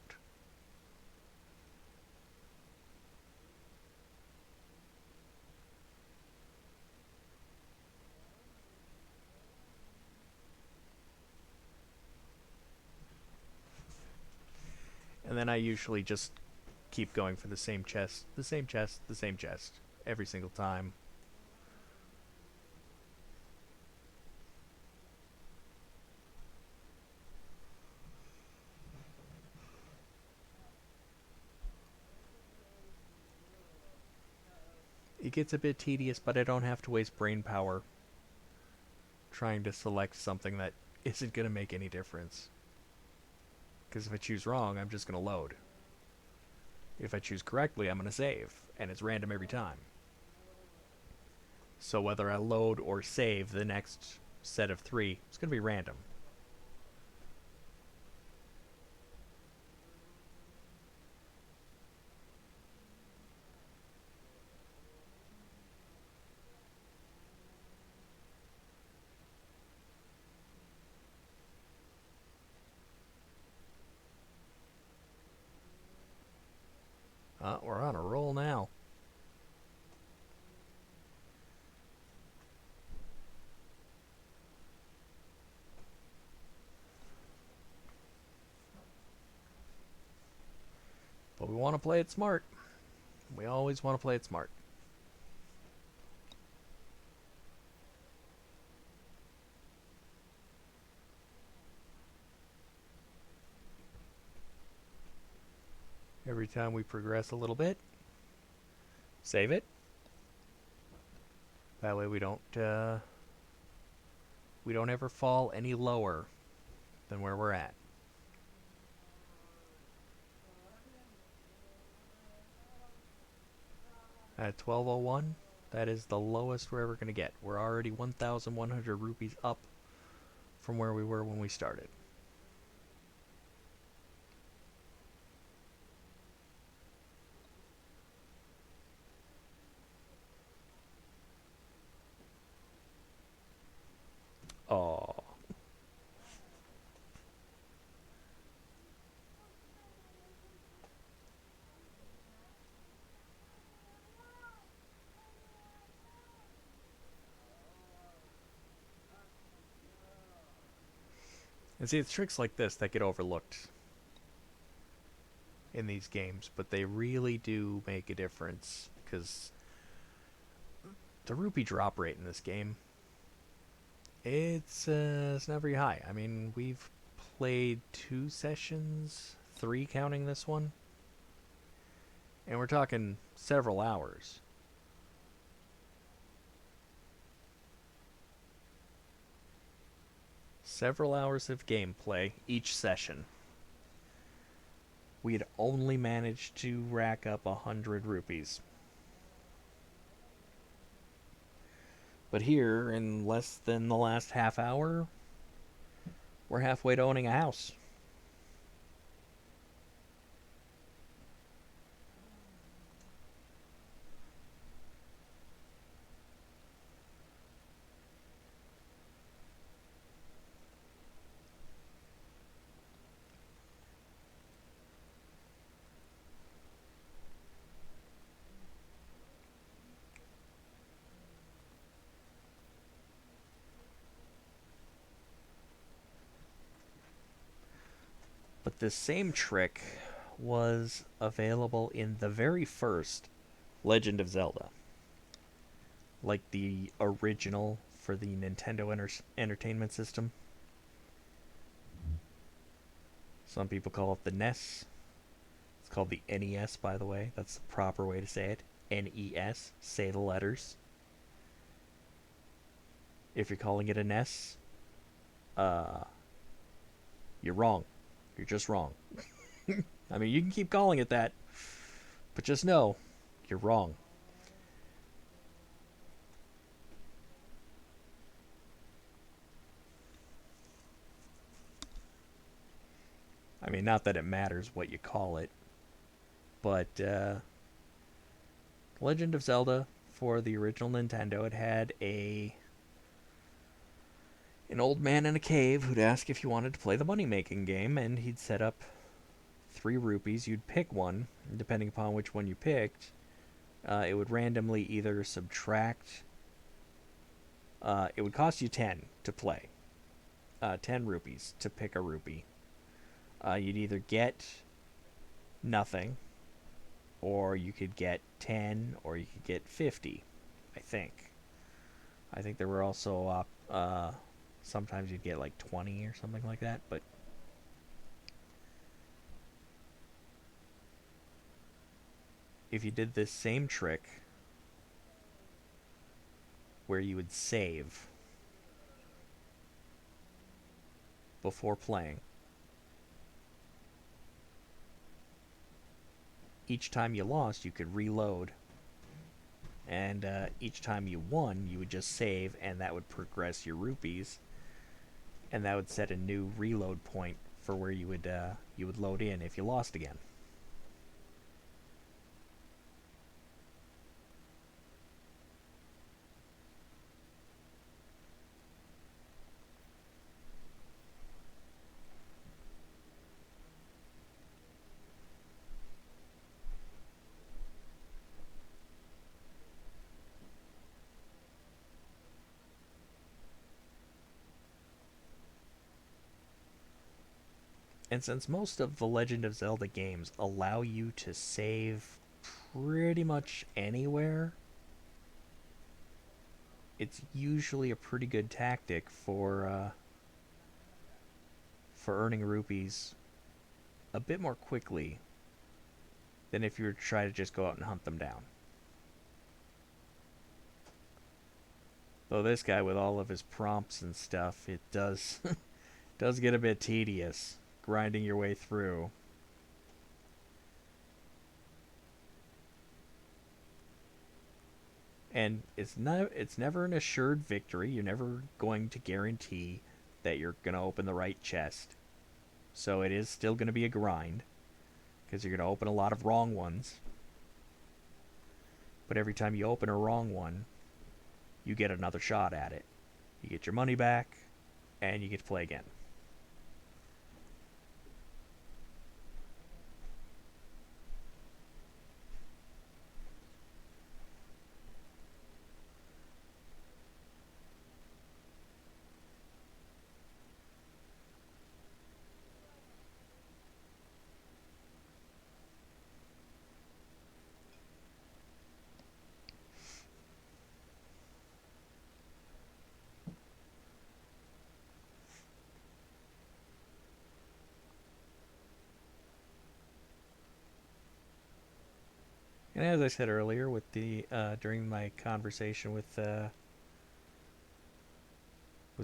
And then I usually just keep going for the same chest, the same chest, the same chest, every single time. It gets a bit tedious, but I don't have to waste brain power trying to select something that isn't going to make any difference. Because if I choose wrong, I'm just going to load. If I choose correctly, I'm going to save, and it's random every time. So whether I load or save the next set of 3, it's going to be random. We're on a roll now. But we want to play it smart. We always want to play it smart. Every time we progress a little bit, save it. That way we don't ever fall any lower than where we're at. At 1201, that is the lowest we're ever going to get. We're already 1,100 rupees up from where we were when we started. Oh. And see, it's tricks like this that get overlooked in these games, but they really do make a difference, because the rupee drop rate in this game, it's not very high. I mean, we've played 2 sessions, 3 counting this one, and we're talking several hours. Several hours of gameplay each session. We had only managed to rack up 100 rupees. But here, in less than the last half hour, we're halfway to owning a house. But this same trick was available in the very first Legend of Zelda. Like the original for the Nintendo Entertainment System. Some people call it the NES. It's called the NES, by the way. That's the proper way to say it. NES. Say the letters. If you're calling it a NES, you're wrong. You're just wrong. I mean, you can keep calling it that, but just know, you're wrong. I mean, not that it matters what you call it, but Legend of Zelda for the original Nintendo, it an old man in a cave who'd ask if you wanted to play the money making game, and he'd set up 3 rupees. You'd pick one, and depending upon which one you picked, it would randomly either subtract. It would cost you 10 to play, 10 rupees to pick a rupee. You'd either get nothing, or you could get 10, or you could get 50, I think. I think there were also sometimes you'd get like 20 or something like that, but if you did this same trick where you would save before playing, each time you lost, you could reload. And each time you won, you would just save, and that would progress your rupees, and that would set a new reload point for where you would load in if you lost again. And since most of the Legend of Zelda games allow you to save pretty much anywhere, it's usually a pretty good tactic for earning rupees a bit more quickly than if you were to try to just go out and hunt them down. Though this guy with all of his prompts and stuff, it does does get a bit tedious grinding your way through. And it's never an assured victory. You're never going to guarantee that you're going to open the right chest. So it is still going to be a grind because you're going to open a lot of wrong ones. But every time you open a wrong one, you get another shot at it. You get your money back and you get to play again. And as I said earlier, with the during my conversation with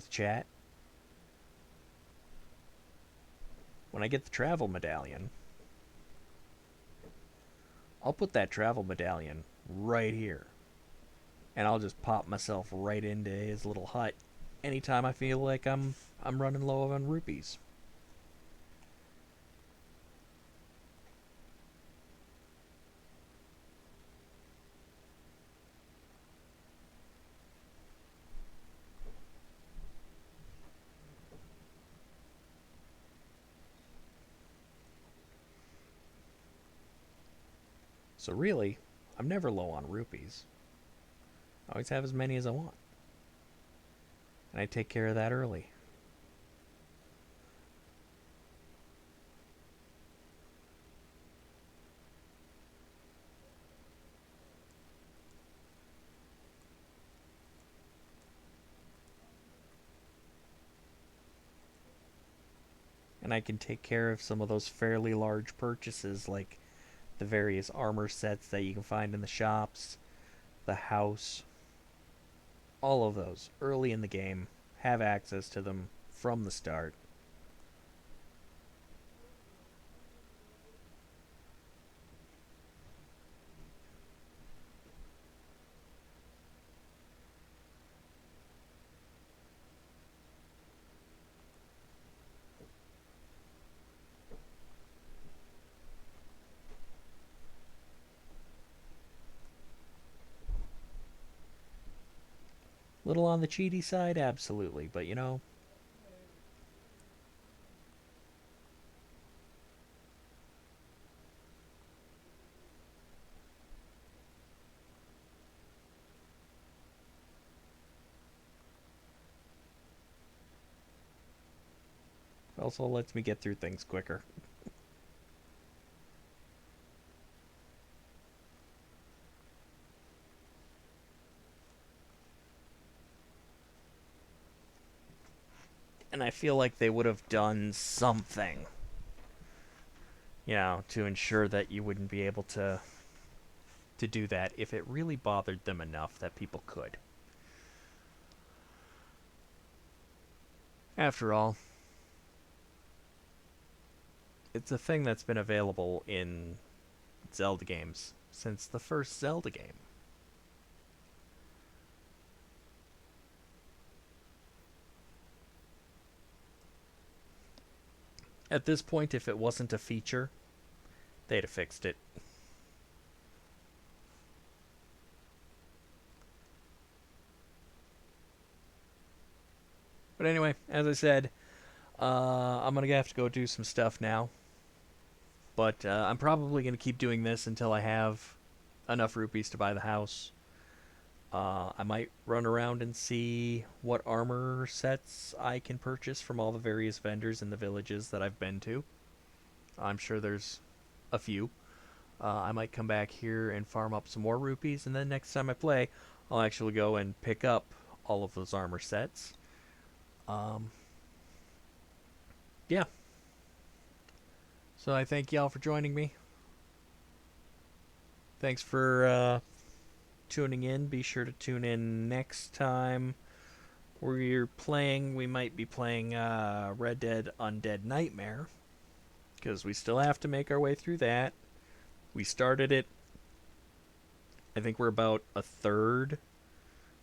chat, when I get the travel medallion, I'll put that travel medallion right here, and I'll just pop myself right into his little hut anytime I feel like I'm running low on rupees. So really, I'm never low on rupees. I always have as many as I want. And I take care of that early. And I can take care of some of those fairly large purchases like the various armor sets that you can find in the shops, the house, all of those early in the game, have access to them from the start. Little on the cheaty side, absolutely, but you know, Also lets me get through things quicker. And I feel like they would have done something, to ensure that you wouldn't be able to do that if it really bothered them enough that people could. After all, it's a thing that's been available in Zelda games since the first Zelda game. At this point, if it wasn't a feature, they'd have fixed it. But anyway, as I said, I'm going to have to go do some stuff now. But I'm probably going to keep doing this until I have enough rupees to buy the house. I might run around and see what armor sets I can purchase from all the various vendors in the villages that I've been to. I'm sure there's a few. I might come back here and farm up some more rupees, and then next time I play, I'll actually go and pick up all of those armor sets. Yeah. So I thank y'all for joining me. Thanks for tuning in. Be sure to tune in next time. We might be playing Red Dead Undead Nightmare, because we still have to make our way through that. We started it. I think we're about a third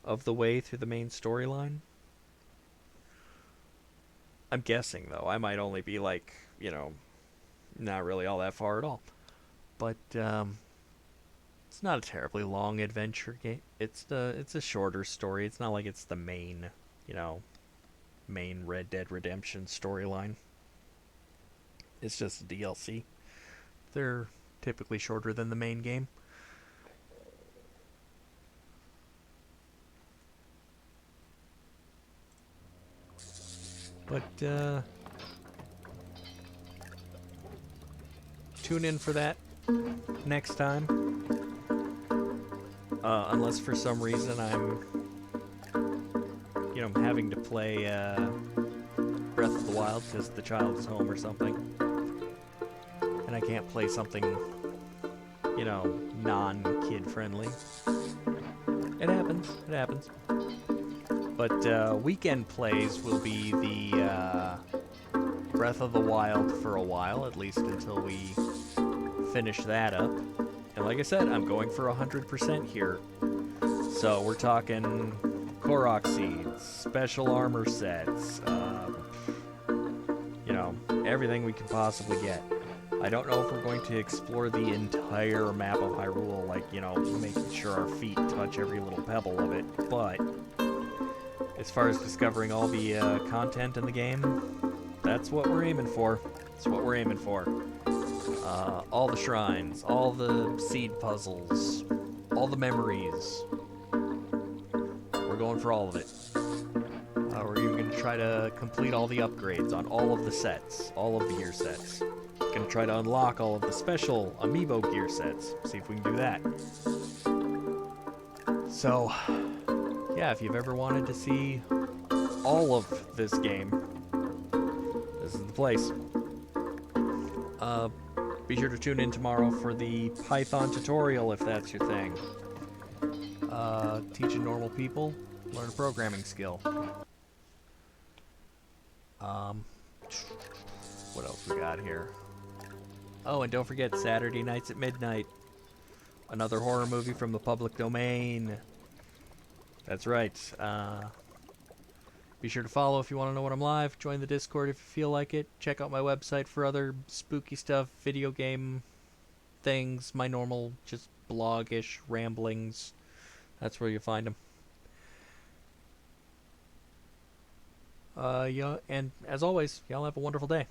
of the way through the main storyline. I'm guessing, though. I might only be like, not really all that far at all. But it's not a terribly long adventure game. It's a shorter story. It's not like it's the main Red Dead Redemption storyline. It's just a DLC. They're typically shorter than the main game. But tune in for that next time. Unless for some reason I'm having to play Breath of the Wild because the child is home or something, and I can't play something non-kid friendly. It happens. But weekend plays will be the Breath of the Wild for a while, at least until we finish that up. And like I said, I'm going for 100% here. So we're talking Korok seeds, special armor sets, everything we can possibly get. I don't know if we're going to explore the entire map of Hyrule, making sure our feet touch every little pebble of it, but as far as discovering all the content in the game, that's what we're aiming for. All the shrines, all the seed puzzles, all the memories. We're going for all of it. We're even going to try to complete all the upgrades on all of the sets, all of the gear sets. Going to try to unlock all of the special amiibo gear sets. See if we can do that. So, yeah, if you've ever wanted to see all of this game, this is the place. Be sure to tune in tomorrow for the Python tutorial if that's your thing. Teaching normal people, learn a programming skill. What else we got here? Oh, and don't forget Saturday nights at midnight. Another horror movie from the public domain. That's right. Be sure to follow if you want to know when I'm live. Join the Discord if you feel like it. Check out my website for other spooky stuff, video game things, my normal just blog-ish ramblings. That's where you find them. Yeah, and as always, y'all have a wonderful day.